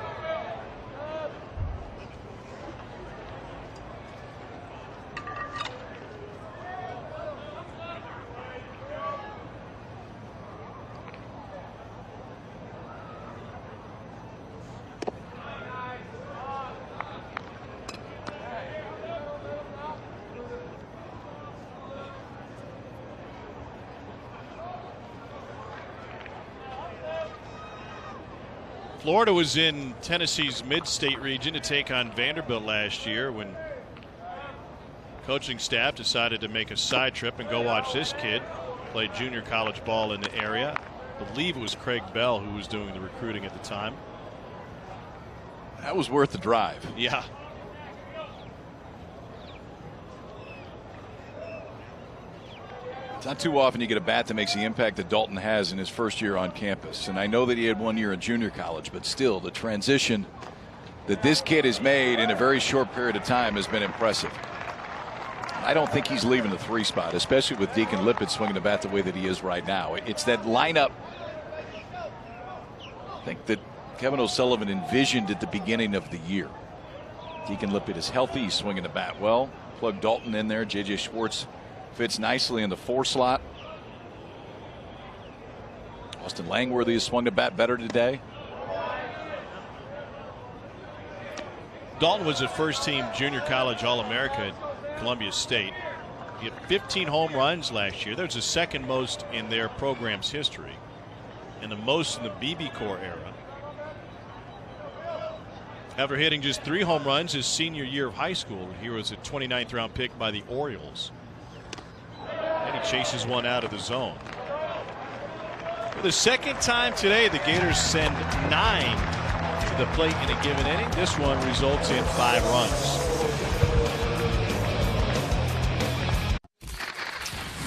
Florida was in Tennessee's mid-state region to take on Vanderbilt last year when coaching staff decided to make a side trip and go watch this kid play junior college ball in the area. I believe it was Craig Bell who was doing the recruiting at the time. That was worth the drive. Yeah. It's not too often you get a bat that makes the impact that Dalton has in his first year on campus. And I know that he had 1 year in junior college, but still the transition that this kid has made in a very short period of time has been impressive. I don't think he's leaving the 3 spot, especially with Deacon Lippett swinging the bat the way that he is right now. It's that lineup I think that Kevin O'Sullivan envisioned at the beginning of the year. Deacon Lippett is healthy. He's swinging the bat well. Plug Dalton in there. J.J. Schwartz fits nicely in the 4 slot. Austin Langworthy has swung the bat better today. Dalton was a first-team junior college All-America at Columbia State. He had 15 home runs last year. That was the second most in their program's history, and the most in the BB Corps era. After hitting just 3 home runs his senior year of high school, he was a 29th round pick by the Orioles. And he chases one out of the zone. For the second time today, the Gators send 9 to the plate in a given inning. This one results in 5 runs.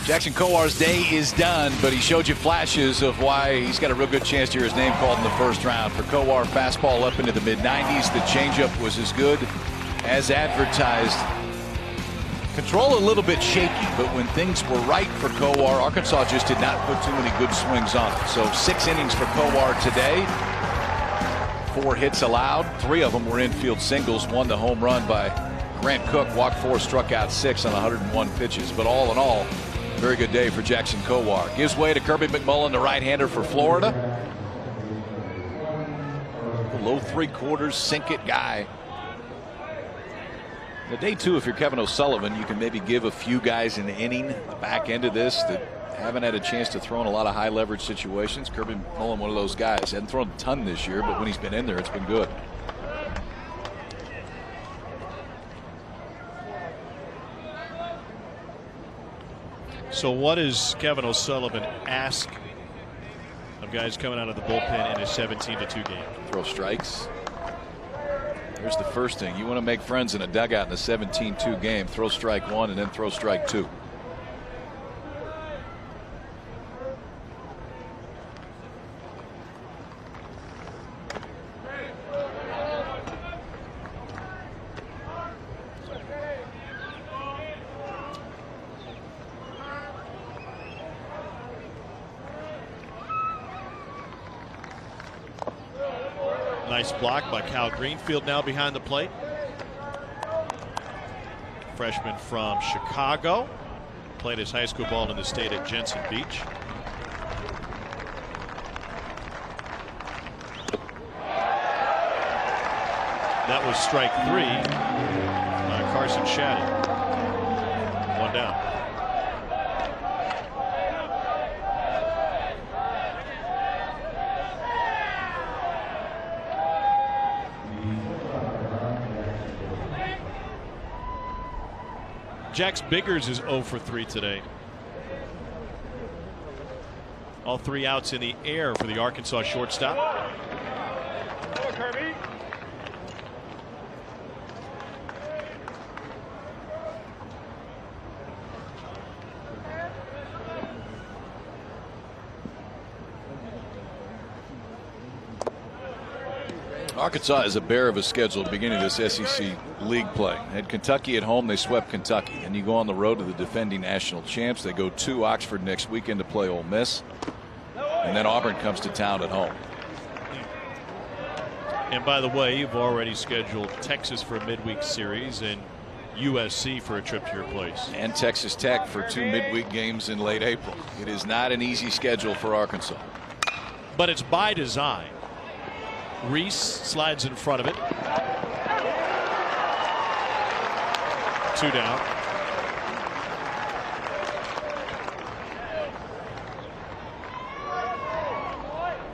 Jackson Cowar's day is done, but he showed you flashes of why he's got a real good chance to hear his name called in the first round. For Cowar, fastball up into the mid-90s. The changeup was as good as advertised. Control a little bit shaky, but when things were right for Cowar, Arkansas just did not put too many good swings on it. So 6 innings for Cowar today. 4 hits allowed. 3 of them were infield singles. 1 the home run by Grant Cook. Walked 4, struck out 6 on 101 pitches. But all in all, very good day for Jackson Cowar. Gives way to Kirby McMullen, the right-hander for Florida. The low 3/4 sink it guy. The day 2, if you're Kevin O'Sullivan, you can maybe give a few guys an inning at the back end of this that haven't had a chance to throw in a lot of high leverage situations. Kirby McMullen, one of those guys. Hasn't thrown a ton this year, but when he's been in there, it's been good. So what does Kevin O'Sullivan ask of guys coming out of the bullpen in a 17-2 game? Throw strikes. Here's the first thing. You want to make friends in a dugout in a 17-2 game. Throw strike 1 and then throw strike 2. Nice block by Cal Greenfield now behind the plate. Freshman from Chicago. Played his high school ball in the state at Jensen Beach. That was strike 3 on Carson Shaddy. 1 down. Jax Biggers is 0 for 3 today. All 3 outs in the air for the Arkansas shortstop. Arkansas is a bear of a schedule at the beginning of this SEC league play. Had Kentucky at home, they swept Kentucky. And you go on the road to the defending national champs. They go to Oxford next weekend to play Ole Miss. And then Auburn comes to town at home. And by the way, you've already scheduled Texas for a midweek series and USC for a trip to your place. And Texas Tech for 2 midweek games in late April. It is not an easy schedule for Arkansas. But it's by design. Reese slides in front of it. 2 down.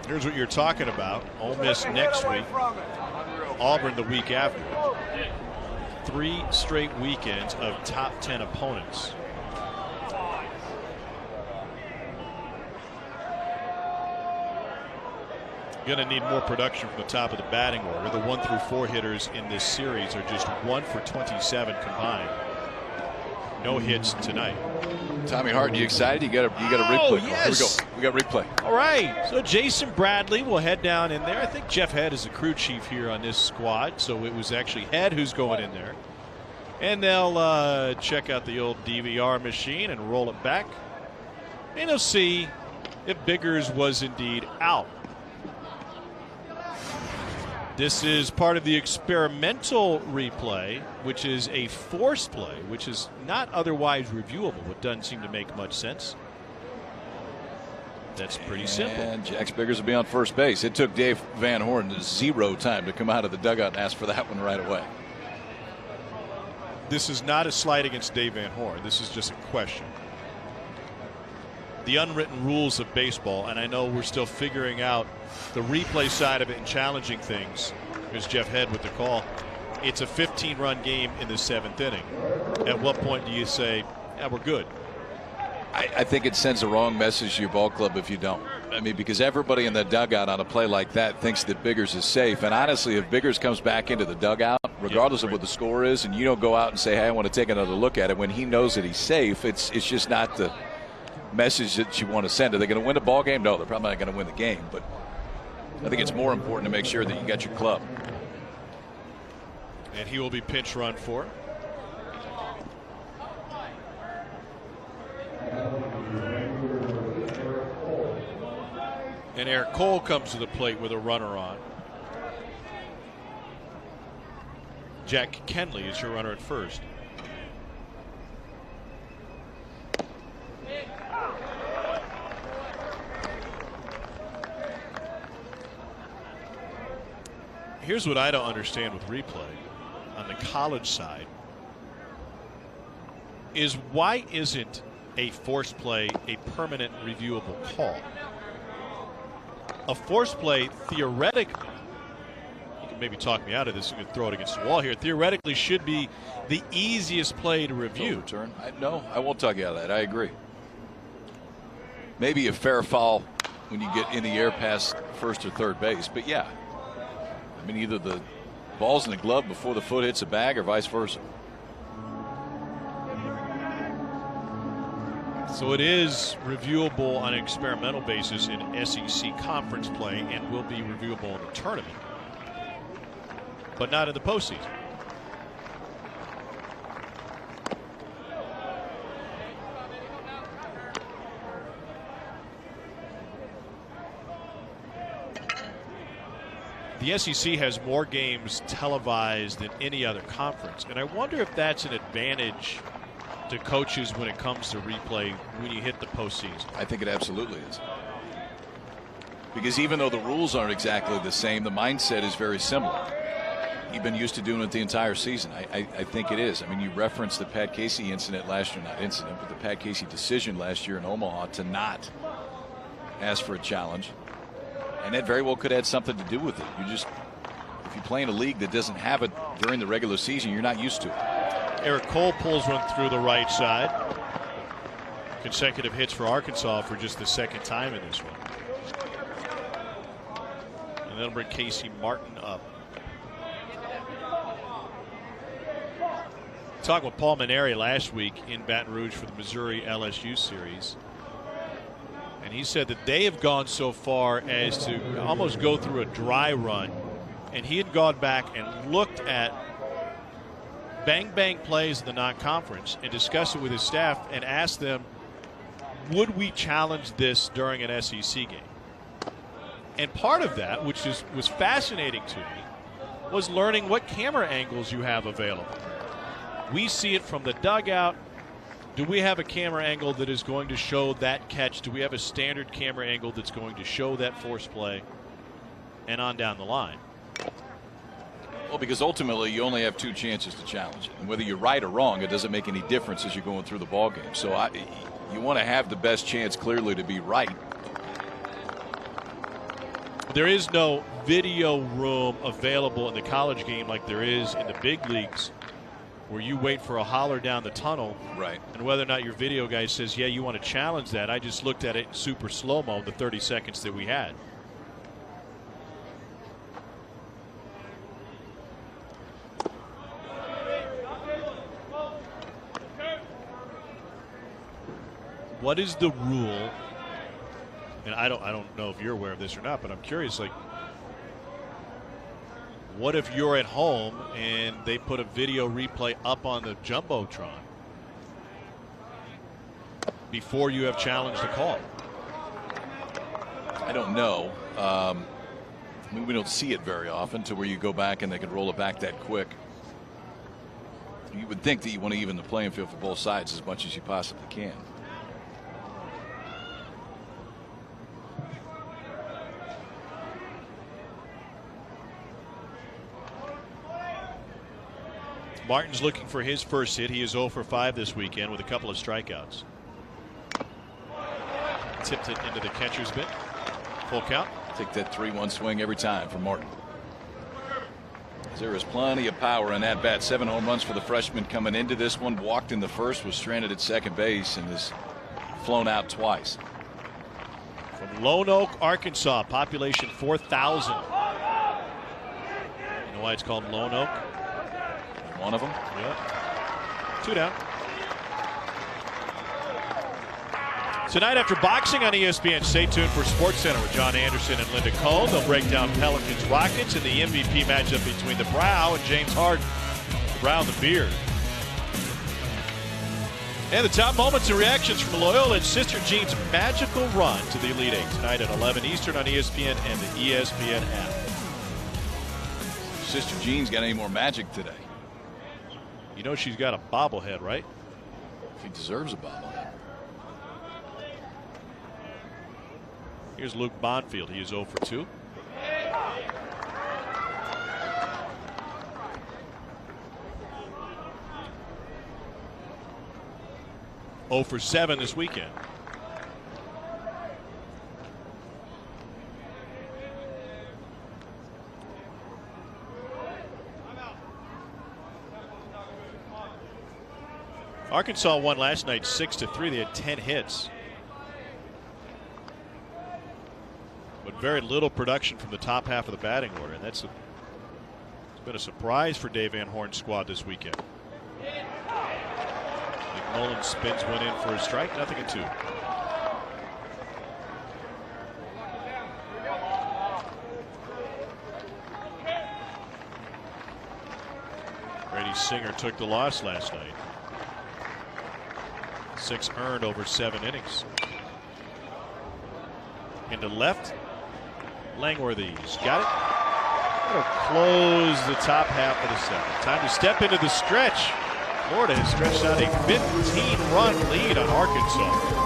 Here's what you're talking about. Ole Miss next week. Auburn the week after. 3 straight weekends of top 10 opponents. Going to need more production from the top of the batting order. The 1 through 4 hitters in this series are just 1 for 27 combined. No hits tonight. Tommy Hart, you excited? You got a replay. Yes. Here we go. We got replay. All right. So Jason Bradley will head down in there. I think Jeff Head is the crew chief here on this squad. So it was actually Head who's going in there. And they'll check out the old DVR machine and roll it back. And they'll see if Biggers was indeed out. This is part of the experimental replay, which is a force play, which is not otherwise reviewable. It doesn't seem to make much sense. That's pretty simple. And Jax Biggers will be on first base. It took Dave Van Horn 0 time to come out of the dugout and ask for that one right away. This is not a slight against Dave Van Horn. This is just a question. The unwritten rules of baseball, and I know we're still figuring out the replay side of it and challenging things. Here's Jeff Head with the call. It's a 15-run game in the 7th inning. At what point do you say, yeah, we're good? I think it sends a wrong message to your ball club if you don't. I mean, because everybody in the dugout on a play like that thinks that Biggers is safe. And honestly, if Biggers comes back into the dugout, regardless of what the score is, and you don't go out and say, hey, I want to take another look at it, when he knows that he's safe, it's just not the message that you want to send. Are they going to win the ball game? No, they're probably not going to win the game. But I think it's more important to make sure that you got your club. And he will be pinch run for. And Eric Cole comes to the plate with a runner on. Jack Kenley is your runner at first. Here's what I don't understand with replay on the college side is why isn't a force play a permanent reviewable call? A force play theoretically, you can maybe talk me out of this, you can throw it against the wall here, theoretically should be the easiest play to review. No, I won't talk you out of that. I agree. Maybe a fair foul when you get in the air past first or third base, but yeah. I mean, either the ball's in the glove before the foot hits a bag or vice versa. So it is reviewable on an experimental basis in SEC conference play and will be reviewable in the tournament, but not in the postseason. The SEC has more games televised than any other conference, and I wonder if that's an advantage to coaches when it comes to replay when you hit the postseason. I think it absolutely is. Because even though the rules aren't exactly the same, the mindset is very similar. You've been used to doing it the entire season. I think it is. I mean, you referenced the Pat Casey incident last year, not incident, but the Pat Casey decision last year in Omaha to not ask for a challenge. And that very well could have something to do with it. You just, if you play in a league that doesn't have it during the regular season, you're not used to it. Eric Cole pulls one through the right side. Consecutive hits for Arkansas for just the second time in this one. And that'll bring Casey Martin up. Talked with Paul Maneri last week in Baton Rouge for the Missouri LSU series. And he said that they have gone so far as to almost go through a dry run. And he had gone back and looked at bang plays in the non-conference and discussed it with his staff and asked them, would we challenge this during an SEC game? And part of that, which was fascinating to me, was learning what camera angles you have available. We see it from the dugout. Do we have a camera angle that is going to show that catch? Do we have a standard camera angle that's going to show that force play? And on down the line. Well, because ultimately you only have two chances to challenge it. And whether you're right or wrong, it doesn't make any difference as you're going through the ball game. So you want to have the best chance clearly to be right. There is no video room available in the college game like there is in the big leagues, where you wait for a holler down the tunnel. Right. And whether or not your video guy says, yeah, you want to challenge that. I just looked at it in super slow-mo, the 30 seconds that we had. What is the rule? And I don't know if you're aware of this or not, but I'm curious, like, what if you're at home and they put a video replay up on the Jumbotron before you have challenged the call? I don't know. I mean, we don't see it very often to where you go back and they can roll it back that quick. You would think that you want to even the playing field for both sides as much as you possibly can. Martin's looking for his first hit. He is 0 for 5 this weekend with a couple of strikeouts. Tipped it into the catcher's mitt. Full count. Take that 3-1 swing every time for Martin. There is plenty of power in that bat. 7 home runs for the freshman coming into this one. Walked in the first, was stranded at second base, and has flown out twice. From Lone Oak, Arkansas, population 4,000. You know why it's called Lone Oak? One of them. Yeah. 2 down. Tonight after boxing on ESPN, stay tuned for SportsCenter with John Anderson and Linda Cohn. They'll break down Pelicans Rockets in the MVP matchup between the Brow and James Harden. The Brow and the Beard. And the top moments and reactions from Loyola and Sister Jean's magical run to the Elite Eight tonight at 11 Eastern on ESPN and the ESPN app. Sister Jean's got any more magic today? You know she's got a bobblehead, right? She deserves a bobblehead. Here's Luke Bonfield. He is 0 for 2. Oh for 7 this weekend. Arkansas won last night 6-3. They had 10 hits. But very little production from the top half of the batting order. And it's been a surprise for Dave Van Horn's squad this weekend. McMullen spins one in for a strike. 0-2. Brady Singer took the loss last night. 6 earned over 7 innings. Into left. Langworthy's got it. That'll close the top half of the 7th. Time to step into the stretch. Florida has stretched out a 15-run lead on Arkansas.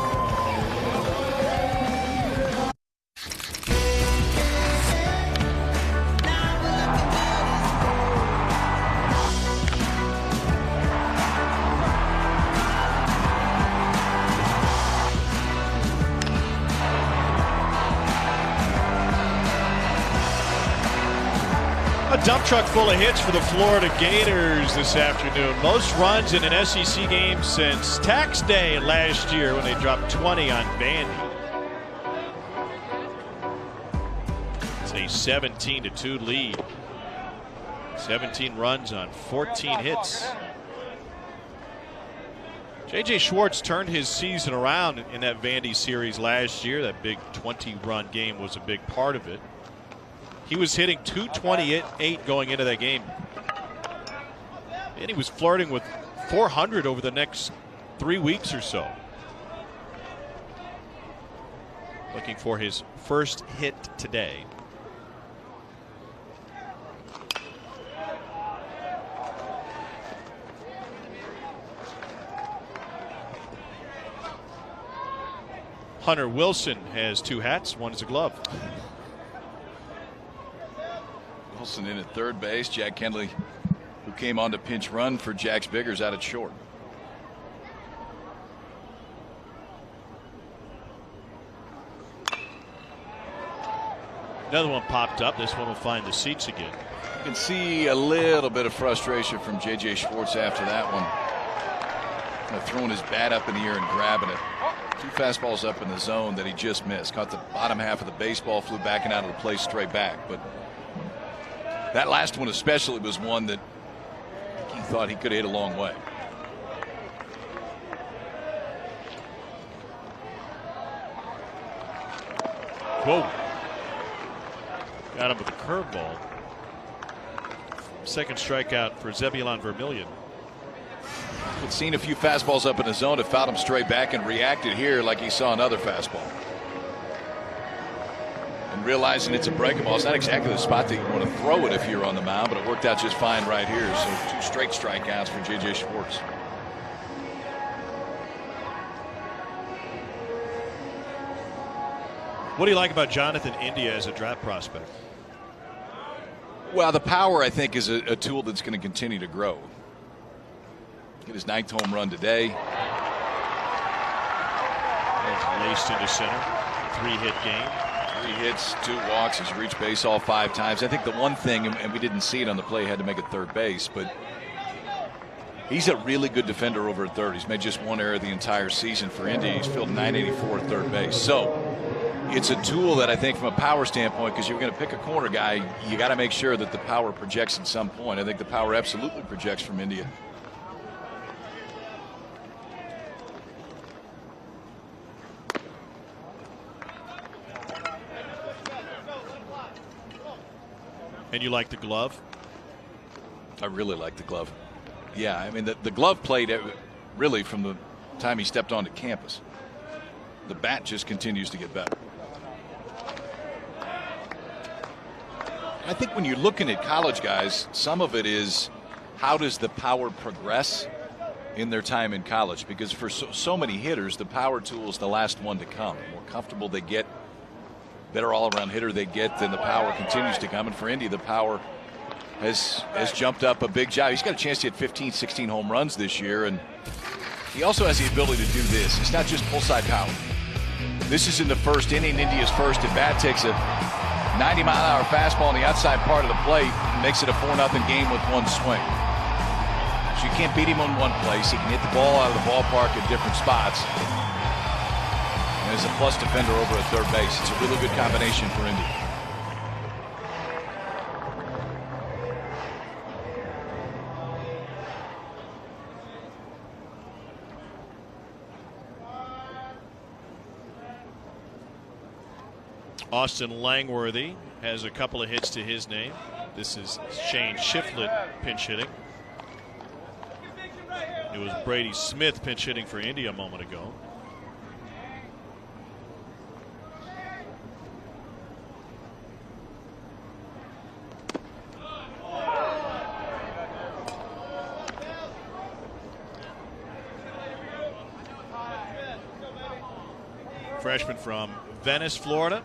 dump truck full of hits for the Florida Gators this afternoon. Most runs in an SEC game since Tax Day last year when they dropped 20 on Vandy. It's a 17-2 lead. 17 runs on 14 hits. J.J. Schwartz turned his season around in that Vandy series last year. That big 20-run game was a big part of it. He was hitting .228 going into that game. And he was flirting with .400 over the next 3 weeks or so. Looking for his first hit today. Hunter Wilson has 2 hats. One is a glove. Wilson in at third base. Jack Kendley, who came on to pinch run for Jack's Biggers, out at short. Another one popped up. This one will find the seats again. You can see a little bit of frustration from J.J. Schwartz after that one. Kind of throwing his bat up in the air and grabbing it. 2 fastballs up in the zone that he just missed. Caught the bottom half of the baseball, flew back and out of the plate straight back. But that last one especially was one that he thought he could hit a long way. Whoa. Got him with a curveball. Second strikeout for Zebulon Vermillion. He'd seen a few fastballs up in the zone, that fouled him straight back, and reacted here like he saw another fastball. And realizing it's a breaking ball, it's not exactly the spot that you want to throw it if you're on the mound, but it worked out just fine right here. So 2 straight strikeouts for J.J. Schwartz. What do you like about Jonathan India as a draft prospect? Well, the power, I think, is a tool that's going to continue to grow. Get his 9th home run today. He's laced into center. 3-hit game. 3 hits, 2 walks. He's reached base all 5 times. I think the one thing, and we didn't see it on the play, he had to make it third base, but he's a really good defender over at third. He's made just 1 error the entire season for Indy. He's fielded .984 at third base. So it's a tool that I think from a power standpoint, because you're going to pick a corner guy, you got to make sure that the power projects at some point. I think the power absolutely projects from India. And you like the glove? I really like the glove. Yeah, I mean, the glove played really from the time he stepped onto campus. The bat just continues to get better. I think when you're looking at college guys, some of it is how does the power progress in their time in college? Because for so many hitters, the power tool is the last one to come. The more comfortable they get, better all-around hitter they get, then the power continues to come. And for Indy, the power has jumped up a big job. He's got a chance to hit 15, 16 home runs this year, and he also has the ability to do this. It's not just pull-side power. This is in the first inning. India's first at bat, takes a 90-mile-an-hour fastball on the outside part of the plate, and makes it a 4-0 game with 1 swing. So you can't beat him on one place. He can hit the ball out of the ballpark at different spots. And is a plus defender over at third base. It's a really good combination for Indy. Austin Langworthy has a couple of hits to his name. This is Shane Shiflett pinch hitting. It was Brady Smith pinch hitting for Indy a moment ago. Freshman from Venice, Florida.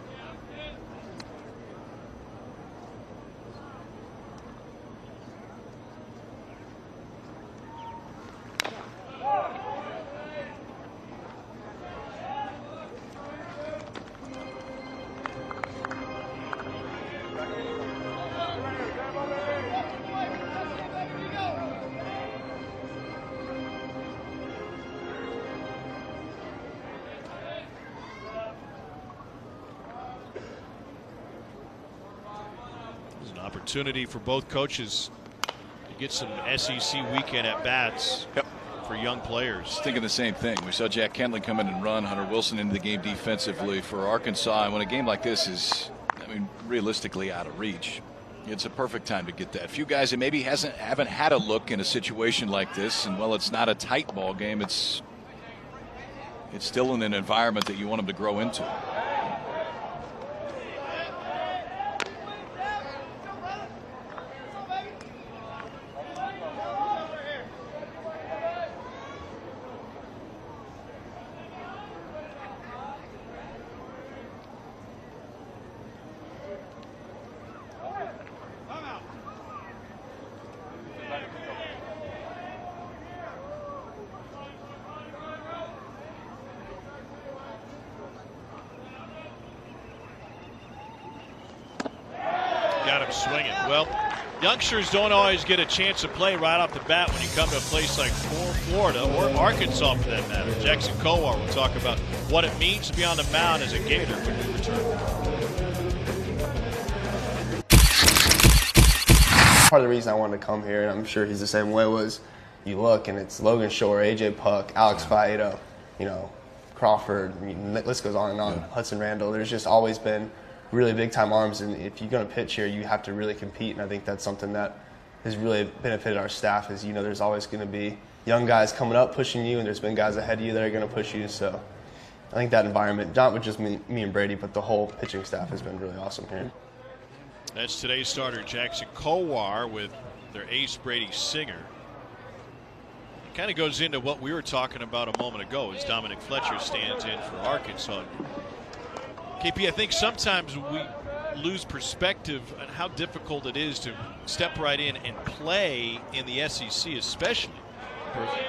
Opportunity for both coaches to get some SEC weekend at bats. Yep. For young players. Thinking the same thing. We saw Jack Kenley come in and run Hunter Wilson into the game defensively for Arkansas. And when a game like this is, realistically out of reach, it's a perfect time to get that. Few guys that maybe haven't had a look in a situation like this, and well, it's not a tight ball game. It's still in an environment that you want them to grow into. Got him swinging. Well, youngsters don't always get a chance to play right off the bat when you come to a place like Florida or Arkansas for that matter. Jackson Kowar will talk about what it means to be on the mound as a Gator when we return. Part of the reason I wanted to come here, and I'm sure he's the same way, was you look and it's Logan Shore, AJ Puck, Alex Faedo, Crawford, the list goes on and on, Hudson Randall. There's just always been really big time arms, and if you're going to pitch here, you have to really compete, and I think that's something that has really benefited our staff is, there's always going to be young guys coming up pushing you, and there's been guys ahead of you that are going to push you, so I think that environment, not with just me and Brady, but the whole pitching staff has been really awesome here. That's today's starter, Jackson Kowar, with their ace, Brady Singer. It kind of goes into what we were talking about a moment ago as Dominic Fletcher stands in for Arkansas. KP, I think sometimes we lose perspective on how difficult it is to step right in and play in the SEC, especially,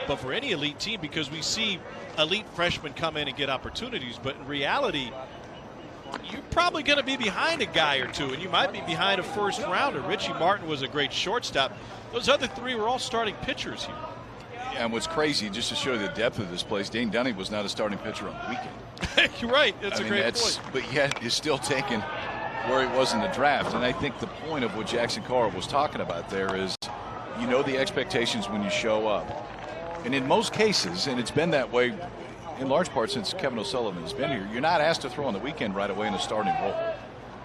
but for any elite team, because we see elite freshmen come in and get opportunities, but in reality, you're probably going to be behind a guy or two, and you might be behind a first rounder. Richie Martin was a great shortstop. Those other three were all starting pitchers here. Yeah, and what's crazy, just to show you the depth of this place, Dane Dunning was not a starting pitcher on the weekend. You're right. That's a great point. But yet is still taking where he was in the draft. And I think the point of what Jackson Carr was talking about there is, the expectations when you show up. And in most cases, and it's been that way in large part since Kevin O'Sullivan has been here, you're not asked to throw on the weekend right away in a starting role.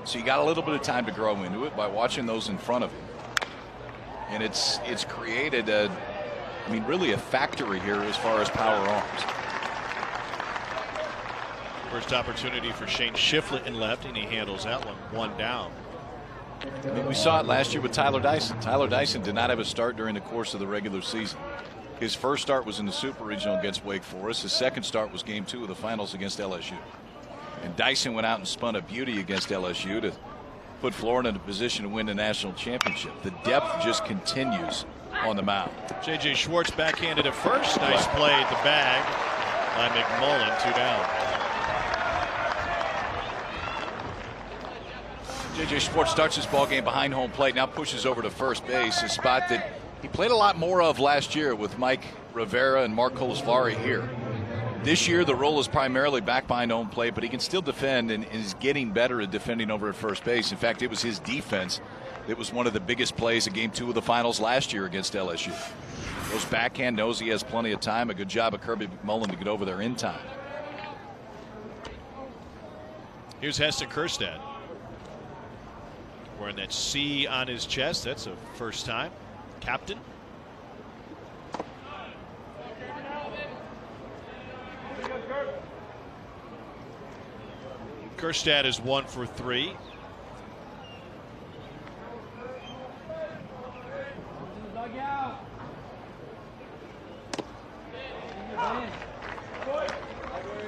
So you got a little bit of time to grow into it by watching those in front of you. And it's created really a factory here as far as power arms. First opportunity for Shane Shiflett in left, and he handles that one down. We saw it last year with Tyler Dyson. Tyler Dyson did not have a start during the course of the regular season. His first start was in the Super Regional against Wake Forest. His second start was Game 2 of the finals against LSU. And Dyson went out and spun a beauty against LSU to put Florida in a position to win the national championship. The depth just continues on the mound. J.J. Schwartz backhanded at first. Nice play at the bag by McMullen. 2 down. J.J. Schwartz starts his ball game behind home plate, now pushes over to first base, a spot that he played a lot more of last year with Mike Rivera and Mark Kolesvari here. This year the role is primarily back behind home plate, but he can still defend and is getting better at defending over at first base. In fact, it was his defense that was one of the biggest plays of Game 2 of the finals last year against LSU. Goes backhand, knows he has plenty of time. A good job of Kirby McMullen to get over there in time. Here's Heston Kjerstad. Wearing that C on his chest. That's a first time. Captain. Kjerstad is 1 for 3.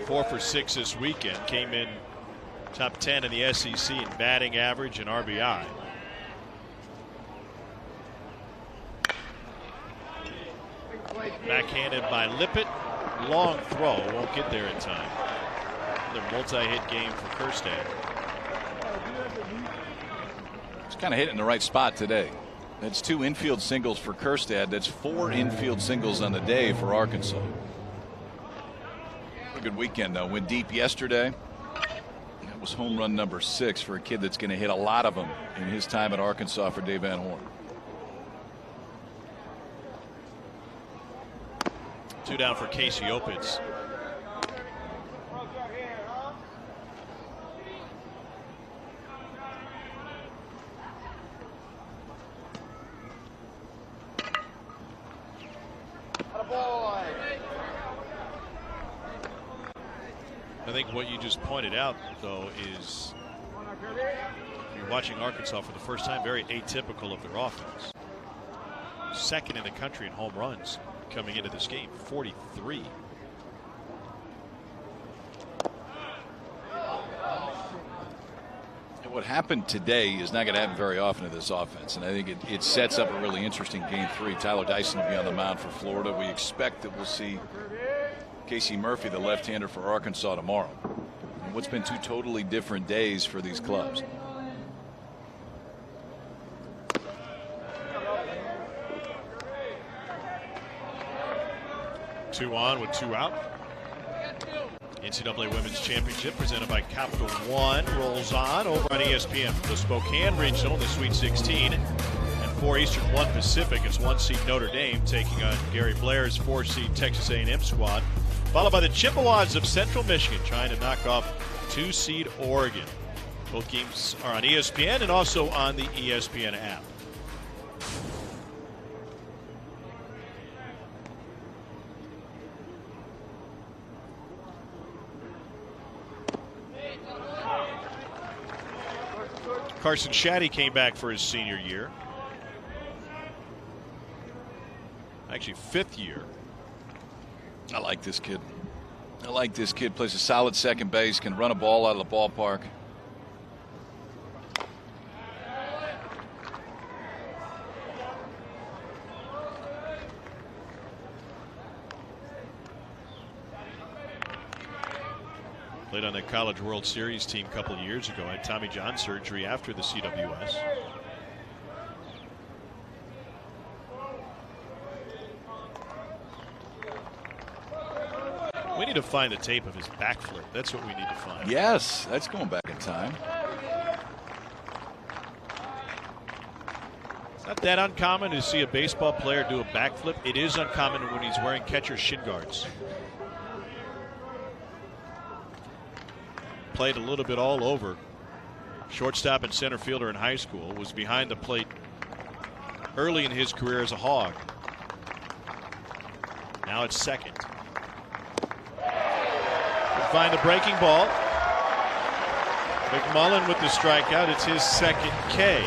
Four for 6 this weekend. Came in top 10 in the SEC in batting average and RBI. Backhanded by Lippett. Long throw. Won't get there in time. Another multi-hit game for Kjerstad. He's kind of hitting the right spot today. That's 2 infield singles for Kjerstad. That's 4 infield singles on the day for Arkansas. A good weekend, though. Went deep yesterday. That was home run number 6 for a kid that's going to hit a lot of them in his time at Arkansas for Dave Van Horn. 2 down for Casey Opitz. I think what you just pointed out, though, is you're watching Arkansas for the first time, very atypical of their offense. Second in the country in home runs coming into this game, 43. And what happened today is not going to happen very often in this offense, and I think it sets up a really interesting game 3. Tyler Dyson will be on the mound for Florida. We expect that we'll see Casey Murphy, the left-hander for Arkansas, tomorrow. And what's been 2 totally different days for these clubs. Two on with 2 out. NCAA Women's Championship presented by Capital One rolls on over on ESPN for the Spokane Regional in the Sweet 16. And 4 Eastern, 1 Pacific. It's 1 seed Notre Dame taking on Gary Blair's 4 seed Texas A&M squad. Followed by the Chippewas of Central Michigan trying to knock off 2 seed Oregon. Both games are on ESPN and also on the ESPN app. Carson Shaddy came back for his senior year. Actually, 5th year. I like this kid. I like this kid. Plays a solid second base, can run a ball out of the ballpark. Played on the College World Series team a couple of years ago. Had Tommy John surgery after the CWS. We need to find the tape of his backflip. That's what we need to find. Yes, that's going back in time. It's not that uncommon to see a baseball player do a backflip. It is uncommon when he's wearing catcher's shin guards. Played a little bit all over. Shortstop and center fielder in high school. Was behind the plate early in his career as a Hog. Now it's second. Find the breaking ball. McMullen with the strikeout. It's his 2nd K.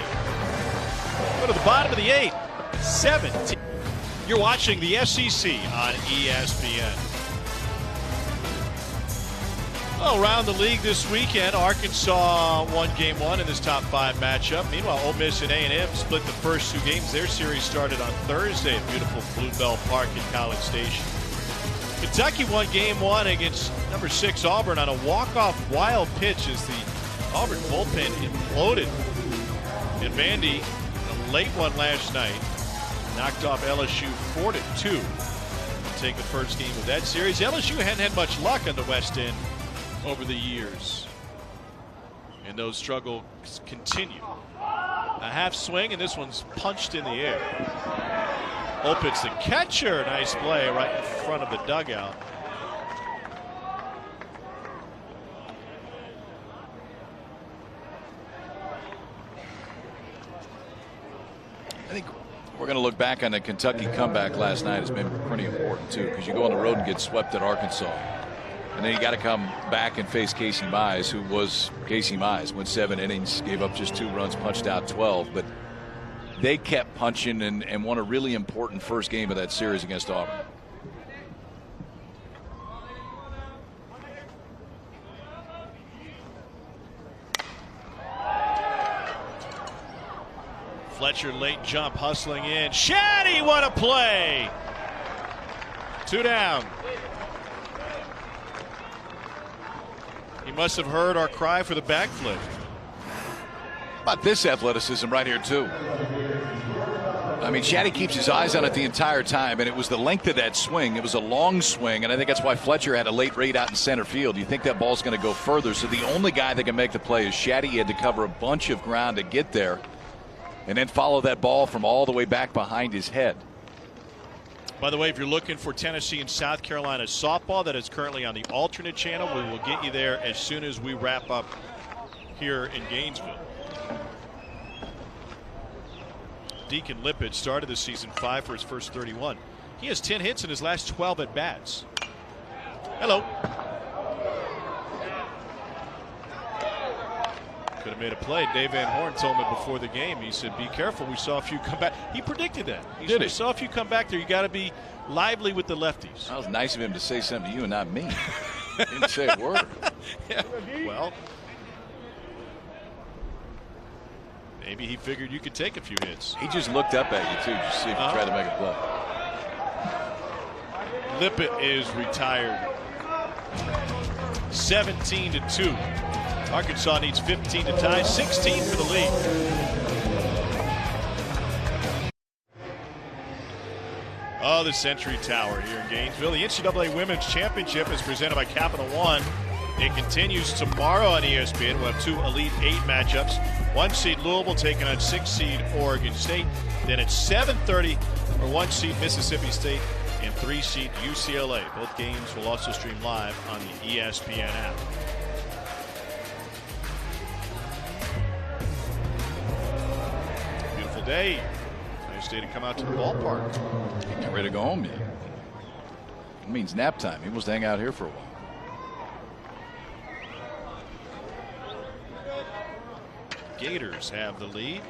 Go to the bottom of the 8th. 17. You're watching the SEC on ESPN. Well, around the league this weekend, Arkansas won game 1 in this top 5 matchup. Meanwhile, Ole Miss and A&M split the first 2 games. Their series started on Thursday at beautiful Bluebell Park in College Station. Kentucky won game 1 against number 6 Auburn on a walk-off wild pitch as the Auburn bullpen imploded. And Vandy, a late one last night, knocked off LSU 4-2 to take the first game of that series. LSU hadn't had much luck on the West End over the years, and those struggles continue. A half swing, and this one's punched in the air. Opitz, the catcher, nice play right in front of the dugout. I think we're going to look back on the Kentucky comeback last night. It's been pretty important too, because you go on the road and get swept at Arkansas. And then you got to come back and face Casey Mize, who was Casey Mize. Went 7 innings, gave up just 2 runs, punched out 12. But they kept punching and won a really important first game of that series against Auburn. Fletcher late jump, hustling in. Shaddy, what a play! 2 down. He must have heard our cry for the backflip. How about this athleticism right here, too? I mean, Shaddy keeps his eyes on it the entire time, and it was the length of that swing. It was a long swing, and I think that's why Fletcher had a late read out in center field. You think that ball's going to go further, so the only guy that can make the play is Shaddy. He had to cover a bunch of ground to get there and then follow that ball from all the way back behind his head. By the way, if you're looking for Tennessee and South Carolina softball, that is currently on the alternate channel. We will get you there as soon as we wrap up here in Gainesville. Deacon Lippett started the season 5 for his first 31. He has 10 hits in his last 12 at bats. Hello. Could have made a play. Dave Van Horn told me before the game. He said, "Be careful. We saw a few come back." He predicted that. He said, "We saw a few come back there. You got to be lively with the lefties." That was nice of him to say something to you and not me. He didn't say a word. Yeah. Well, maybe he figured you could take a few hits. He just looked up at you, too, just to see if you tried to make a play. Lippett is retired. 17-2. Arkansas needs 15 to tie, 16 for the lead. Oh, the Century Tower here in Gainesville. The NCAA Women's Championship is presented by Capital One. It continues tomorrow on ESPN. We'll have 2 Elite 8 matchups. 1 seed Louisville taking on 6 seed Oregon State. Then at 7:30 for 1 seed Mississippi State and 3 seed UCLA. Both games will also stream live on the ESPN app. Beautiful day. Nice day to come out to the ballpark. He ain't ready to go home yet. It means nap time. He wants to hang out here for a while. Gators have the lead.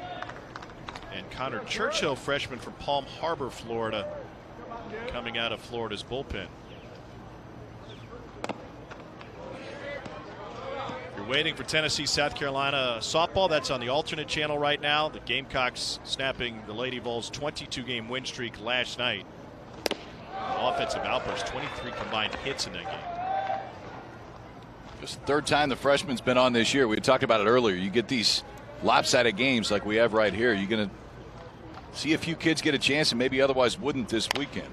And Connor Churchill, freshman from Palm Harbor, Florida, coming out of Florida's bullpen. You're waiting for Tennessee, South Carolina softball. That's on the alternate channel right now. The Gamecocks snapping the Lady Vols' 22-game win streak last night. Offensive outburst, 23 combined hits in that game. Just the 3rd time the freshman's been on this year. We talked about it earlier. You get these lopsided games like we have right here. You're going to see a few kids get a chance and maybe otherwise wouldn't this weekend.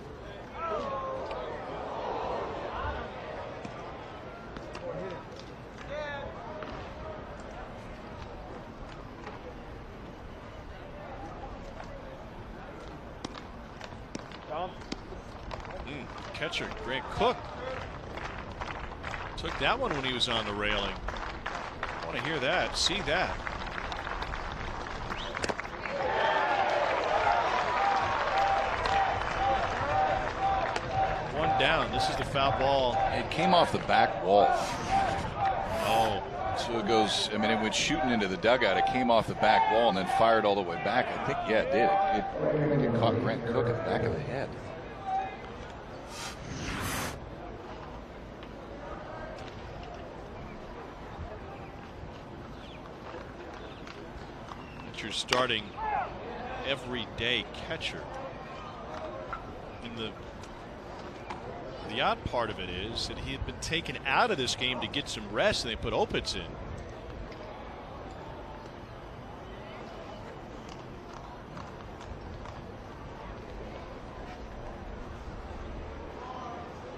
Catcher Grant Cook took that one when he was on the railing. I want to hear that, see that. One down. This is the foul ball. It came off the back wall. Oh. So it goes, I mean, it went shooting into the dugout. It came off the back wall and then fired all the way back. I think, yeah, it did. I think it caught Grant Cook in the back of the head. Your starting everyday catcher. And the odd part of it is that he had been taken out of this game to get some rest, and they put Opitz in.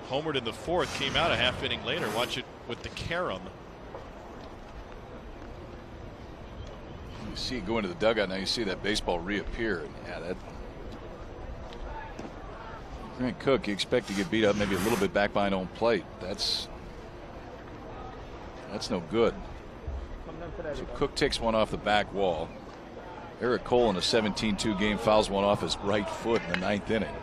Homered in the 4th, came out a half inning later. Watch it with the carom. You see it go into the dugout. Now you see that baseball reappear. And yeah, that Grant Cook, you expect to get beat up maybe a little bit back behind home plate. That's no good. So Cook takes one off the back wall. Eric Cole in a 17-2 game fouls one off his right foot in the 9th inning.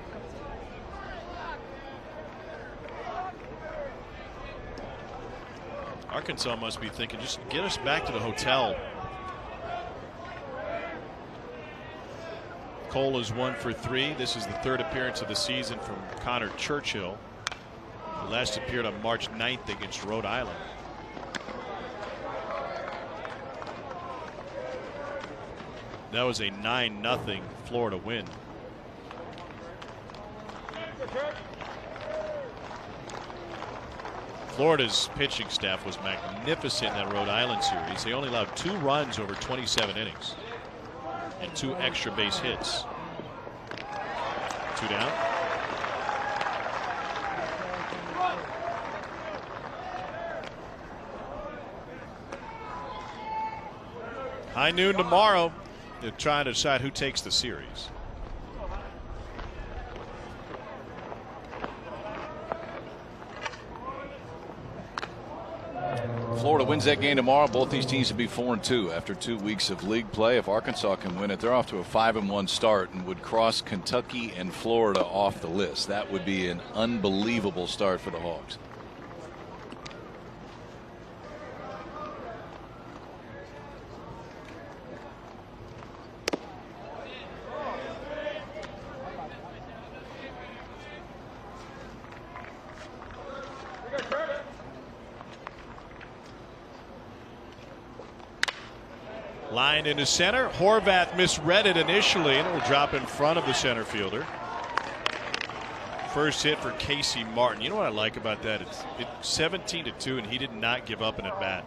Arkansas must be thinking, just get us back to the hotel. Cole is 1 for 3. This is the 3rd appearance of the season from Connor Churchill, who last appeared on March 9th against Rhode Island. That was a 9-0 Florida win. Florida's pitching staff was magnificent in that Rhode Island series. They only allowed 2 runs over 27 innings and 2 extra base hits. 2 down. High noon tomorrow. They're trying to decide who takes the series. Florida wins that game tomorrow. Both these teams would be 4-2 after 2 weeks of league play. If Arkansas can win it, they're off to a 5-1 start and would cross Kentucky and Florida off the list. That would be an unbelievable start for the Hawks. Line into center. Horvath misread it initially, and it will drop in front of the center fielder. First hit for Casey Martin. You know what I like about that? It's 17-2, and he did not give up an at bat.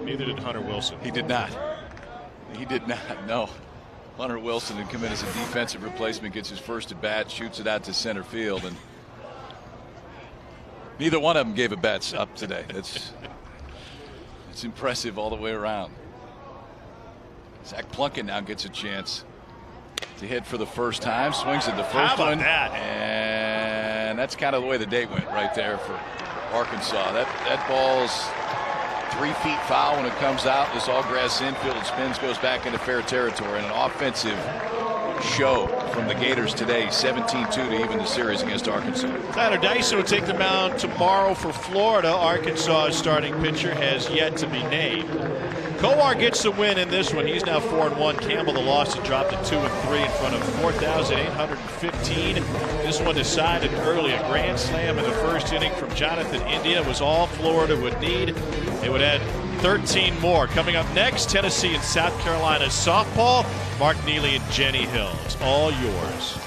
Neither did Hunter Wilson. He did not. He did not. No. Hunter Wilson had come in as a defensive replacement, gets his first at bat, shoots it out to center field, and neither one of them gave a bat up today. It's impressive all the way around. Zach Plunkett now gets a chance to hit for the first time. Swings at the first one. That? And that's kind of the way the day went right there for Arkansas. That ball's 3 feet foul when it comes out. This all grass infield, it spins, goes back into fair territory. And an offensive show from the Gators today, 17-2 to even the series against Arkansas. Tyler Dyson will take the mound tomorrow for Florida. Arkansas's starting pitcher has yet to be named. Kowar gets the win in this one. He's now 4-1. Campbell, the loss, had dropped to 2-3 in front of 4,815. This one decided early. A grand slam in the first inning from Jonathan India was all Florida would need. It would add 13 more. Coming up next, Tennessee and South Carolina softball. Mark Neely and Jenny Hill. It's all yours.